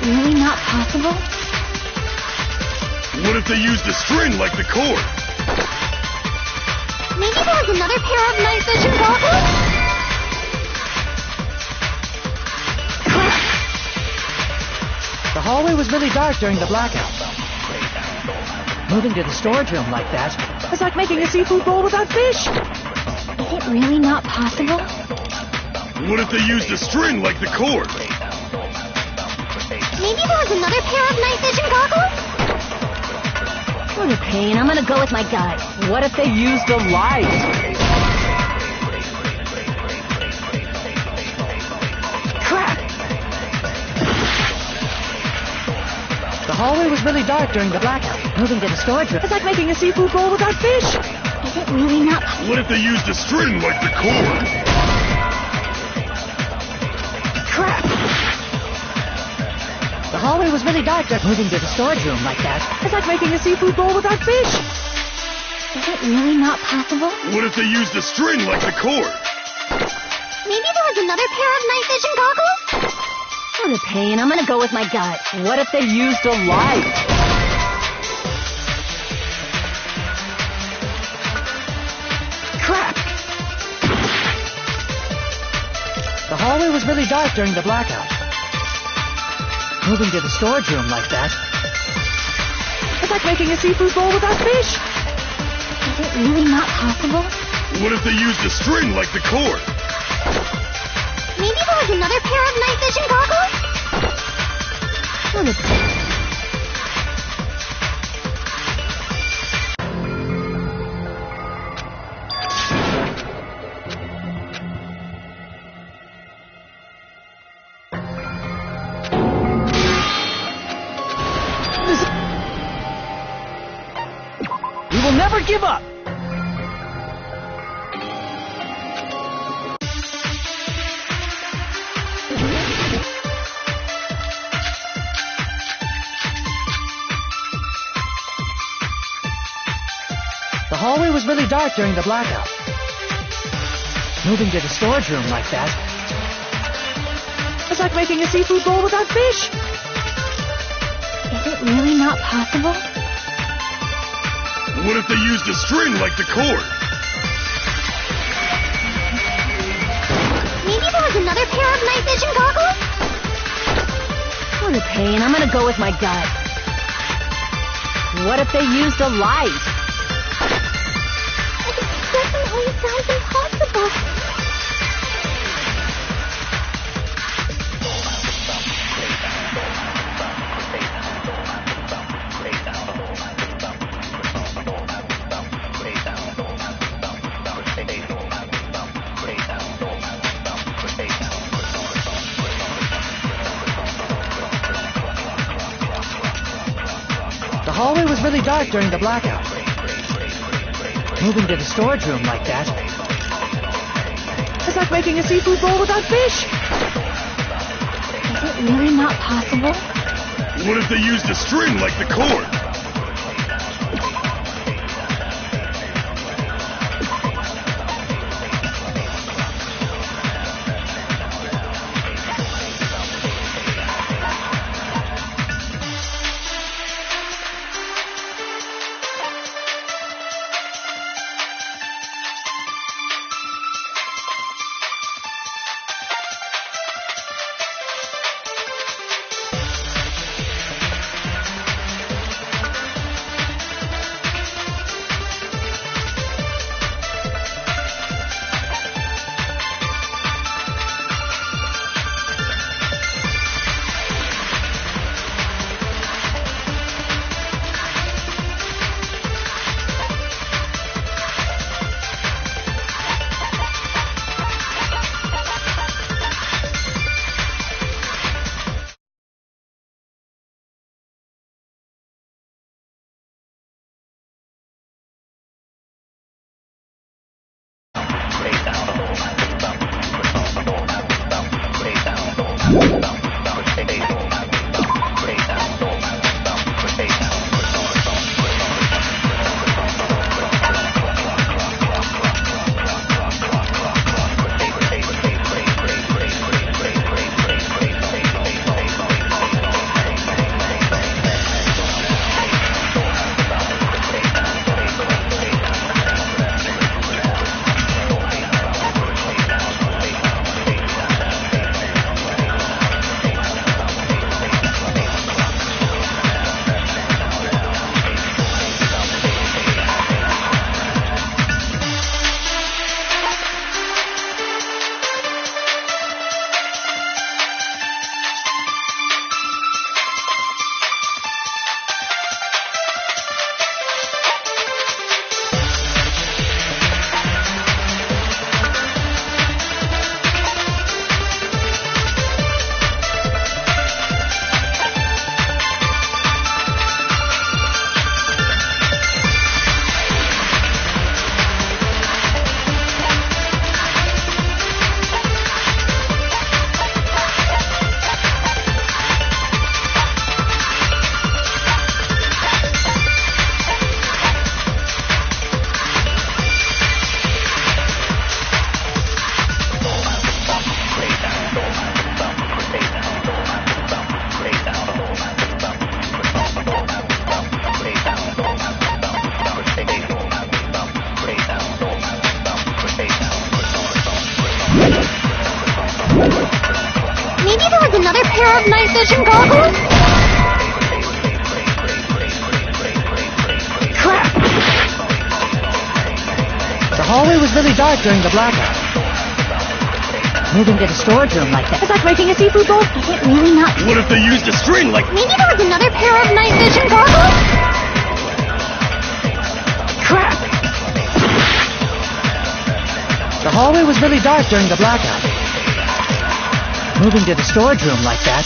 Really not possible? What if they used a string like the cord? Maybe there was another pair of night vision goggles? The hallway was really dark during the blackout. Moving to the storage room like that. It's like making a seafood bowl without fish. Is it really not possible? What if they used a string like the cord? Maybe there was another pair of night vision goggles? What a pain. I'm gonna go with my gut. What if they used a light? Crap! The hallway was really dark during the blackout. Moving to the storage room. It's like making a seafood bowl without fish. Is it really not possible? What if they used a string like the cord? Crap! The hallway was really dark. Moving to the storage room like that. It's like making a seafood bowl without fish. Is it really not possible? What if they used a string like the cord? Maybe there was another pair of night vision goggles? What a pain. I'm gonna go with my gut. What if they used a light? Crap! The hallway was really dark during the blackout. Moving to the storage room like that. It's like making a seafood bowl without fish. Is it really not possible? What if they used a string like the cord? Maybe there was another pair of night vision goggles? We will never give up. The hallway was really dark during the blackout. Moving to the storage room like that, it's like making a seafood bowl without fish. Is it really not possible? What if they used a string like the cord? Maybe there was another pair of night vision goggles? What a pain. I'm gonna go with my gut. What if they used a light? It definitely sounds impossible. The hallway was really dark during the blackout. Moving to the storage room like that, it's like making a seafood bowl without fish. Is it really not possible? What if they used a string like the cord? Another pair of night vision goggles? hallway was really dark during the blackout. Moving to the storage room like that. It's like making a seafood bowl. Is it really not? What if they used a string like... Maybe there was another pair of night vision goggles? Crap! The hallway was really dark during the blackout. Moving to the storage room like that.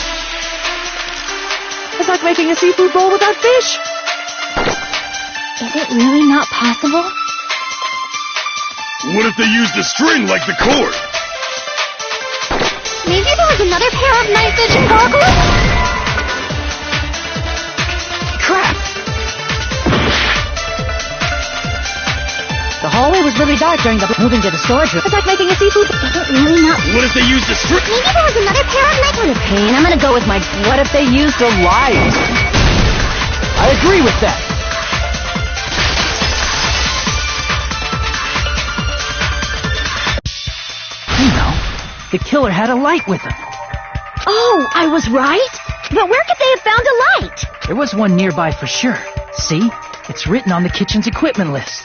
It's like making a seafood bowl without fish. Is it really not possible? What if they used a string like the cord? Maybe there was another pair of night vision goggles? Crap! The hallway was really dark during the... Moving to the storage room. It's like making a seafood... Is it really not... What if they used a string? Maybe there was another pair of night... What a pain. I'm gonna go with my... What if they used a light? I agree with that. You know, the killer had a light with him. Oh, I was right? But where could they have found a light? There was one nearby for sure. See? It's written on the kitchen's equipment list.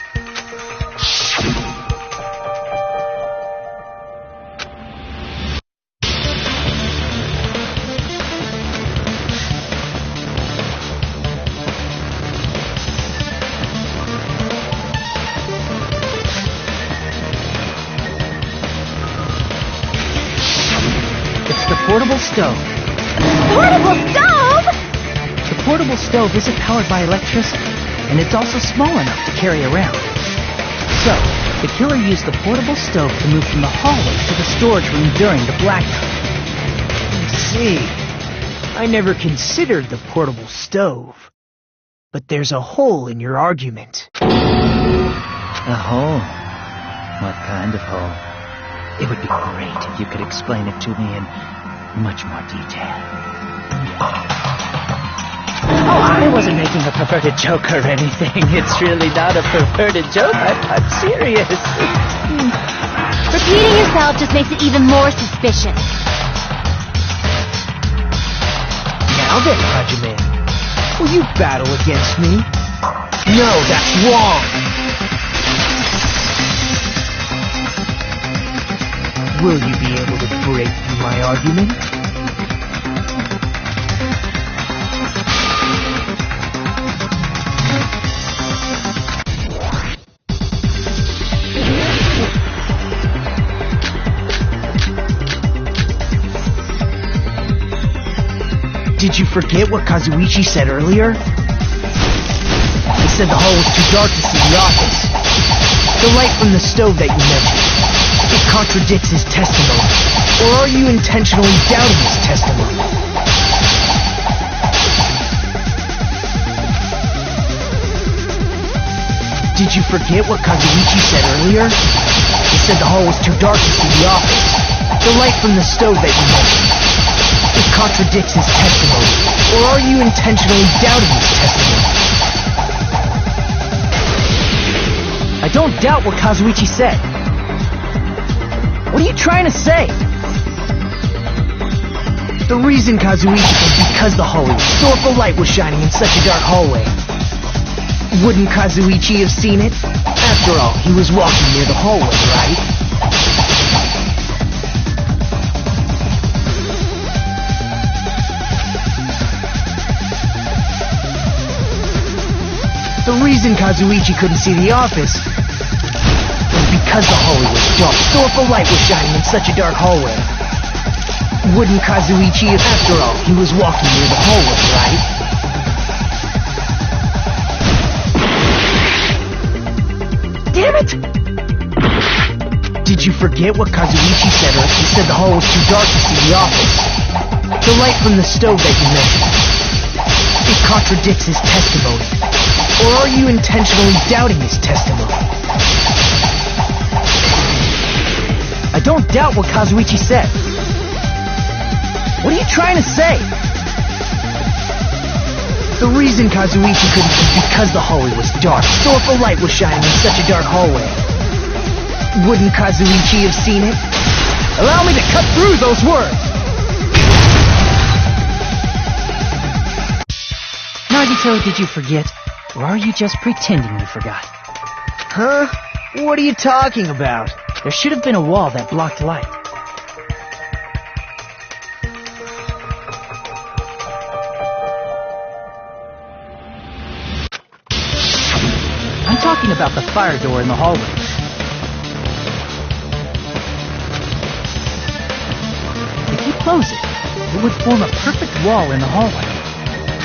It's the portable stove. Portable stove? The portable stove isn't powered by electricity, and it's also small enough to carry around. So, the killer used the portable stove to move from the hallway to the storage room during the blackout. See, I never considered the portable stove. But there's a hole in your argument. A hole? What kind of hole? It would be great if you could explain it to me in much more detail. Oh, I wasn't making a perverted joke or anything. It's really not a perverted joke. I'm serious. Repeating yourself just makes it even more suspicious. Now then, Hajime, will you battle against me? No, that's wrong! Will you be able to break through my argument? Did you forget what Kazuichi said earlier? He said the hall was too dark to see the office. The light from the stove that you mentioned. It contradicts his testimony. Or are you intentionally doubting his testimony? Did you forget what Kazuichi said earlier? He said the hall was too dark to see the office. The light from the stove that you mentioned. It contradicts his testimony. Or are you intentionally doubting his testimony? I don't doubt what Kazuichi said. What are you trying to say? The reason Kazuichi was because the hallway was so if a light was shining in such a dark hallway. Wouldn't Kazuichi have seen it? After all, he was walking near the hallway, right? The reason Kazuichi couldn't see the office was because the hallway was dark. So if a light was shining in such a dark hallway, wouldn't Kazuichi have... After all, he was walking near the hallway, right? Damn it! Did you forget what Kazuichi said? He said the hall was too dark to see the office. The light from the stove that you mentioned. It contradicts his testimony. Or are you intentionally doubting his testimony? I don't doubt what Kazuichi said. What are you trying to say? The reason Kazuichi couldn't is because the hallway was dark. So if a light was shining in such a dark hallway, wouldn't Kazuichi have seen it? Allow me to cut through those words! Nagito, did you forget? Or are you just pretending you forgot? Huh? What are you talking about? There should have been a wall that blocked light. I'm talking about the fire door in the hallway. If you close it would form a perfect wall in the hallway.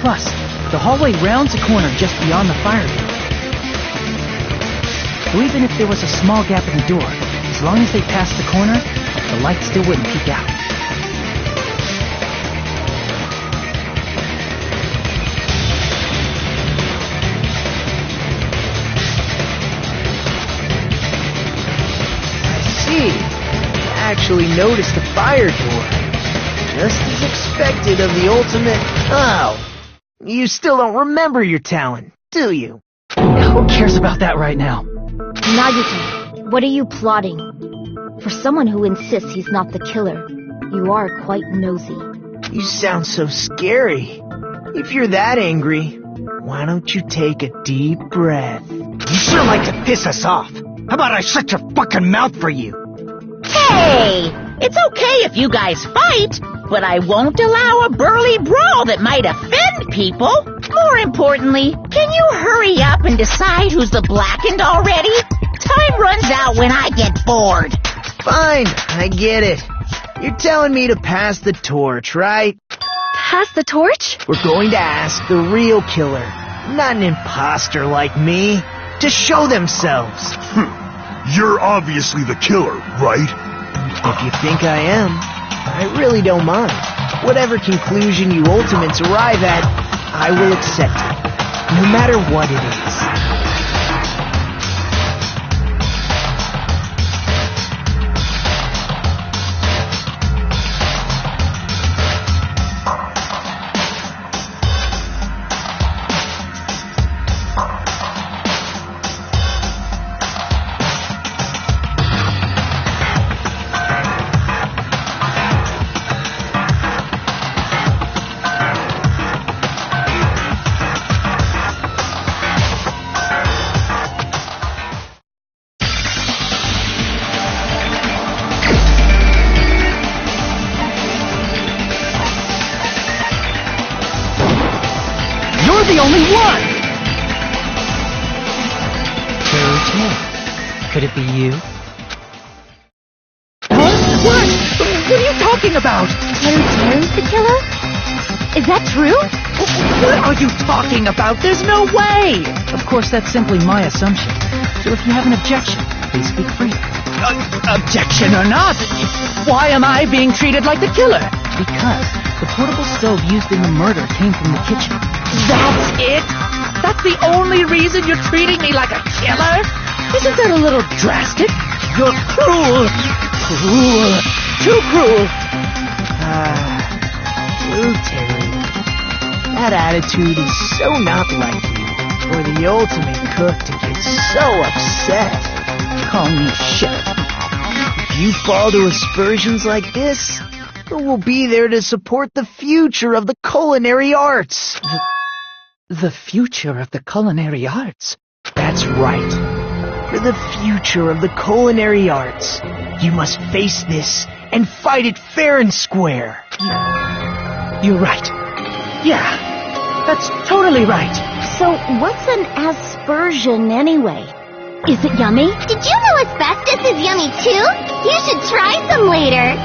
Plus, the hallway rounds a corner just beyond the fire door. So even if there was a small gap in the door, as long as they passed the corner, the light still wouldn't peek out. Actually noticed the fire door. Just as expected of the ultimate... Oh, you still don't remember your talent, do you? Who cares about that right now? Nagito, what are you plotting? For someone who insists he's not the killer, you are quite nosy. You sound so scary. If you're that angry, why don't you take a deep breath? You sure like to piss us off. How about I shut your fucking mouth for you? Hey! It's okay if you guys fight, but I won't allow a burly brawl that might offend people. More importantly, can you hurry up and decide who's the blackened already? Time runs out when I get bored. Fine, I get it. You're telling me to pass the torch, right? Pass the torch? We're going to ask the real killer, not an imposter like me, to show themselves. You're obviously the killer, right? If you think I am, I really don't mind. Whatever conclusion you ultimates arrive at, I will accept it, no matter what it is. The only one! Could it be you? Huh? What? What are you talking about? Terry's the killer? Is that true? What are you talking about? There's no way! Of course, that's simply my assumption. So if you have an objection, please speak freely. Objection or not, why am I being treated like the killer? Because the portable stove used in the murder came from the kitchen. That's it? That's the only reason you're treating me like a killer? Isn't that a little drastic? You're cruel. Cruel. Too cruel. Blue Terry. That attitude is so not like you. For the ultimate cook to get so upset. Call me shit. If you fall to aspersions like this, who will be there to support the future of the culinary arts? The future of the culinary arts? That's right. For the future of the culinary arts, you must face this and fight it fair and square. You're right. Yeah, that's totally right. So what's an aspersion anyway? Is it yummy? Did you know asbestos is yummy too? You should try some later.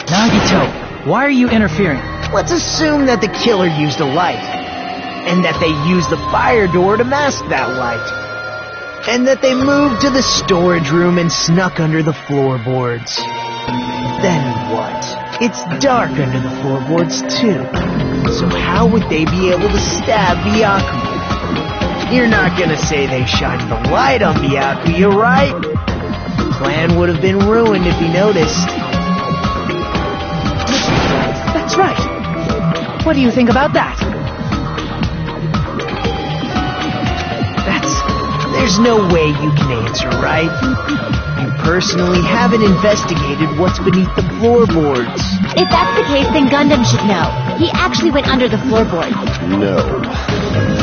Nagito, why are you interfering? Let's assume that the killer used a light, and that they used the fire door to mask that light, and that they moved to the storage room and snuck under the floorboards. Then what? It's dark under the floorboards too, so how would they be able to stab Byakuya? You're not gonna say they shined the light on Byakuya, right? The plan would have been ruined if he noticed. That's right. What do you think about that? There's no way you can answer, right? You personally haven't investigated what's beneath the floorboards. If that's the case, then Gundam should know. He actually went under the floorboards. No.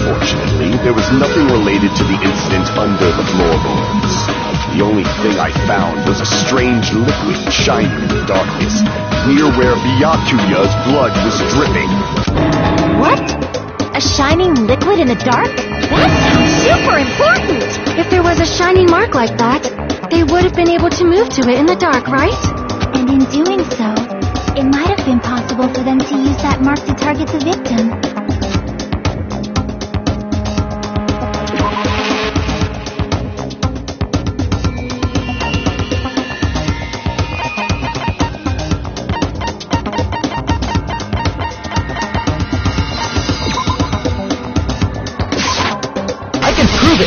Fortunately, there was nothing related to the incident under the floorboards. The only thing I found was a strange liquid shining in the darkness, near where Byakuya's blood was dripping. What? A shining liquid in the dark? That sounds super important! If there was a shining mark like that, they would have been able to move to it in the dark, right? And in doing so, it might have been possible for them to use that mark to target the victim.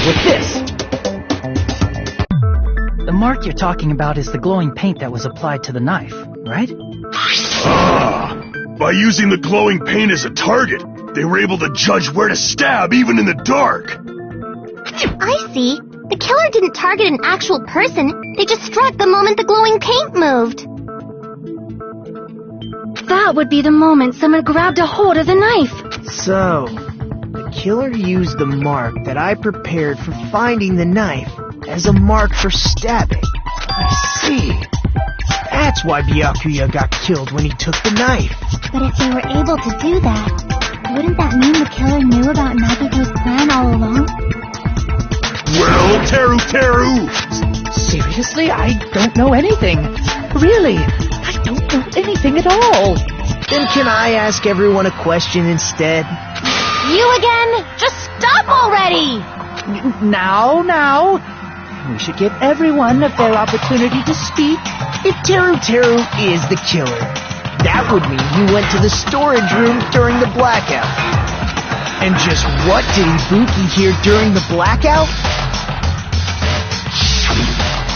With this. The mark you're talking about is the glowing paint that was applied to the knife, right? Ah! By using the glowing paint as a target, they were able to judge where to stab even in the dark. I see. The killer didn't target an actual person. They just struck the moment the glowing paint moved. That would be the moment someone grabbed a hold of the knife. So, the killer used the mark that I prepared for finding the knife as a mark for stabbing. I see. That's why Byakuya got killed when he took the knife. But if they were able to do that, wouldn't that mean the killer knew about Nagito's plan all along? Well, Teru! Seriously? I don't know anything. Really, I don't know anything at all. Then can I ask everyone a question instead? You again? Just stop already! Now. We should give everyone a fair opportunity to speak. If Teru is the killer, that would mean he went to the storage room during the blackout. And just what did Ibuki hear during the blackout?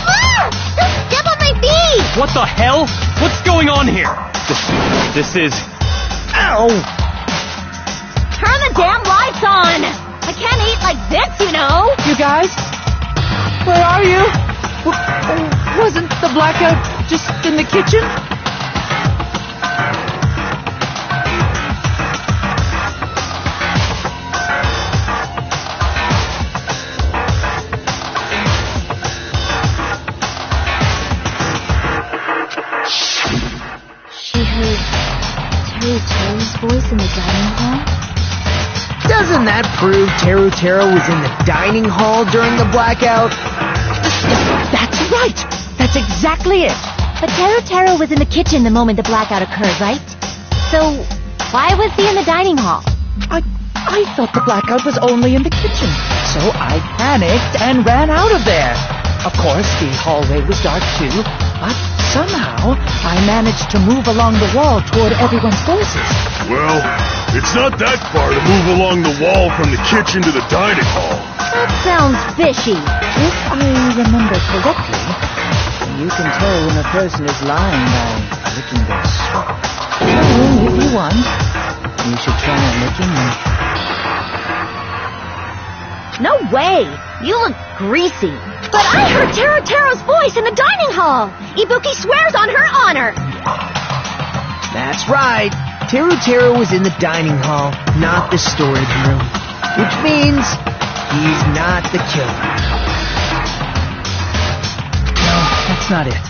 Ah! Don't step on my feet! What the hell? What's going on here? This is... Ow! Turn the damn lights on! I can't eat like this, you know! You guys? Where are you? Wasn't the blackout just in the kitchen? She heard Teru's voice in the dining hall? Doesn't that prove Teru was in the dining hall during the blackout? That's right! That's exactly it! But Teru was in the kitchen the moment the blackout occurred, right? So, why was he in the dining hall? I thought the blackout was only in the kitchen, so I panicked and ran out of there. Of course, the hallway was dark too, but somehow I managed to move along the wall toward everyone's voices. Well, it's not that far to move along the wall from the kitchen to the dining hall. That sounds fishy. If I remember correctly, you can tell when a person is lying by licking their sweat. So, if you want, you should try licking me. No way! You look greasy. But I heard Teru's voice in the dining hall! Ibuki swears on her honor! That's right. Teru was in the dining hall, not the storage room. Which means he's not the killer. No, that's not it.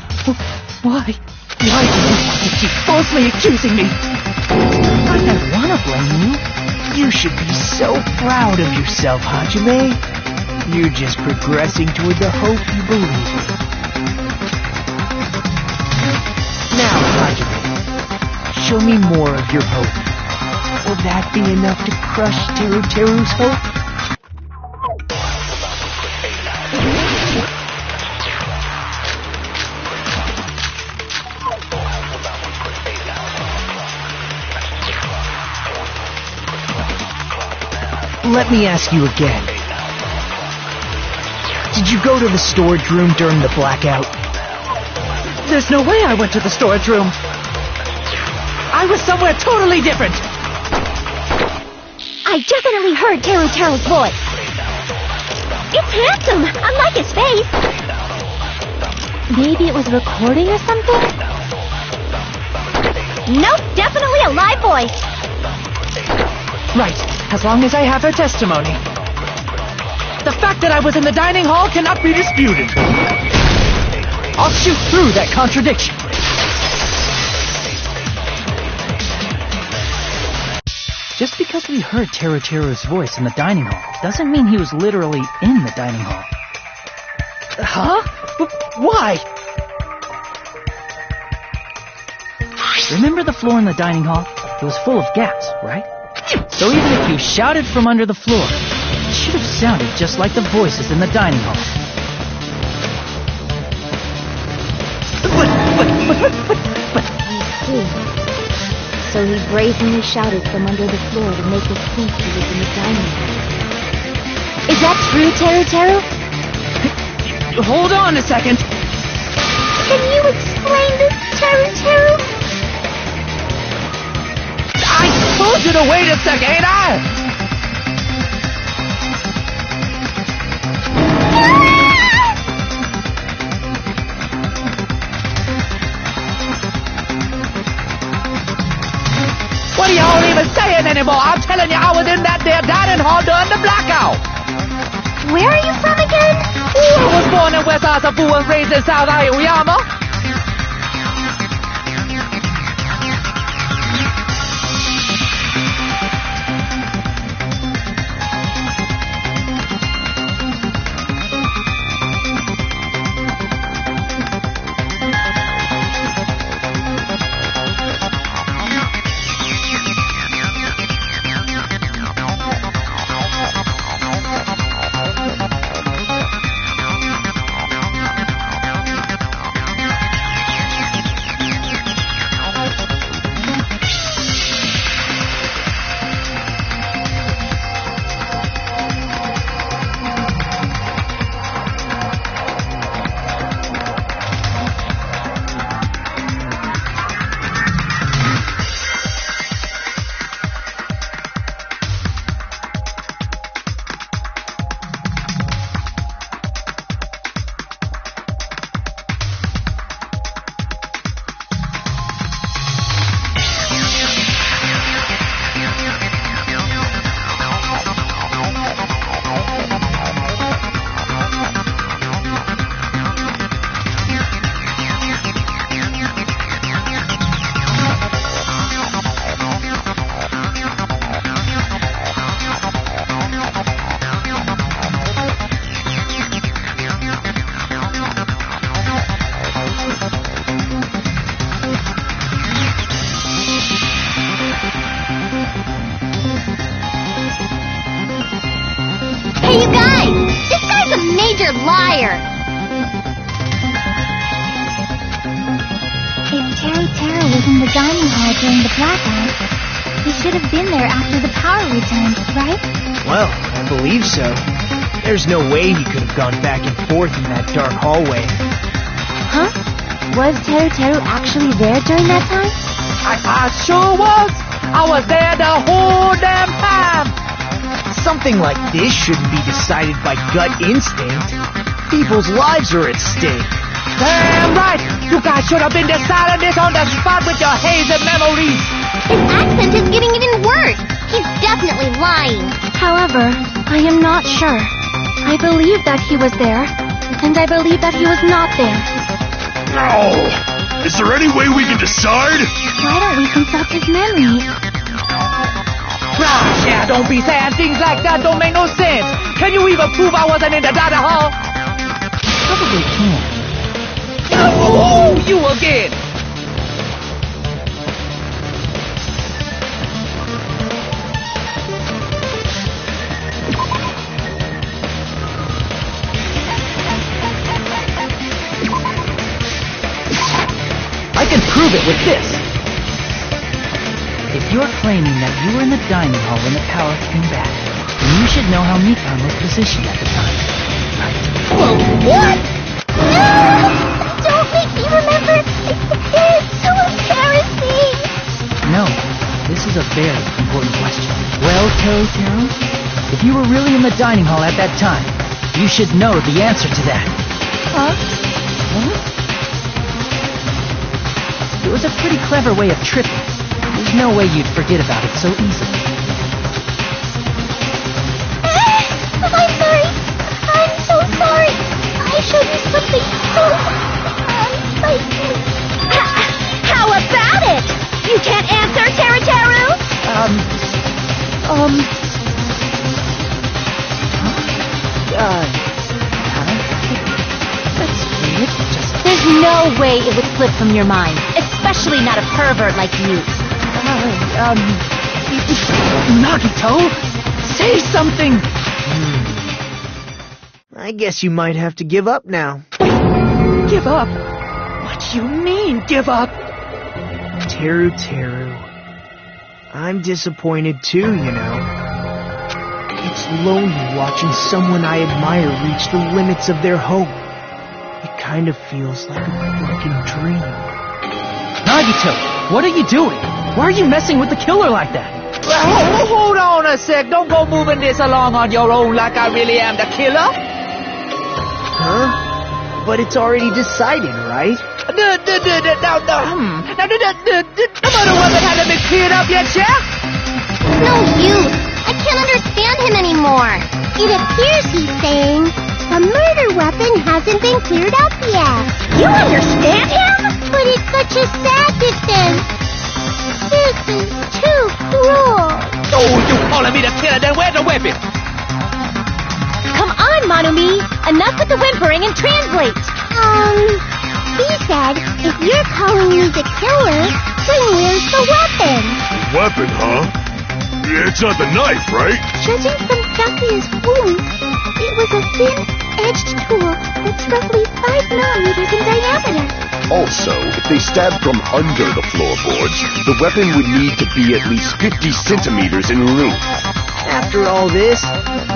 Why? Why do you keep falsely accusing me? I don't want to blame you. You should be so proud of yourself, Hajime. You're just progressing toward the hope you believe in. Now, Hajime, show me more of your hope. Will that be enough to crush Teru's hope? Let me ask you again. Did you go to the storage room during the blackout? There's no way I went to the storage room. I was somewhere totally different. I definitely heard Teru's voice. It's handsome, unlike his face. Maybe it was recording or something? Nope, definitely a live voice. Right, as long as I have her testimony. The fact that I was in the dining hall cannot be disputed. I'll shoot through that contradiction. Just because we heard Teruteru's voice in the dining hall doesn't mean he was literally in the dining hall. Huh? Why? Remember the floor in the dining hall? It was full of gas, right? So even if you shouted from under the floor, it should have sounded just like the voices in the dining hall. But... I see. So he brazenly shouted from under the floor to make us think he was in the dining hall. Is that true, Teruteru? Hold on a second. Can you explain this, Teruteru? I told you to wait a second, ain't I? What are y'all even saying anymore? I'm telling you, I was in that there dining hall during the blackout. Where are you from again? I was born in West Asafu and raised in South Aoyama. Liar! If Teruteru was in the dining hall during the blackout, he should have been there after the power returned, right? Well, I believe so. There's no way he could have gone back and forth in that dark hallway. Huh? Was Teruteru actually there during that time? I sure was! I was there the whole damn time! Something like this shouldn't be decided by gut instinct. People's lives are at stake. Damn right! You guys should have been deciding this on the spot with your hazy memories! His accent is getting even worse! He's definitely lying! However, I am not sure. I believe that he was there, and I believe that he was not there. Oh! Is there any way we can decide? Why don't we consult his memories? Gosh, yeah, don't be saying things like that, don't make no sense. Can you even prove I wasn't in the dining hall? Probably can't. Oh, you again! I can prove it with this. If you're claiming that you were in the dining hall when the power came back, then you should know how Mikan was positioned at the time, right? Whoa, what? No! Don't make me remember! It's so embarrassing! No, this is a very important question. Well, Teruteru, if you were really in the dining hall at that time, you should know the answer to that. Huh? It was a pretty clever way of tripping. There's no way you'd forget about it so easily. I'm sorry. I'm so sorry. I showed you something so unsightly. How about it? You can't answer, Teru? That's weird. There's no way it would slip from your mind, especially not a pervert like you. Nagito, say something! I guess you might have to give up now. Give up? What do you mean, give up? Teru, I'm disappointed too, you know. It's lonely watching someone I admire reach the limits of their hope. It kind of feels like a broken dream. Nagito, what are you doing? Why are you messing with the killer like that? Hold on a sec. Don't go moving this along on your own like I really am the killer. Huh? But it's already decided, right? The murder weapon hasn't been cleared up yet, Chef? No use. I can't understand him anymore. It appears he's saying the murder weapon hasn't been cleared up yet. You understand him? But it's such a sad distance. This is too cruel. Oh, you calling me the killer, then where's the weapon? Come on, Monumi. Enough with the whimpering and translate. He said, if you're calling me the killer, then where's the weapon? Weapon, huh? It's not the knife, right? Judging from Kakuya's wounds, it was a thin-edged tool that's roughly 5 millimeters in diameter. Also, if they stabbed from under the floorboards, the weapon would need to be at least 50 centimeters in length. After all this,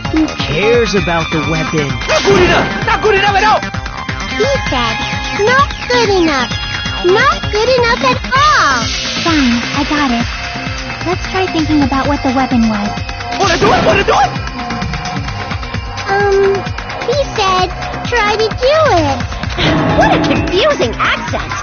who cares about the weapon? Not good enough! Not good enough at all! He said, not good enough. Not good enough at all. Fine, I got it. Let's try thinking about what the weapon was. Wanna do it? He said, try to do it. What a confusing accent.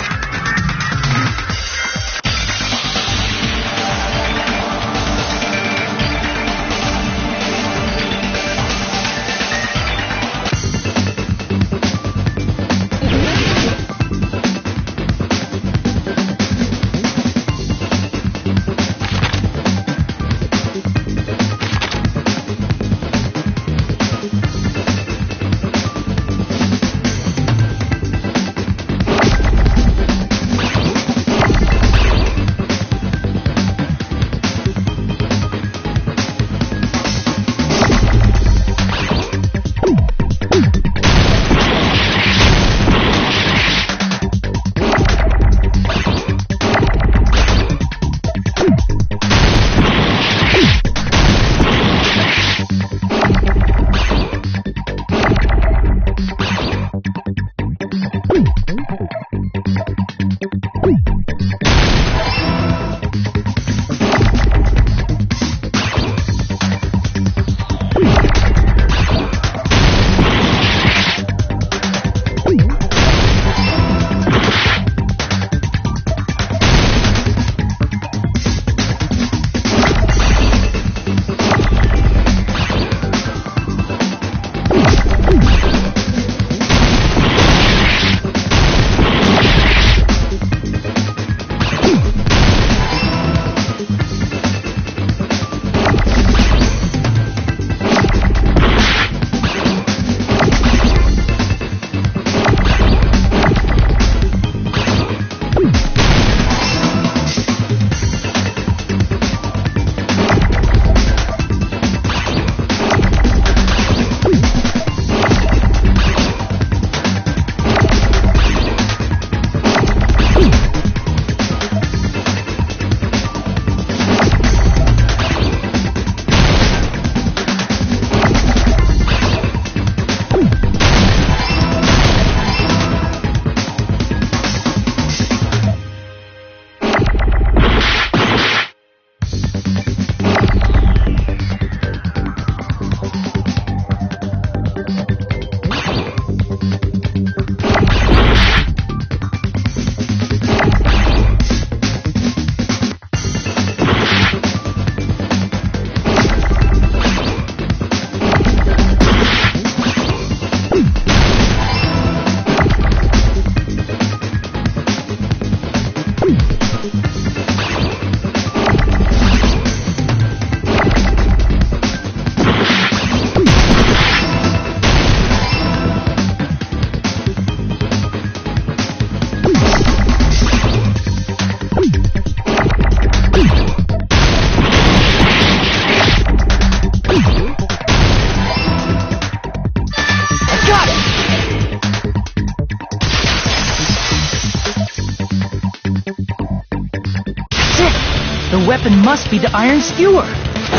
weapon must be the iron skewer.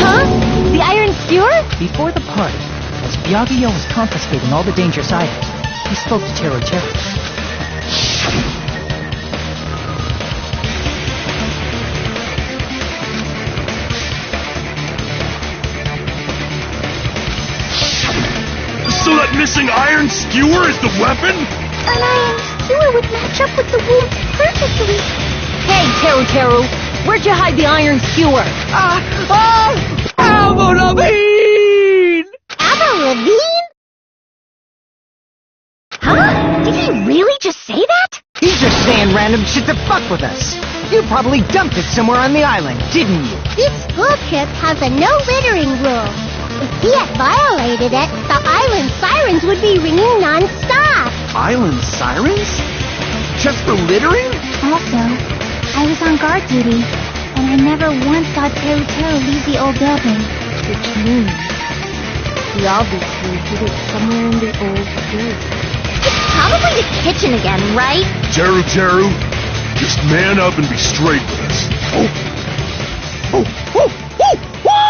Huh? The iron skewer? Before the party, as Byakuya was confiscating all the dangerous items, he spoke to Tero. So that missing iron skewer is the weapon? An iron skewer would match up with the wound perfectly. Hey, Teru, where'd you hide the iron skewer? Avril Lavigne! Avril Lavigne? Huh? Did he really just say that? He's just saying random shit to fuck with us. You probably dumped it somewhere on the island, didn't you? This school trip has a no littering rule. If he had violated it, the island sirens would be ringing non-stop. Island sirens? Just for littering? Also, I was on guard duty, and I never once saw Teru leave the old building. Which means he obviously hid it somewhere in the old building. It's probably the kitchen again, right? Teru, just man up and be straight with us. Whoa!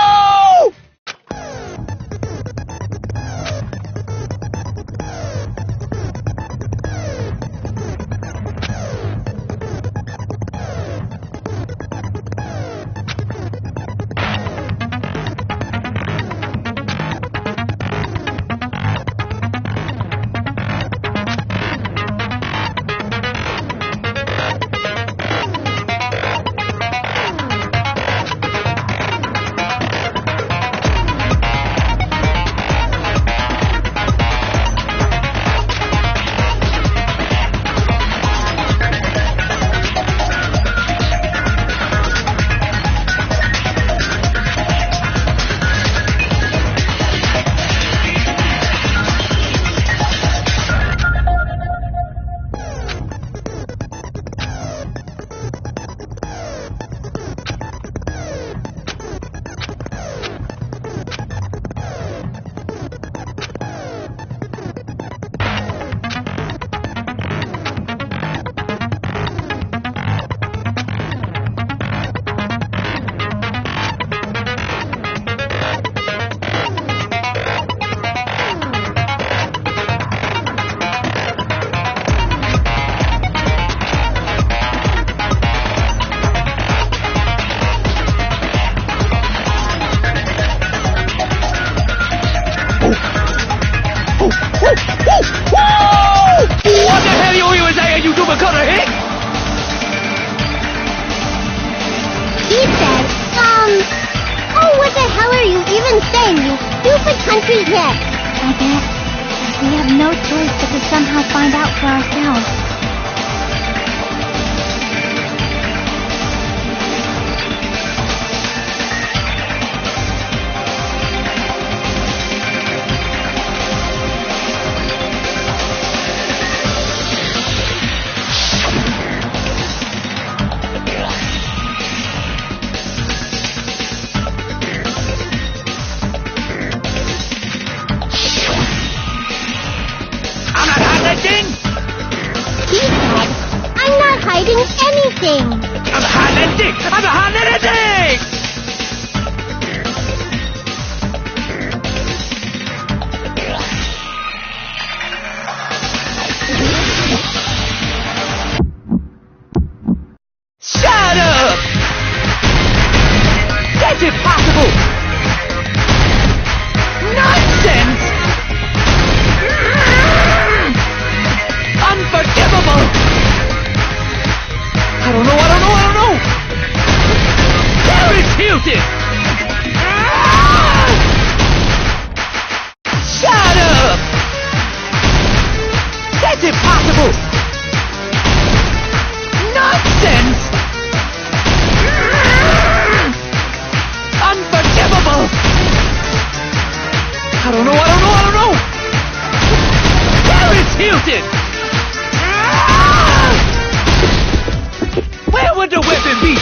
I guess we have no choice but to somehow find out for ourselves. Where would the weapon be?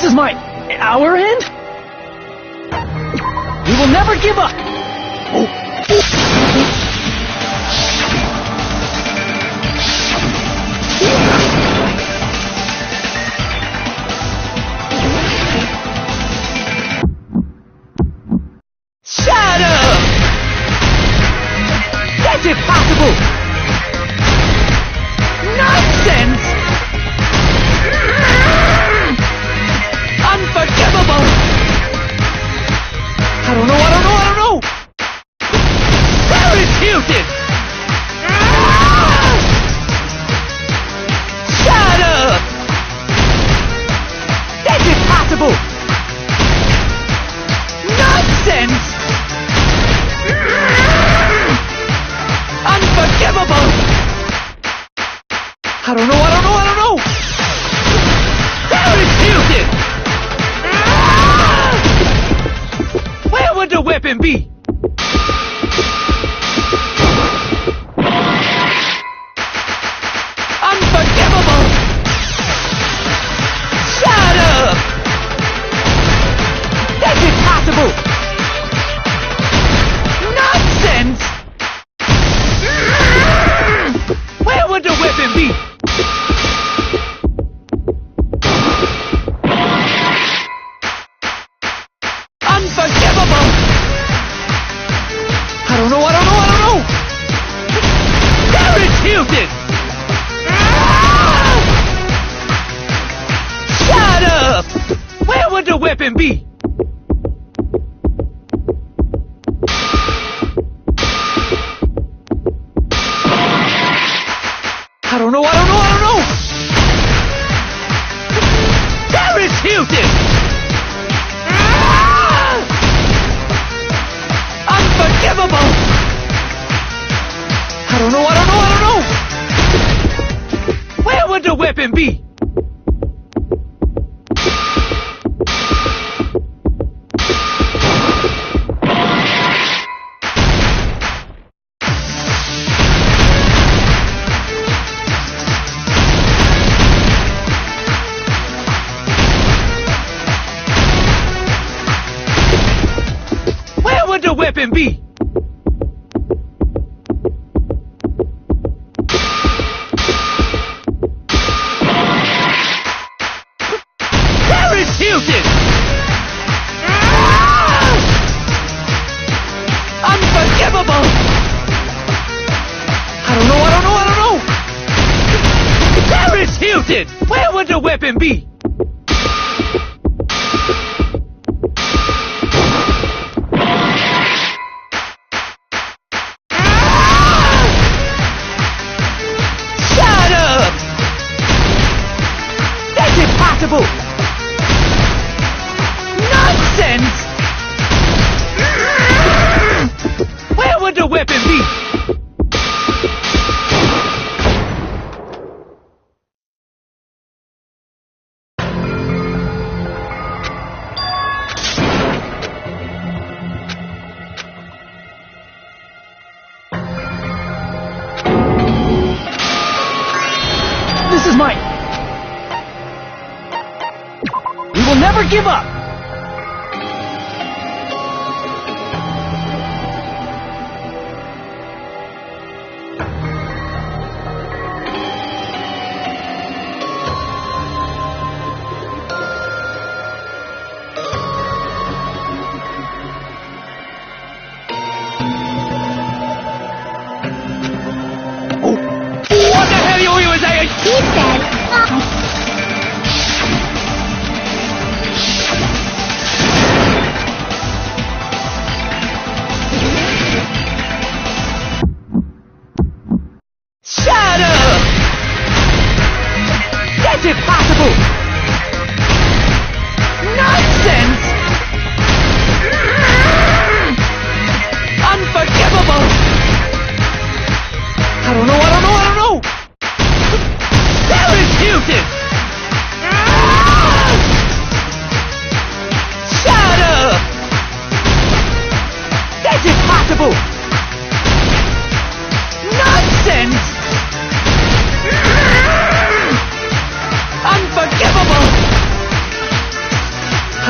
This is our end? We will never give up! Shut up! That's impossible! Nonsense! Unforgivable! I don't know! Paris Hilton! Shut up! That's impossible! Nonsense! Unforgivable! I don't know! Paris Hilton! Where would the weapon be? Unforgivable! Shut up! That's impossible! Nonsense! Where would the weapon be? Unforgivable! I don't know! Paris Hilton! Shut up! Where would the weapon be? I don't know! Paris Hilton! Unforgivable! I don't know! Where would the weapon be? Where would the weapon be? Paris Hilton! Unforgivable! I don't know! Paris Hilton! Where would the weapon be? Shut up! That's impossible! Nonsense! Where would the weapon be? This is We will never give up! What the hell are you saying? He said...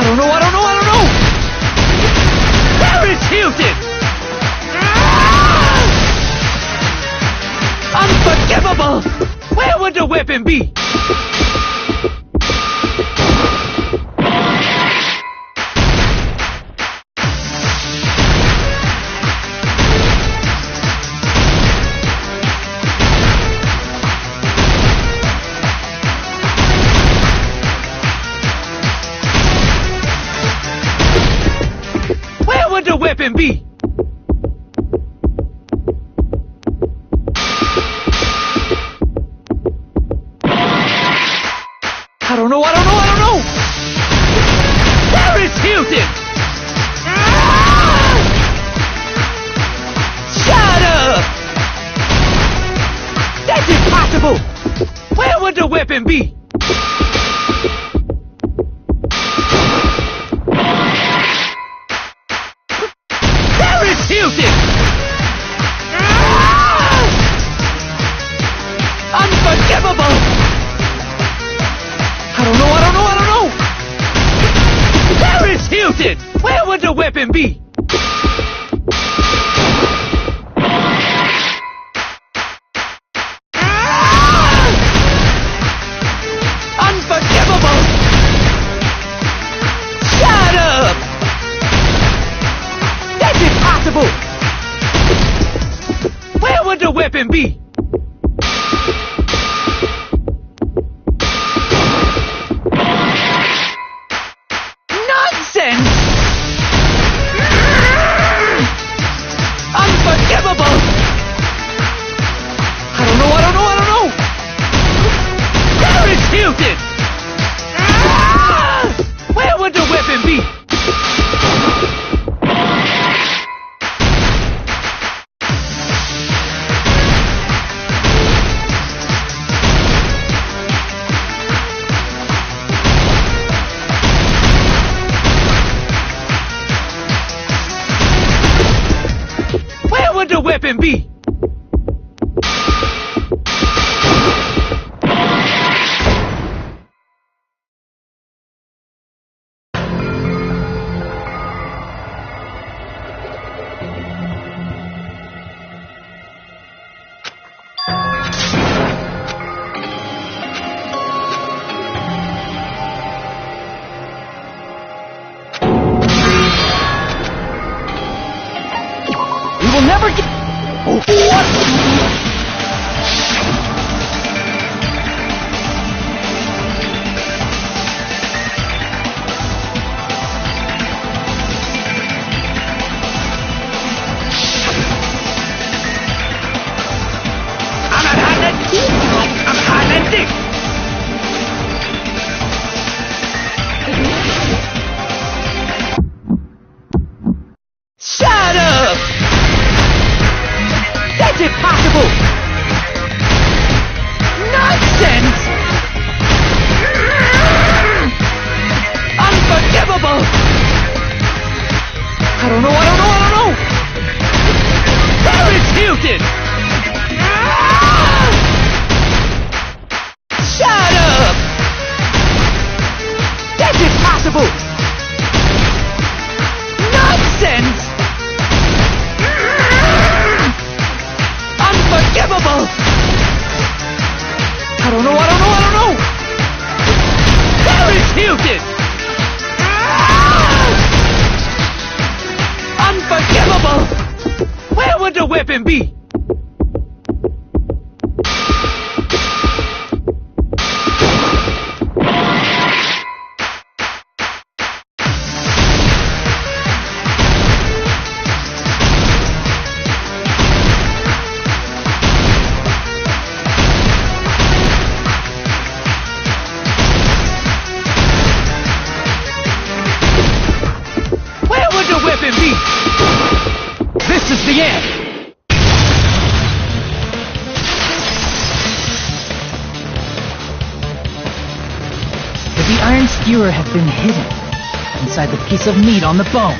I don't know! Paris Hilton! Unforgivable! Where would the weapon be? Where would the weapon be? I don't know! Paris Hilton! Shut up! That's impossible! Where would the weapon be? Paris Hilton! Unforgivable! I don't know! Paris Hilton! Where would the weapon be? Unforgivable! Shut up! That's impossible! Where would the weapon be? Unforgivable! I don't know! Paris Hilton! Where would the weapon be? Where would the weapon be? We will never get... What? I'm hiding. Shut up! That's impossible! Nonsense! Unforgivable! I don't know! Paris Hilton! Shut up! That's impossible! Nonsense! Unforgivable! I don't know! Paris Hilton! Unforgivable! Where would the weapon be? This is the end! But the iron skewer had been hidden inside the piece of meat on the bone.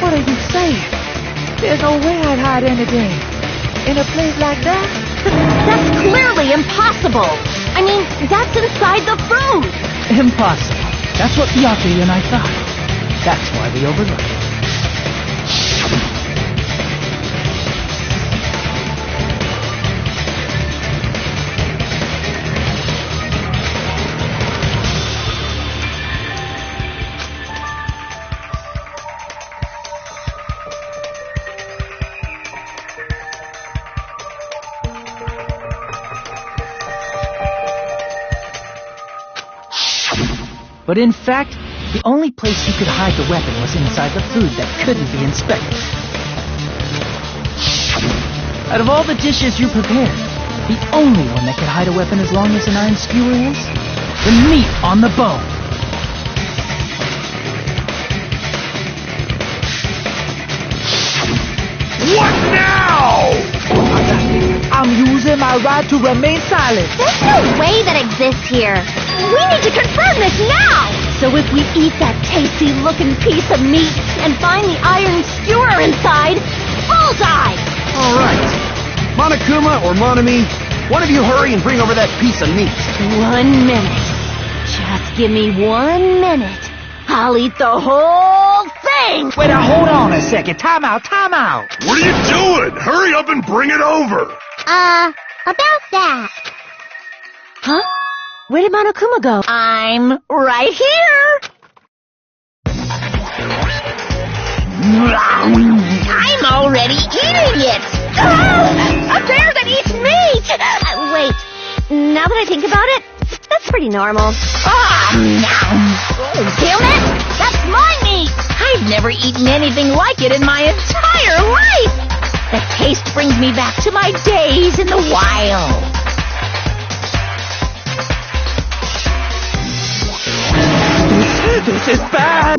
What are you saying? There's no way I'd hide anything in a place like that. That's clearly impossible! I mean, that's inside the food! Impossible. That's what Byakuya and I thought. That's why we overlooked it. But in fact, the only place you could hide the weapon was inside the food that couldn't be inspected. Out of all the dishes you prepared, the only one that could hide a weapon as long as an iron skewer is the meat on the bone. What now? I'm using my right to remain silent. There's no way that exists here. We need to confirm this now! So if we eat that tasty-looking piece of meat and find the iron skewer inside, bullseye! All right. Monokuma or Monami, one of you hurry and bring over that piece of meat. 1 minute. Just give me 1 minute. I'll eat the whole thing! Wait, now hold on a second. Time out, time out. What are you doing? Hurry up and bring it over! About that. Huh? Where did Monokuma go? I'm right here! I'm already eating it! A bear that eats meat! Wait, now that I think about it, that's pretty normal. Damn it! That's my meat! I've never eaten anything like it in my entire life! The taste brings me back to my days in the wild. This is bad!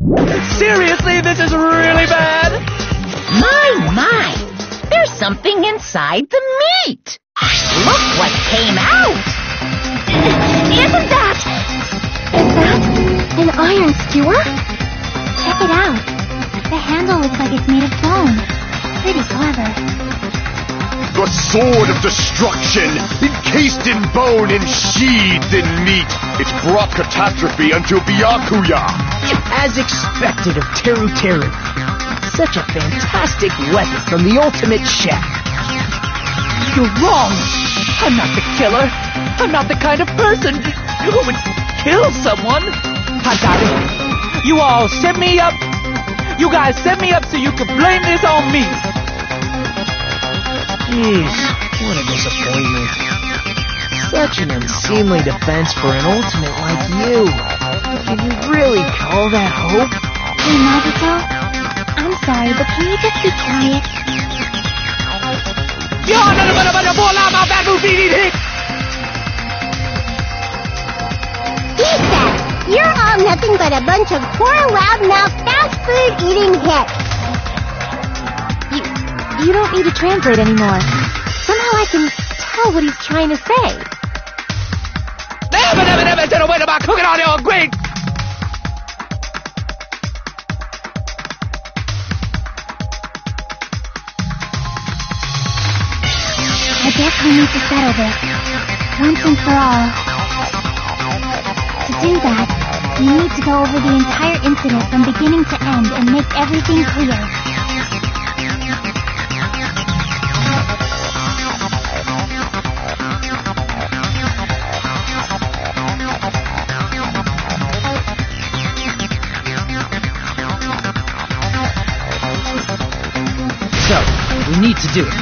Seriously, this is really bad? My! There's something inside the meat! Look what came out! Isn't that an iron skewer? Check it out. The handle looks like it's made of bone. Pretty clever. The sword of destruction, encased in bone and sheathed in meat. It's brought catastrophe unto Byakuya. As expected of Teru Teru. Such a fantastic weapon from the ultimate chef. You're wrong. I'm not the killer. I'm not the kind of person who would kill someone. I got it. You all set me up. You guys set me up so you could blame this on me. Jeez, what a disappointment. Such an unseemly defense for an ultimate like you. Can you really call that hope? Hey, Nagito, I'm sorry, but can you just be quiet? Isa, you're all nothing but a bunch of poor, loud-mouthed, fast-food-eating hicks. You don't need to translate anymore. Somehow I can tell what he's trying to say. Never said a word about cooking on your grate. I guess we need to settle this, once and for all. To do that, we need to go over the entire incident from beginning to end and make everything clear. So, we need to do it.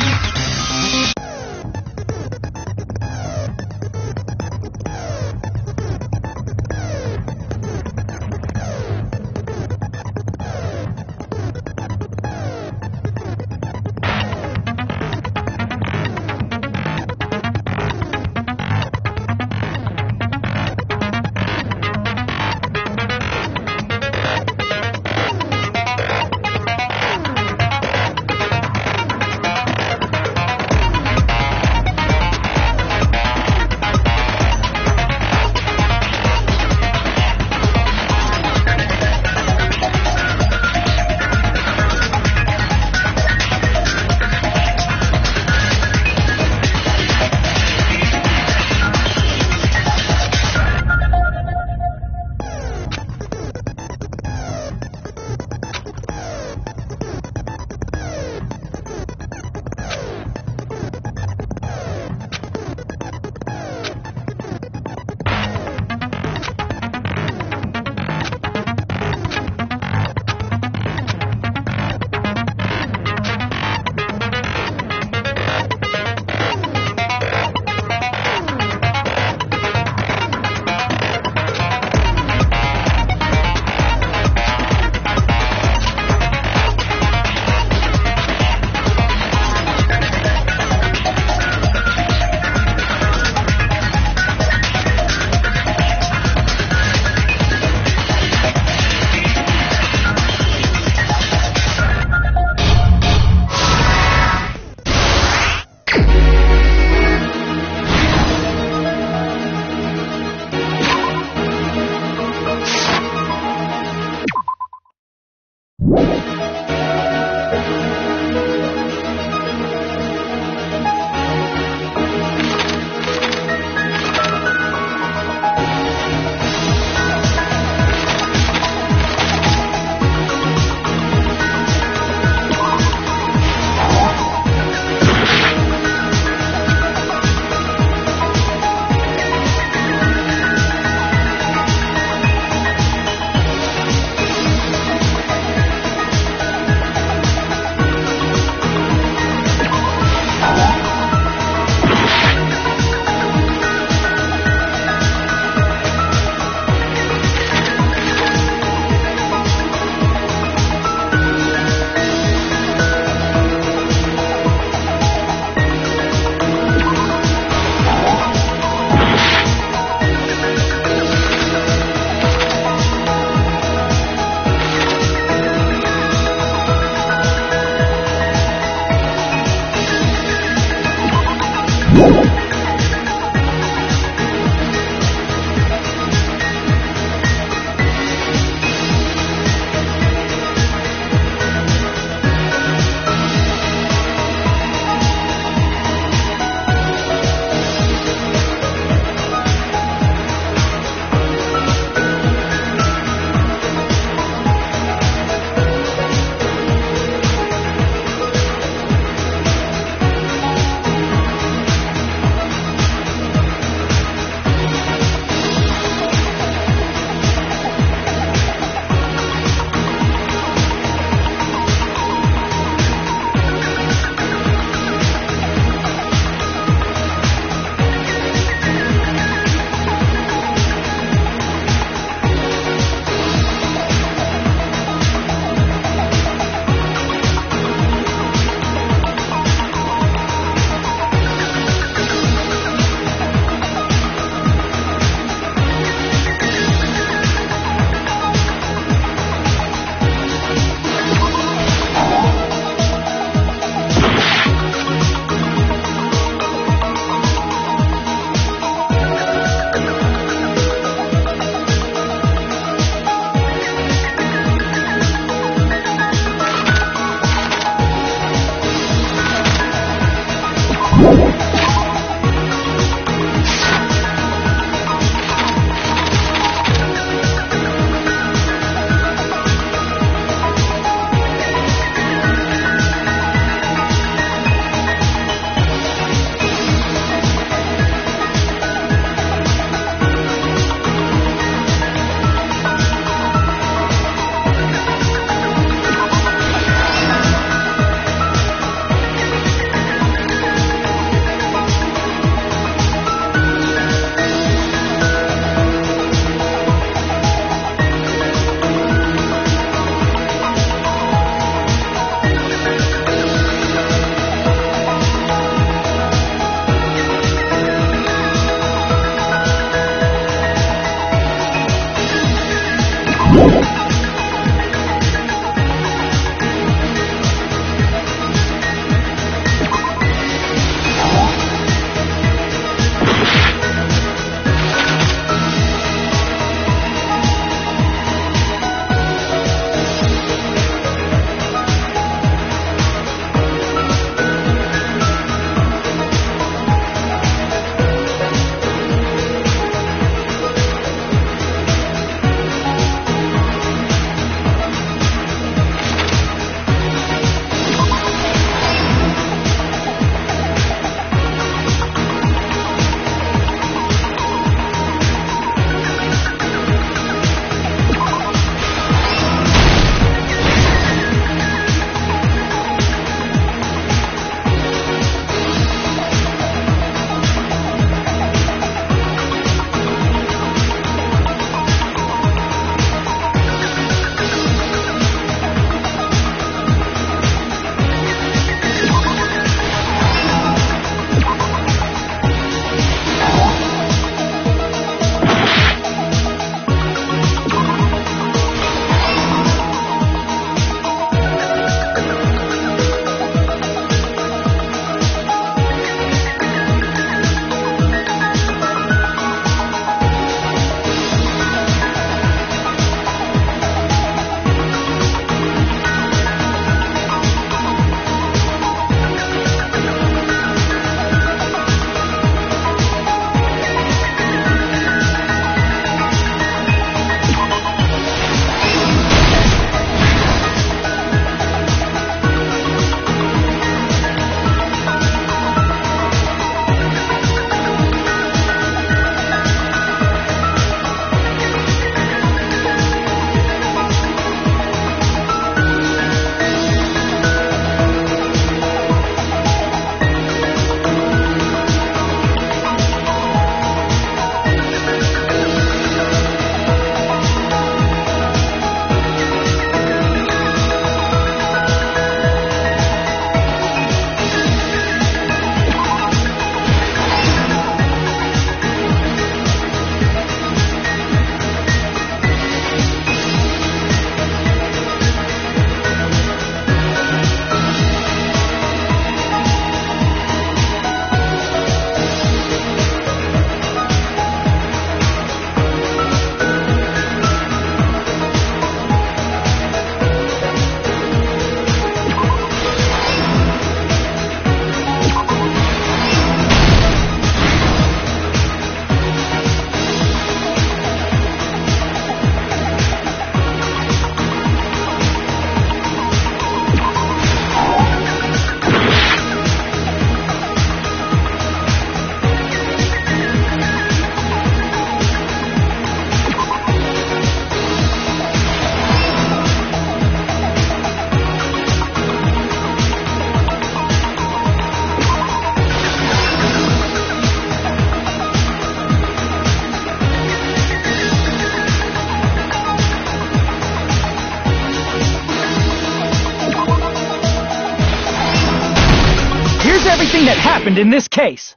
everything that happened in this case.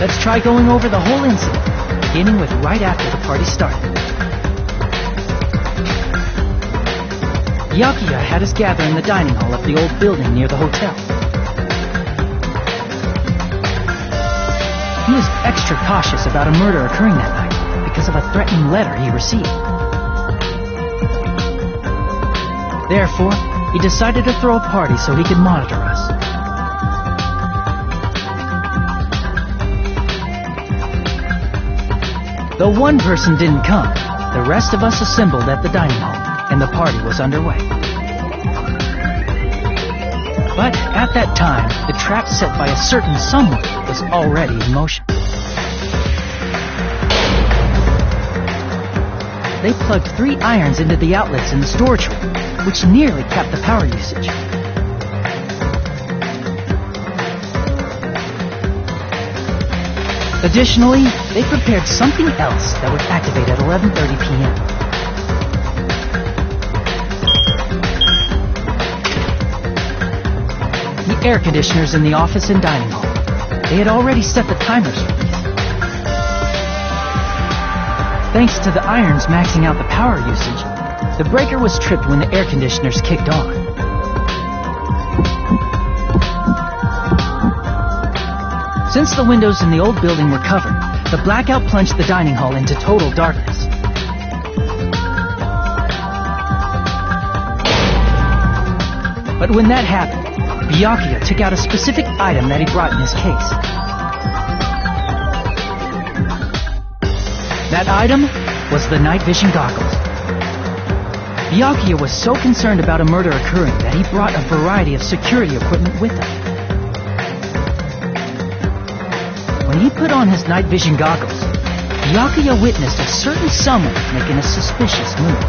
Let's try going over the whole incident, beginning with right after the party started. Byakuya had us gather in the dining hall of the old building near the hotel. He was extra cautious about a murder occurring that night because of a threatening letter he received. Therefore, he decided to throw a party so he could monitor us. Though one person didn't come, the rest of us assembled at the dining hall, and the party was underway. But at that time, the trap set by a certain someone was already in motion. They plugged 3 irons into the outlets in the storage room, which nearly capped the power usage. Additionally, they prepared something else that would activate at 11:30 p.m. The air conditioners in the office and dining hall. They had already set the timers for these. Thanks to the irons maxing out the power usage, the breaker was tripped when the air conditioners kicked on. Since the windows in the old building were covered, the blackout plunged the dining hall into total darkness. But when that happened, Byakuya took out a specific item that he brought in his case. That item was the night vision goggles. Byakuya was so concerned about a murder occurring that he brought a variety of security equipment with him. When he put on his night vision goggles, Byakuya witnessed a certain someone making a suspicious move.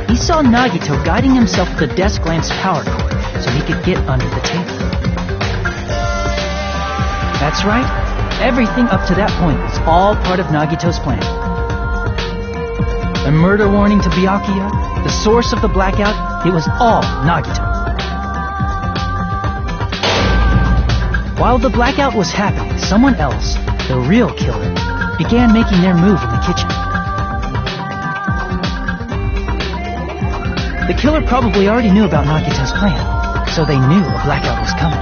He saw Nagito guiding himself with the desk lamp's power cord so he could get under the table. That's right, everything up to that point was all part of Nagito's plan. The murder warning to Byakuya, the source of the blackout, it was all Nagito. While the blackout was happening, someone else, the real killer, began making their move in the kitchen. The killer probably already knew about Nagito's plan, so they knew a blackout was coming.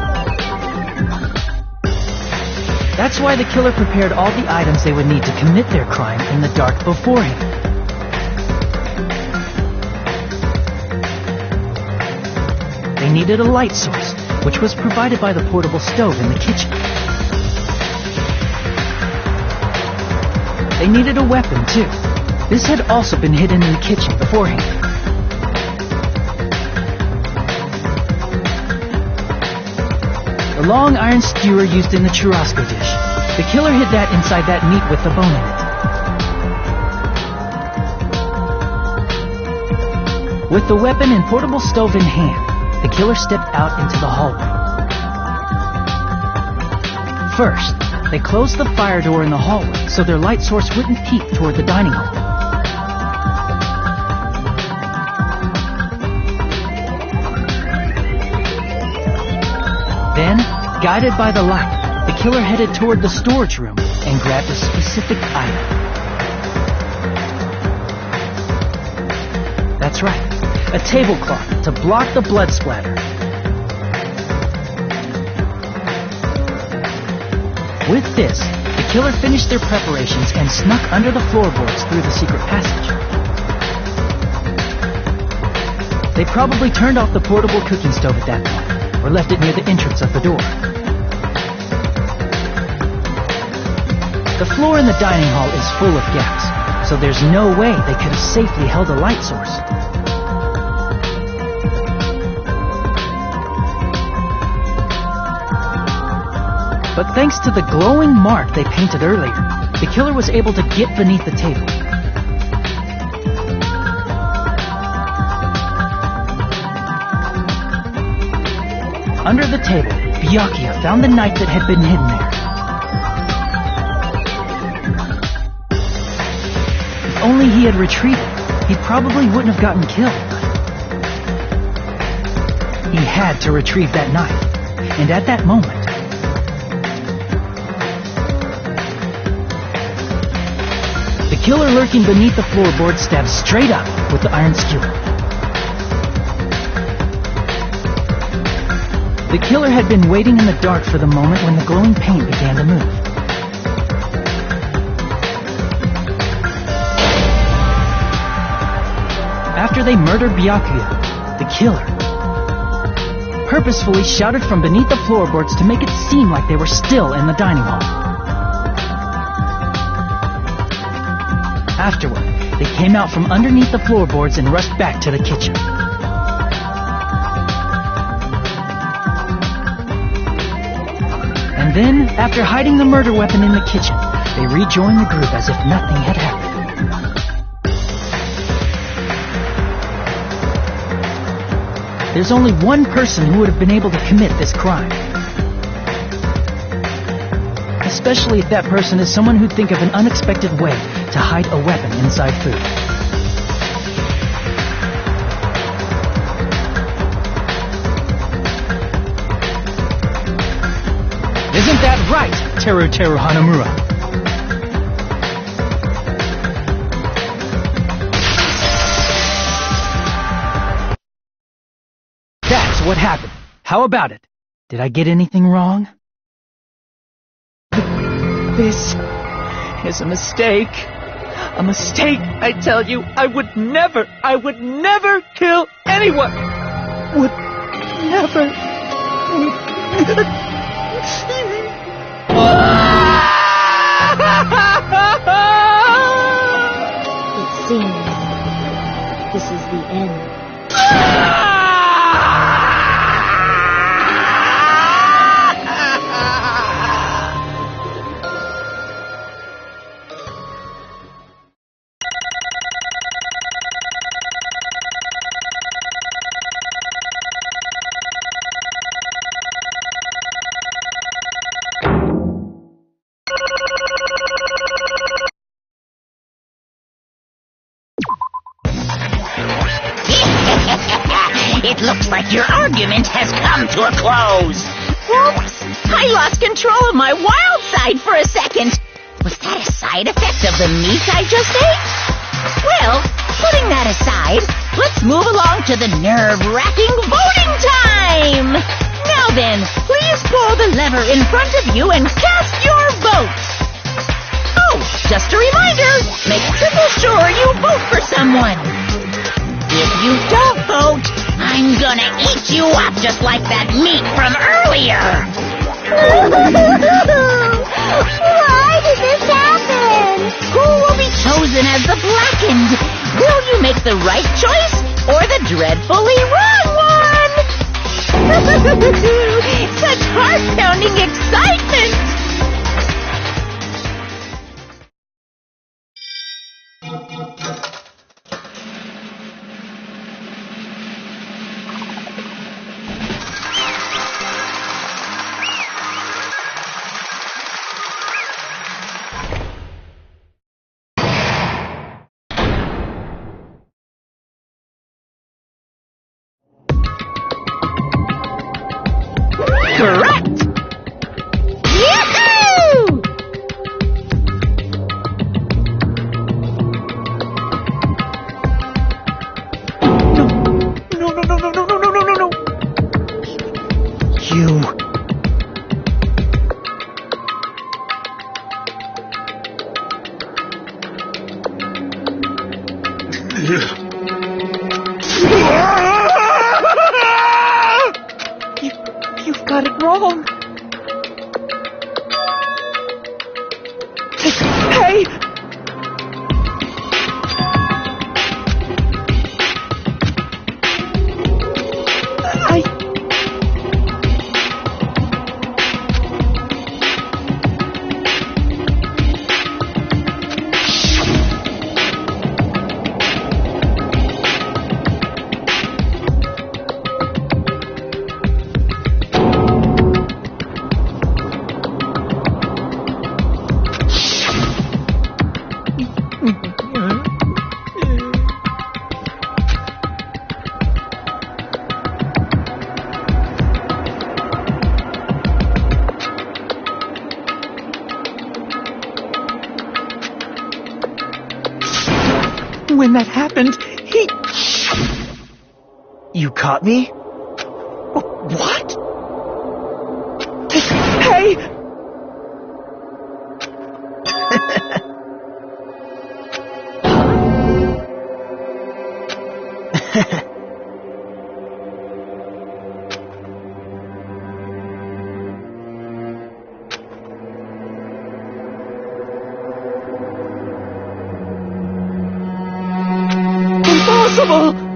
That's why the killer prepared all the items they would need to commit their crime in the dark beforehand. They needed a light source, which was provided by the portable stove in the kitchen. They needed a weapon, too. This had also been hidden in the kitchen beforehand. The long iron skewer used in the churrasco dish. The killer hid that inside that meat with the bone in it. With the weapon and portable stove in hand, the killer stepped out into the hallway. First, they closed the fire door in the hallway so their light source wouldn't peek toward the dining hall. Then, guided by the light, the killer headed toward the storage room and grabbed a specific item. That's right, a tablecloth to block the blood splatter. With this, the killer finished their preparations and snuck under the floorboards through the secret passage. They probably turned off the portable cooking stove at that point, or left it near the entrance of the door. The floor in the dining hall is full of gaps, so there's no way they could have safely held a light source. But thanks to the glowing mark they painted earlier, the killer was able to get beneath the table. Under the table, Byakuya found the knife that had been hidden there. If only he had retrieved it, he probably wouldn't have gotten killed. He had to retrieve that knife, and at that moment, the killer lurking beneath the floorboard stabbed straight up with the iron skewer. The killer had been waiting in the dark for the moment when the glowing paint began to move. After they murdered Byakuya, the killer purposefully shouted from beneath the floorboards to make it seem like they were still in the dining hall. Afterward, they came out from underneath the floorboards and rushed back to the kitchen. And then, after hiding the murder weapon in the kitchen, they rejoined the group as if nothing had happened. There's only one person who would have been able to commit this crime. Especially if that person is someone who'd think of an unexpected way to hide a weapon inside food. Isn't that right, Teru Hanamura? That's what happened. How about it? Did I get anything wrong? This is a mistake. A mistake, I tell you. I would never kill anyone. It seems this is the end. It looks like your argument has come to a close. Oops! I lost control of my wild side for a second. Was that a side effect of the meat I just ate? Well, putting that aside, let's move along to the nerve-wracking voting time! Now then, please pull the lever in front of you and cast your vote! Oh, just a reminder, make triple sure you vote for someone. If you don't vote, I'm gonna eat you up just like that meat from earlier! Why did this happen? Who will be chosen as the blackened? Will you make the right choice or the dreadfully wrong one? Such heart-pounding excitement! Correct! Yahoo! No. You. You've got it wrong. Hey! When that happened, he... You caught me? What? Hey! Impossible!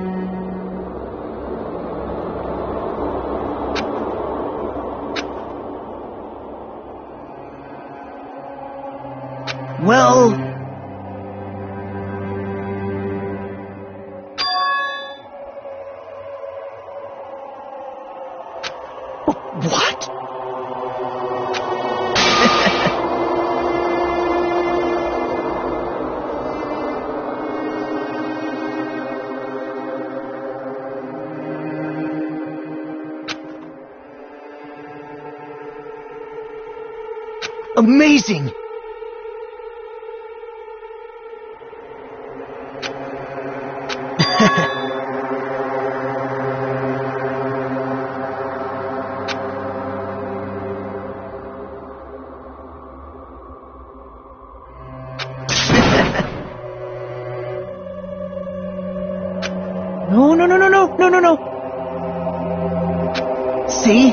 Well... What? Amazing! No. See?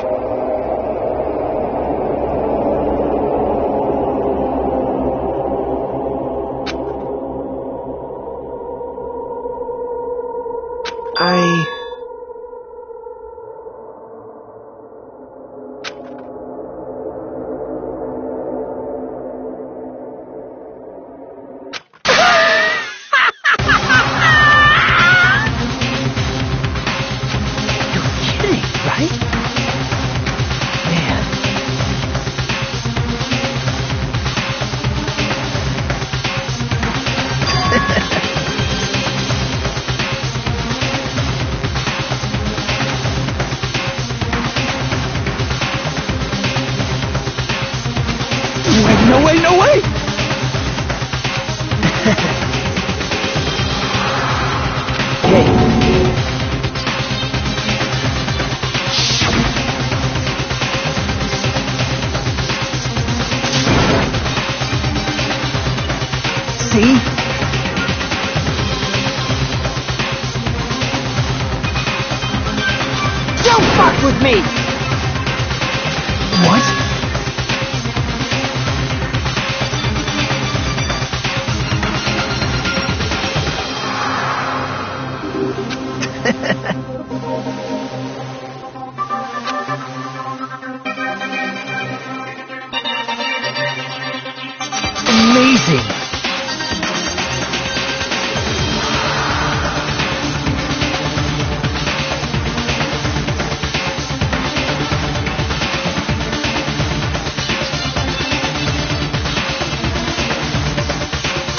No way! See? Don't fuck with me! What? Amazing!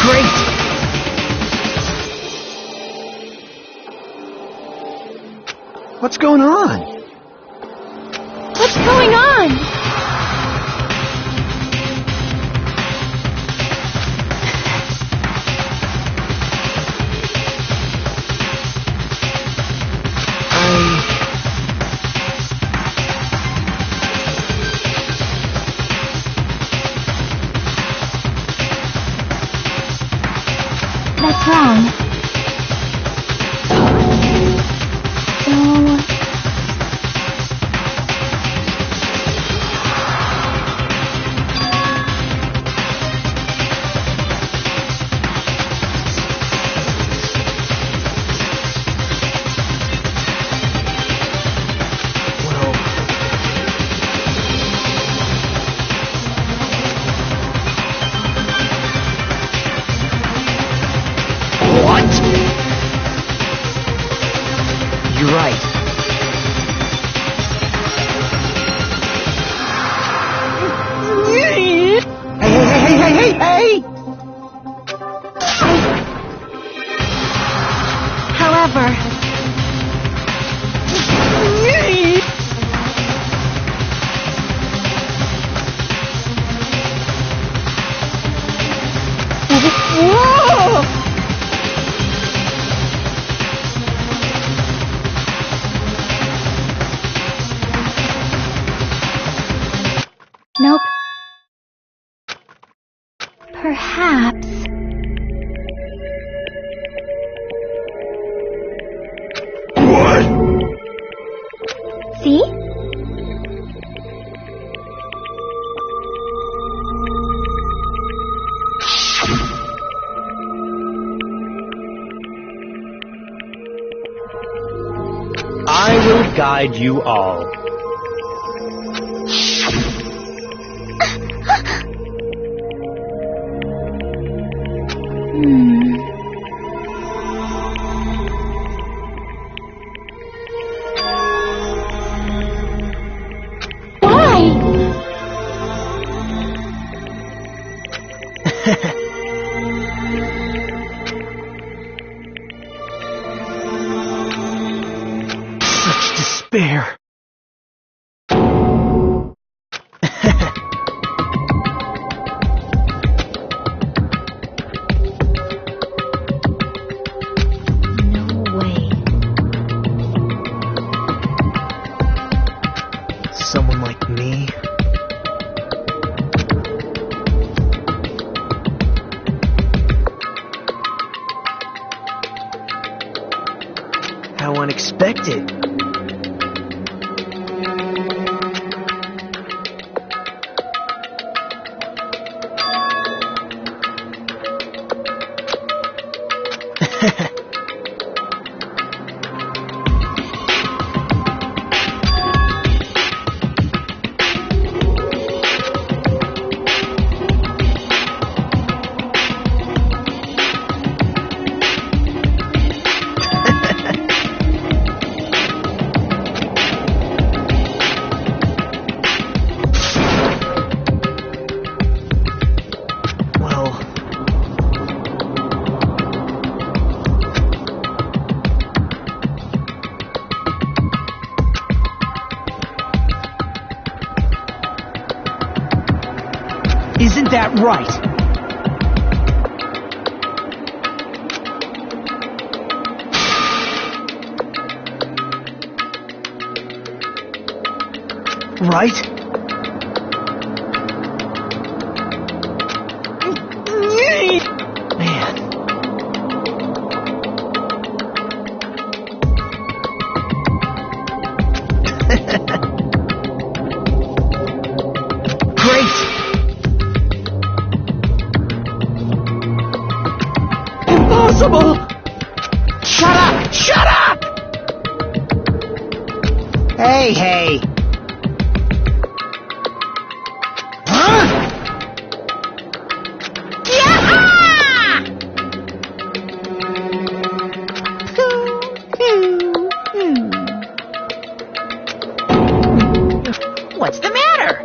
Great! What's going on? What's going on? What's wrong? You're right. Hey! However... Whoa! perhaps. What? See? I will guide you all. Such despair. No way. Someone like me. How unexpected. Isn't that right? Right? Man. Great! Impossible! Shut up! Shut up! Hey, hey! Huh? What's the matter?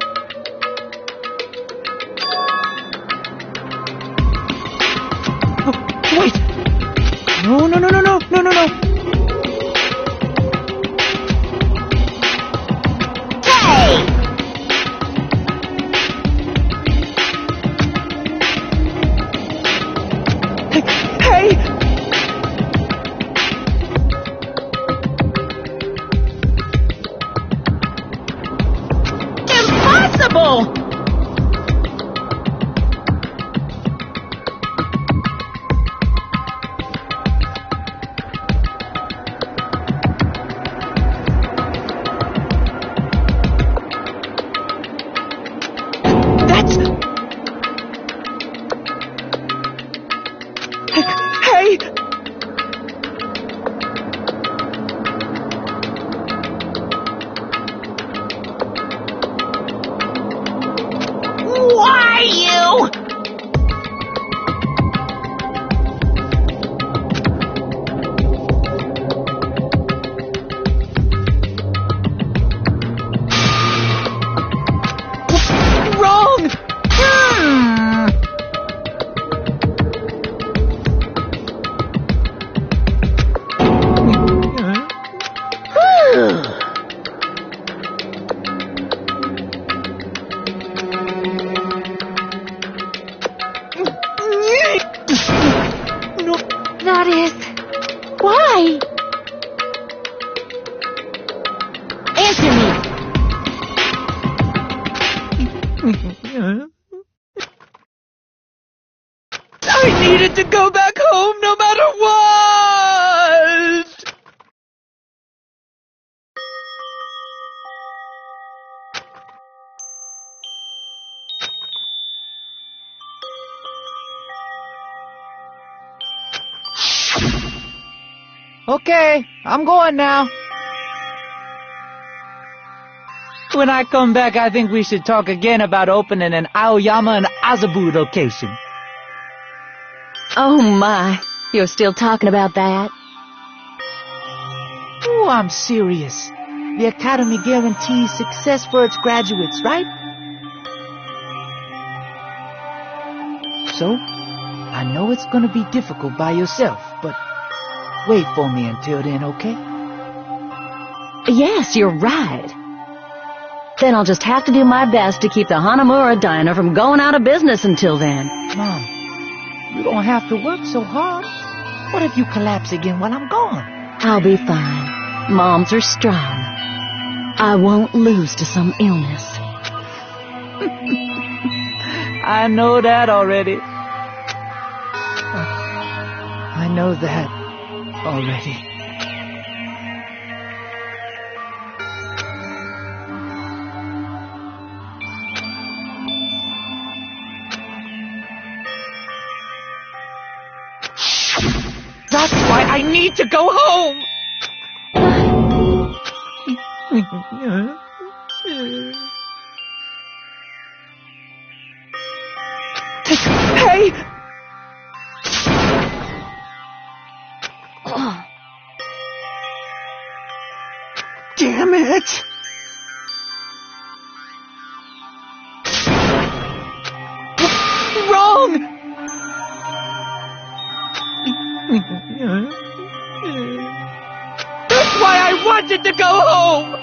Wait! No, no, no, no, no, no, no, no! Hey! Hey! Impossible! That's... Hey! Why you? Wrong! That is... Why? Answer me. I needed to go back home no matter what! Okay, I'm going now. When I come back, I think we should talk again about opening an Aoyama and Azabu location. Oh my, you're still talking about that? Oh, I'm serious. The Academy guarantees success for its graduates, right? So, I know it's gonna be difficult by yourself, but wait for me until then, okay? Yes, you're right. Then I'll just have to do my best to keep the Hanamura Diner from going out of business until then. Mom, you don't have to work so hard. What if you collapse again while I'm gone? I'll be fine. Moms are strong. I won't lose to some illness. I know that already. I know that already. That's why I need to go home! Hey! Damn it! Wrong! That's why I wanted to go home!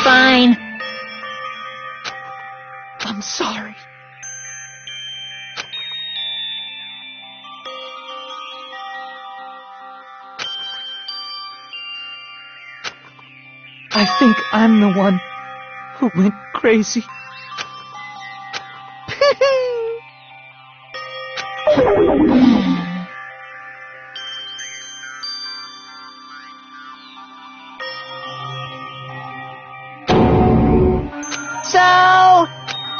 Fine. I'm sorry. I think I'm the one who went crazy.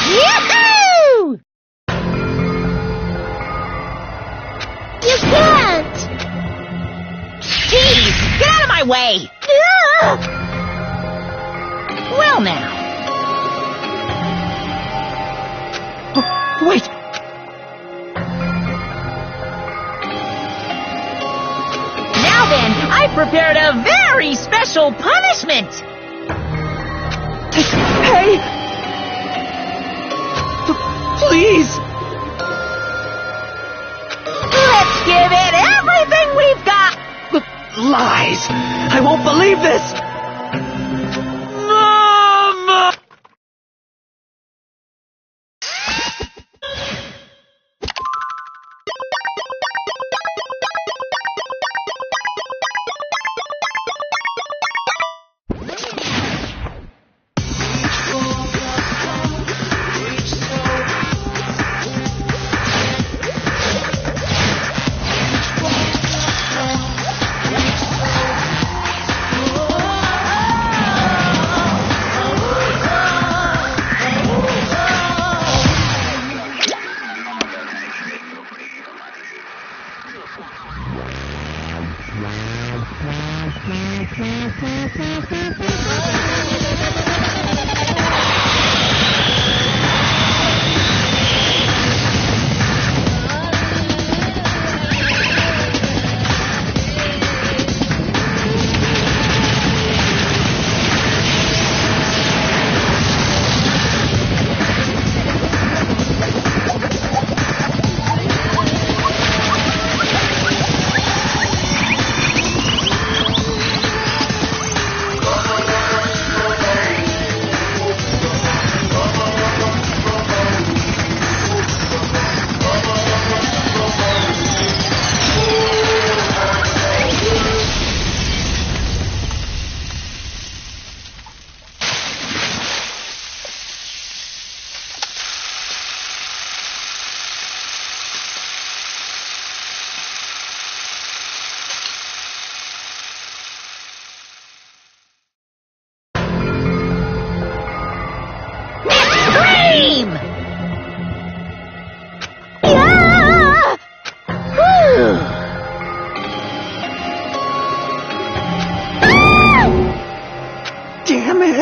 Yahoo! You can't! Jeez, get out of my way! Well now. Wait! Now then, I've prepared a very special punishment! Hey! Please! Let's give it everything we've got! Lies! I won't believe this! Mom!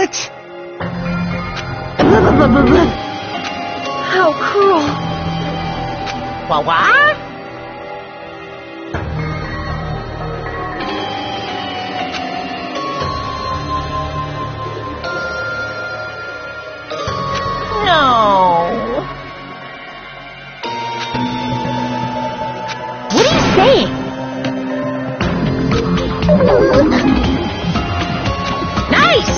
What? How cruel. What? No. What are you saying? Nice!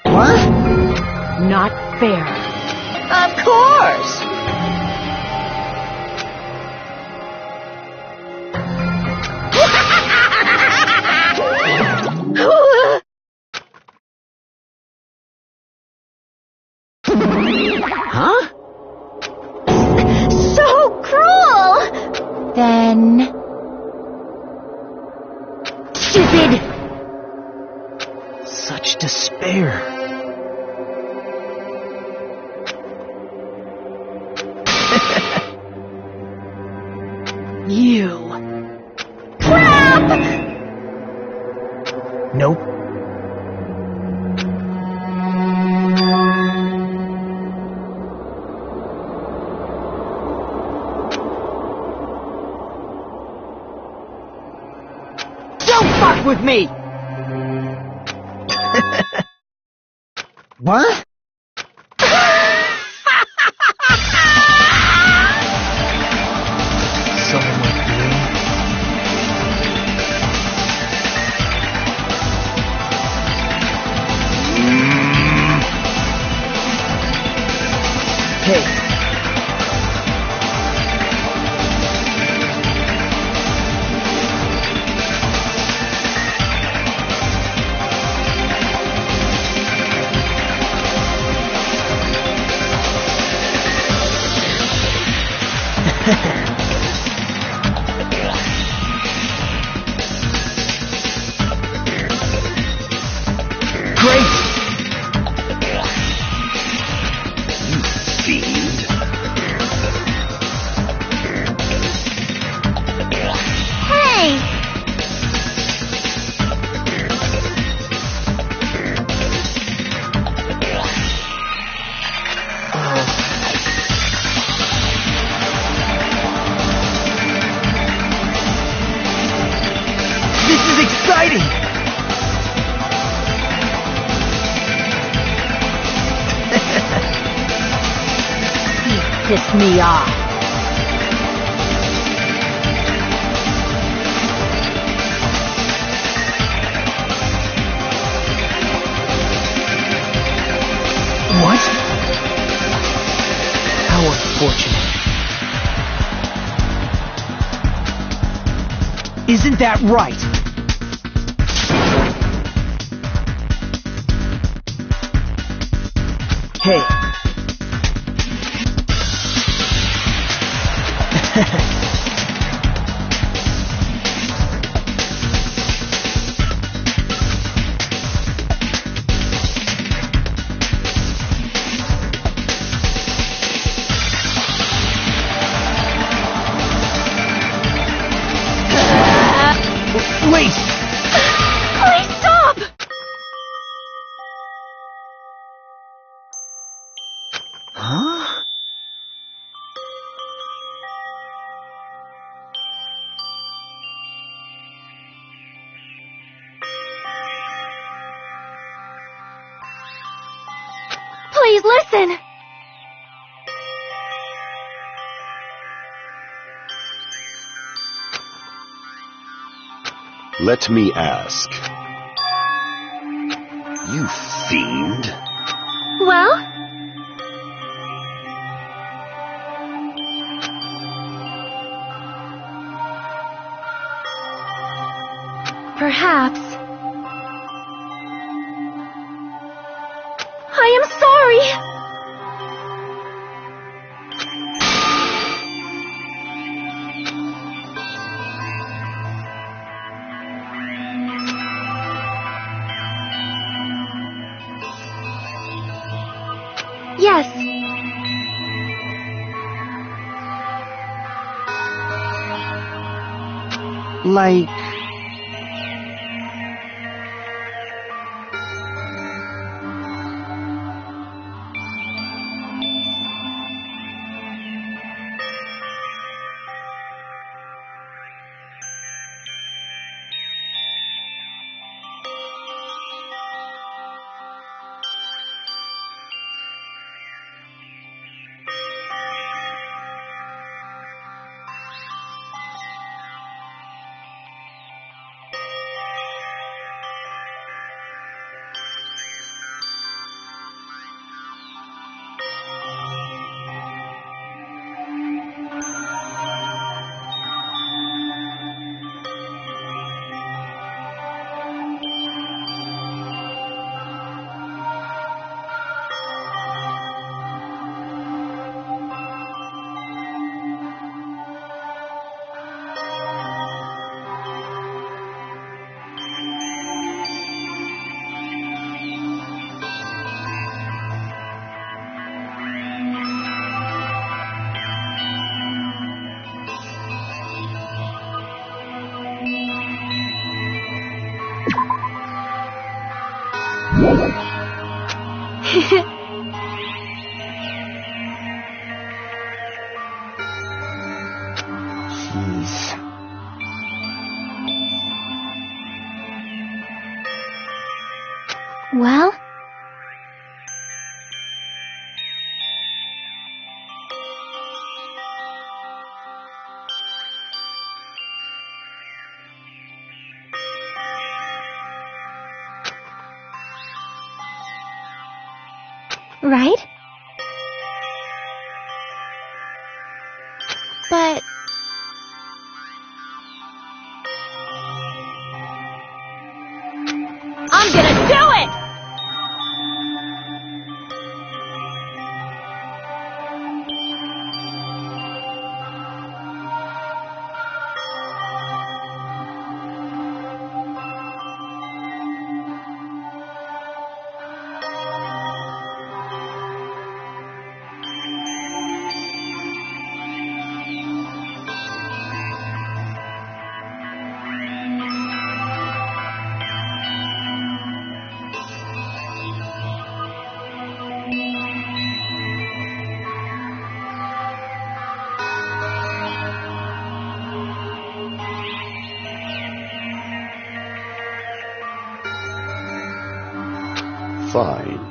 What? Not fair. Of course! Huh? So cruel! Then... stupid! Such despair. You. Crap! Nope. Don't fuck with me! What? Someone like you. Hey. Great! You fiend. Hey! This is exciting! Piss me off. What? How unfortunate. Isn't that right? Hey. Wait! Please stop! Huh? Please listen! Let me ask. You fiend? Well? Perhaps. I am sorry! Yes. Like... Well? Right? But... I'm gonna do it! Fine.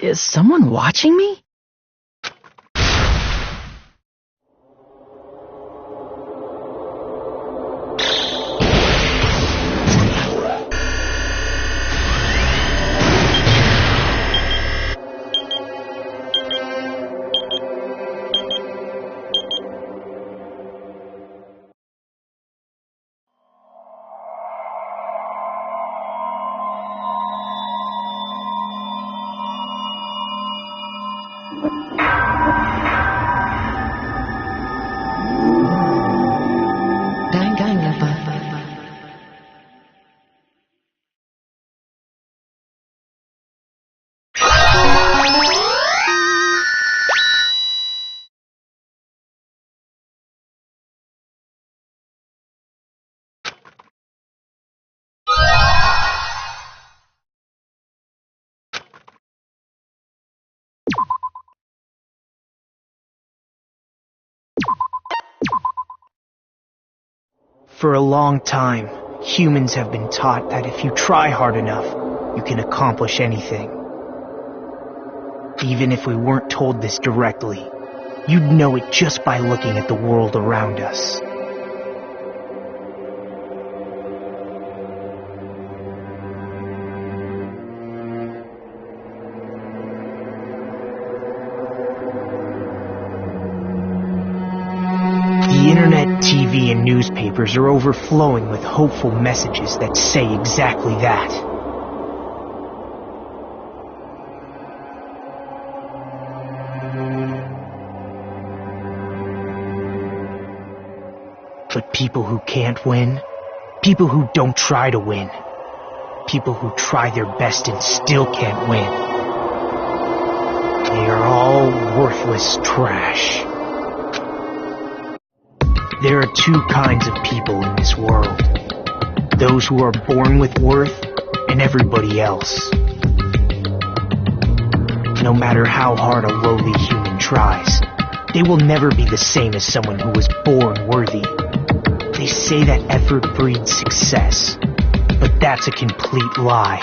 Is someone watching me? For a long time, humans have been taught that if you try hard enough, you can accomplish anything. Even if we weren't told this directly, you'd know it just by looking at the world around us. The internet, TV, and newspapers are overflowing with hopeful messages that say exactly that. But people who can't win, people who don't try to win, people who try their best and still can't win, they are all worthless trash. There are two kinds of people in this world. Those who are born with worth, and everybody else. No matter how hard a lowly human tries, they will never be the same as someone who was born worthy. They say that effort breeds success, but that's a complete lie.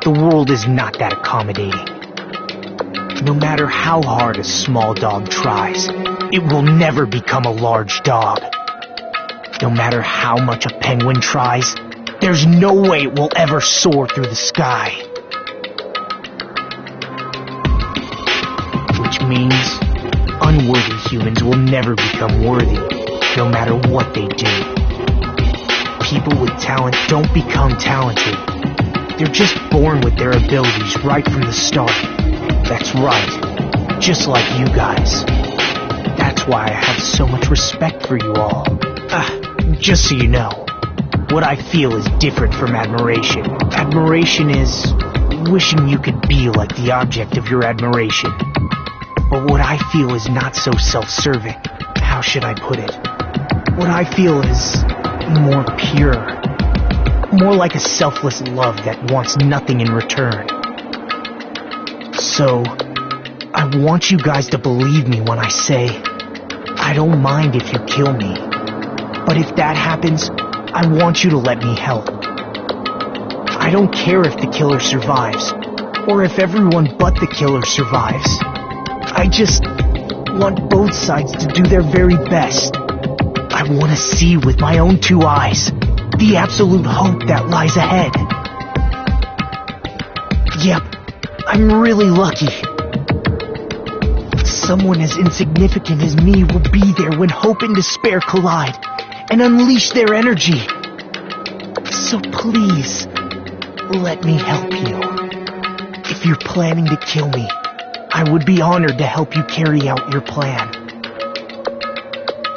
The world is not that accommodating. No matter how hard a small dog tries, it will never become a large dog. No matter how much a penguin tries, there's no way it will ever soar through the sky. Which means unworthy humans will never become worthy, no matter what they do. People with talent don't become talented. They're just born with their abilities right from the start. That's right, just like you guys. That's why I have so much respect for you all. Just so you know, what I feel is different from admiration. Admiration is wishing you could be like the object of your admiration. But what I feel is not so self-serving. How should I put it? What I feel is more pure. More like a selfless love that wants nothing in return. So, I want you guys to believe me when I say, I don't mind if you kill me. But if that happens, I want you to let me help. I don't care if the killer survives, or if everyone but the killer survives. I just want both sides to do their very best. I want to see with my own two eyes the absolute hope that lies ahead. Yep, I'm really lucky. someone as insignificant as me will be there when hope and despair collide and unleash their energy. So please, let me help you. If you're planning to kill me, I would be honored to help you carry out your plan.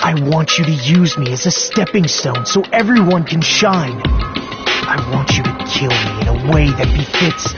I want you to use me as a stepping stone so everyone can shine. I want you to kill me in a way that befits.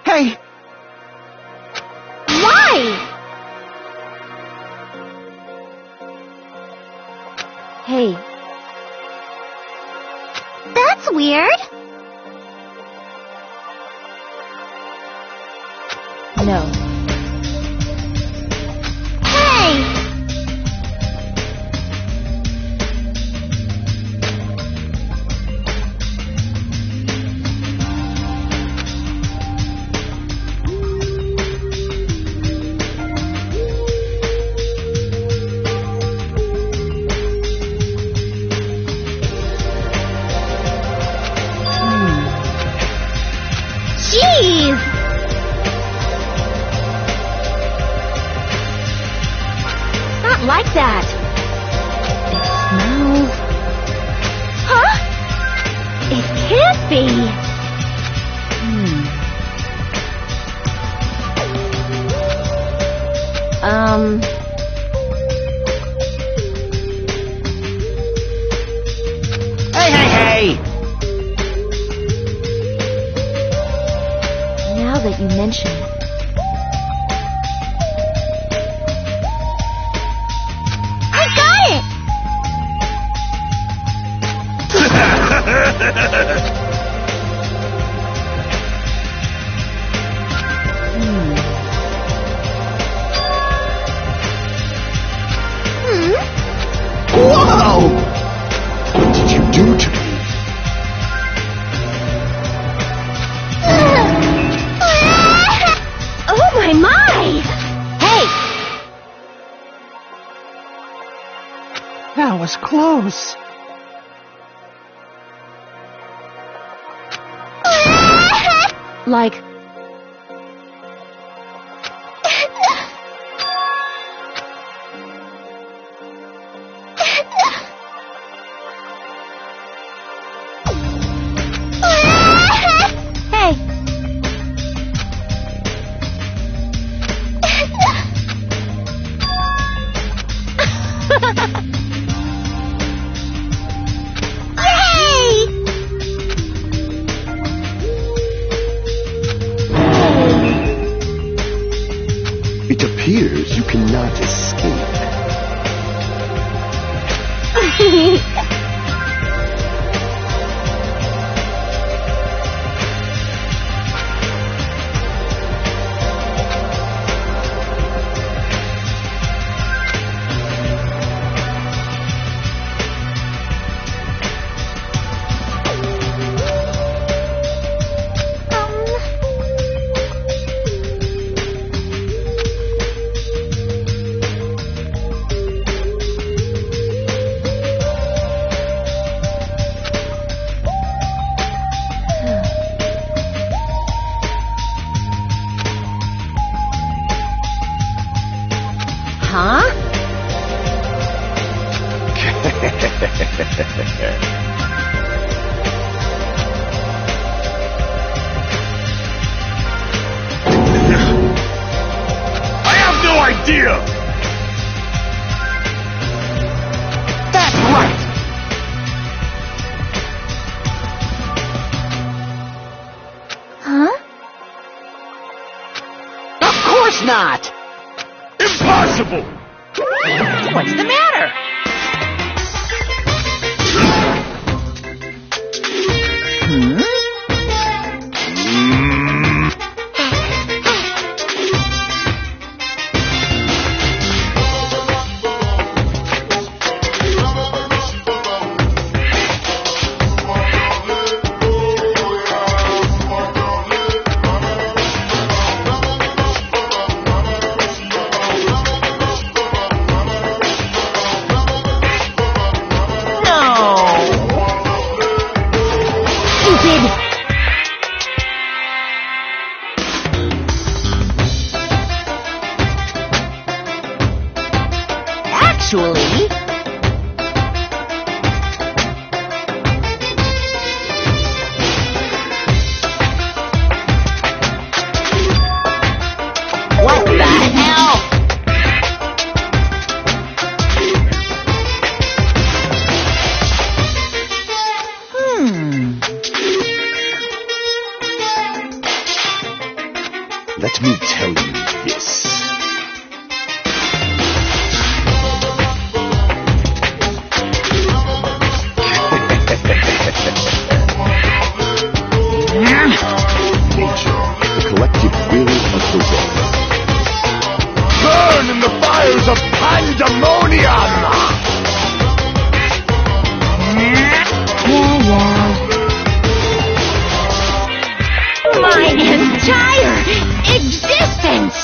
Hey! Why? Hey. That's weird. No. Hey! Jeez! Not like that. It smells... Huh? It can't be. Hey! Now that you mention it. I got it! Whoa! What did you do to me? Oh my! Hey! That was close. Like... appears you cannot escape. Huh? I have no idea! That's right! Huh? Of course not! Impossible! What's the matter? Actually... What the hell? Let me tell you this. Nature, the collective will of the world. Burn in the fires of pandemonium! My entire existence!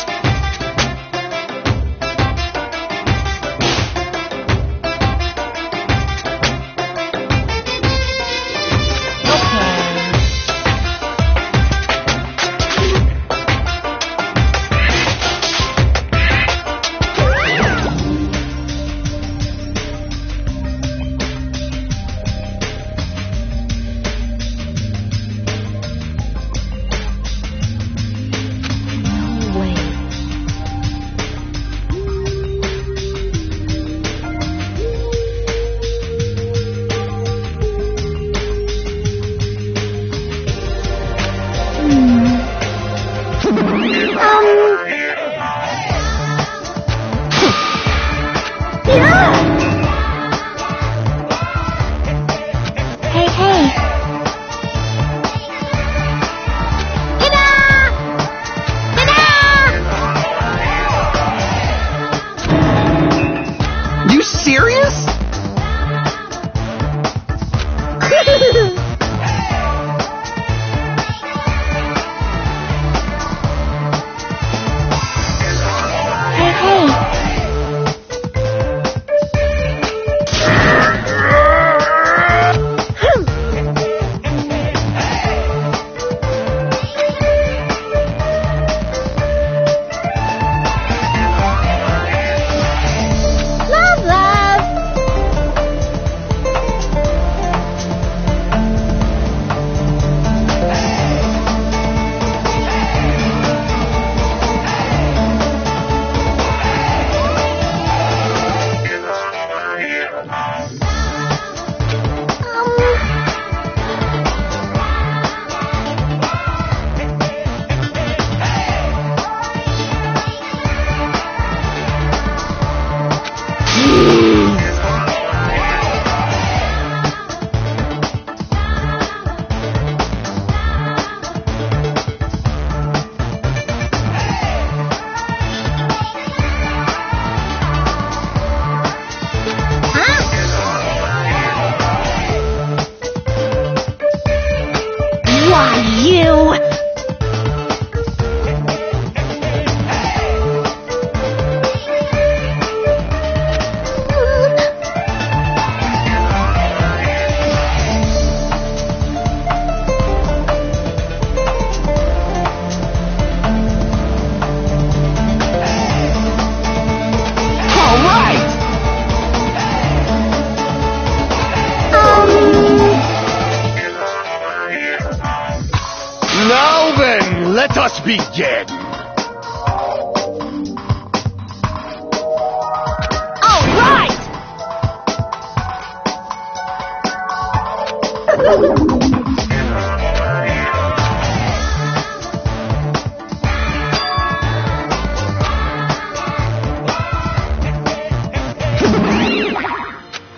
Let us begin! All right!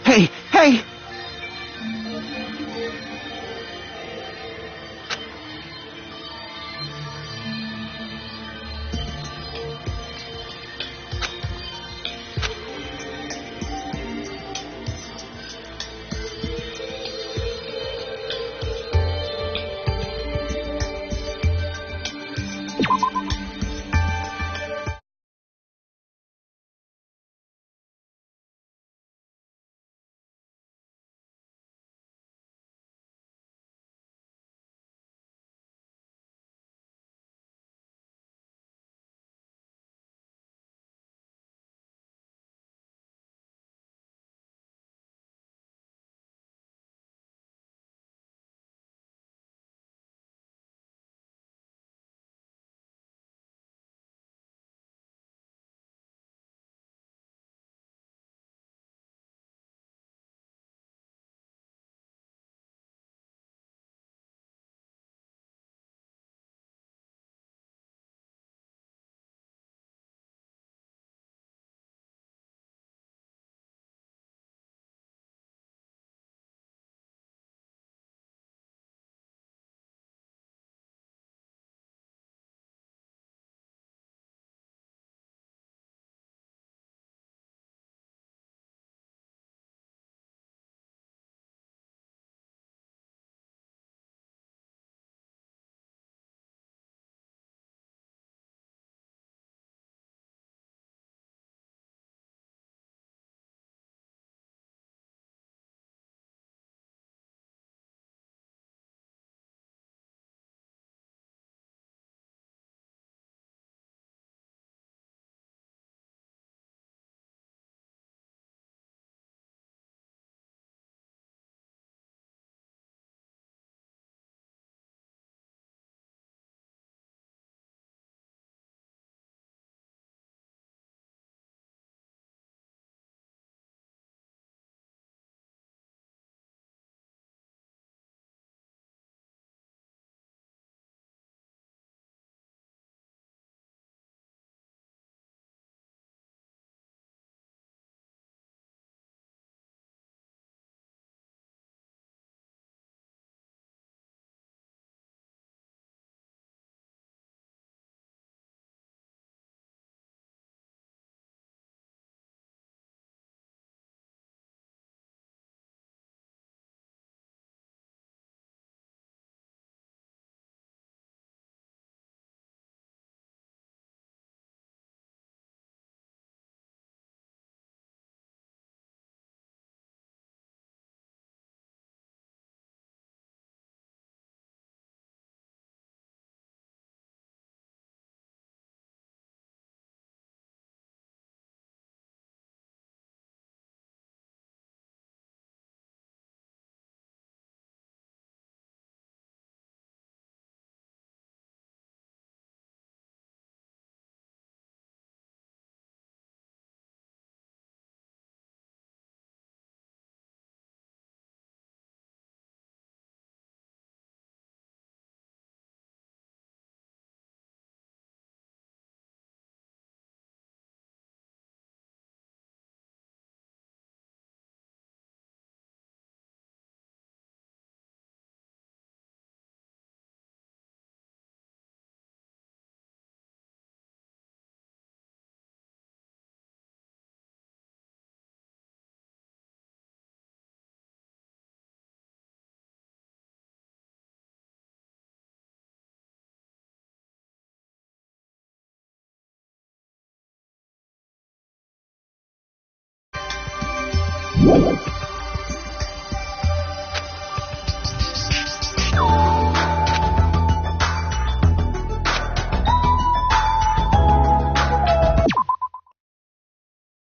Hey, hey!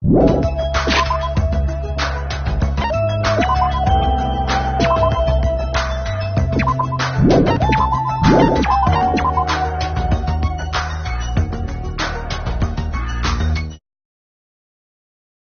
You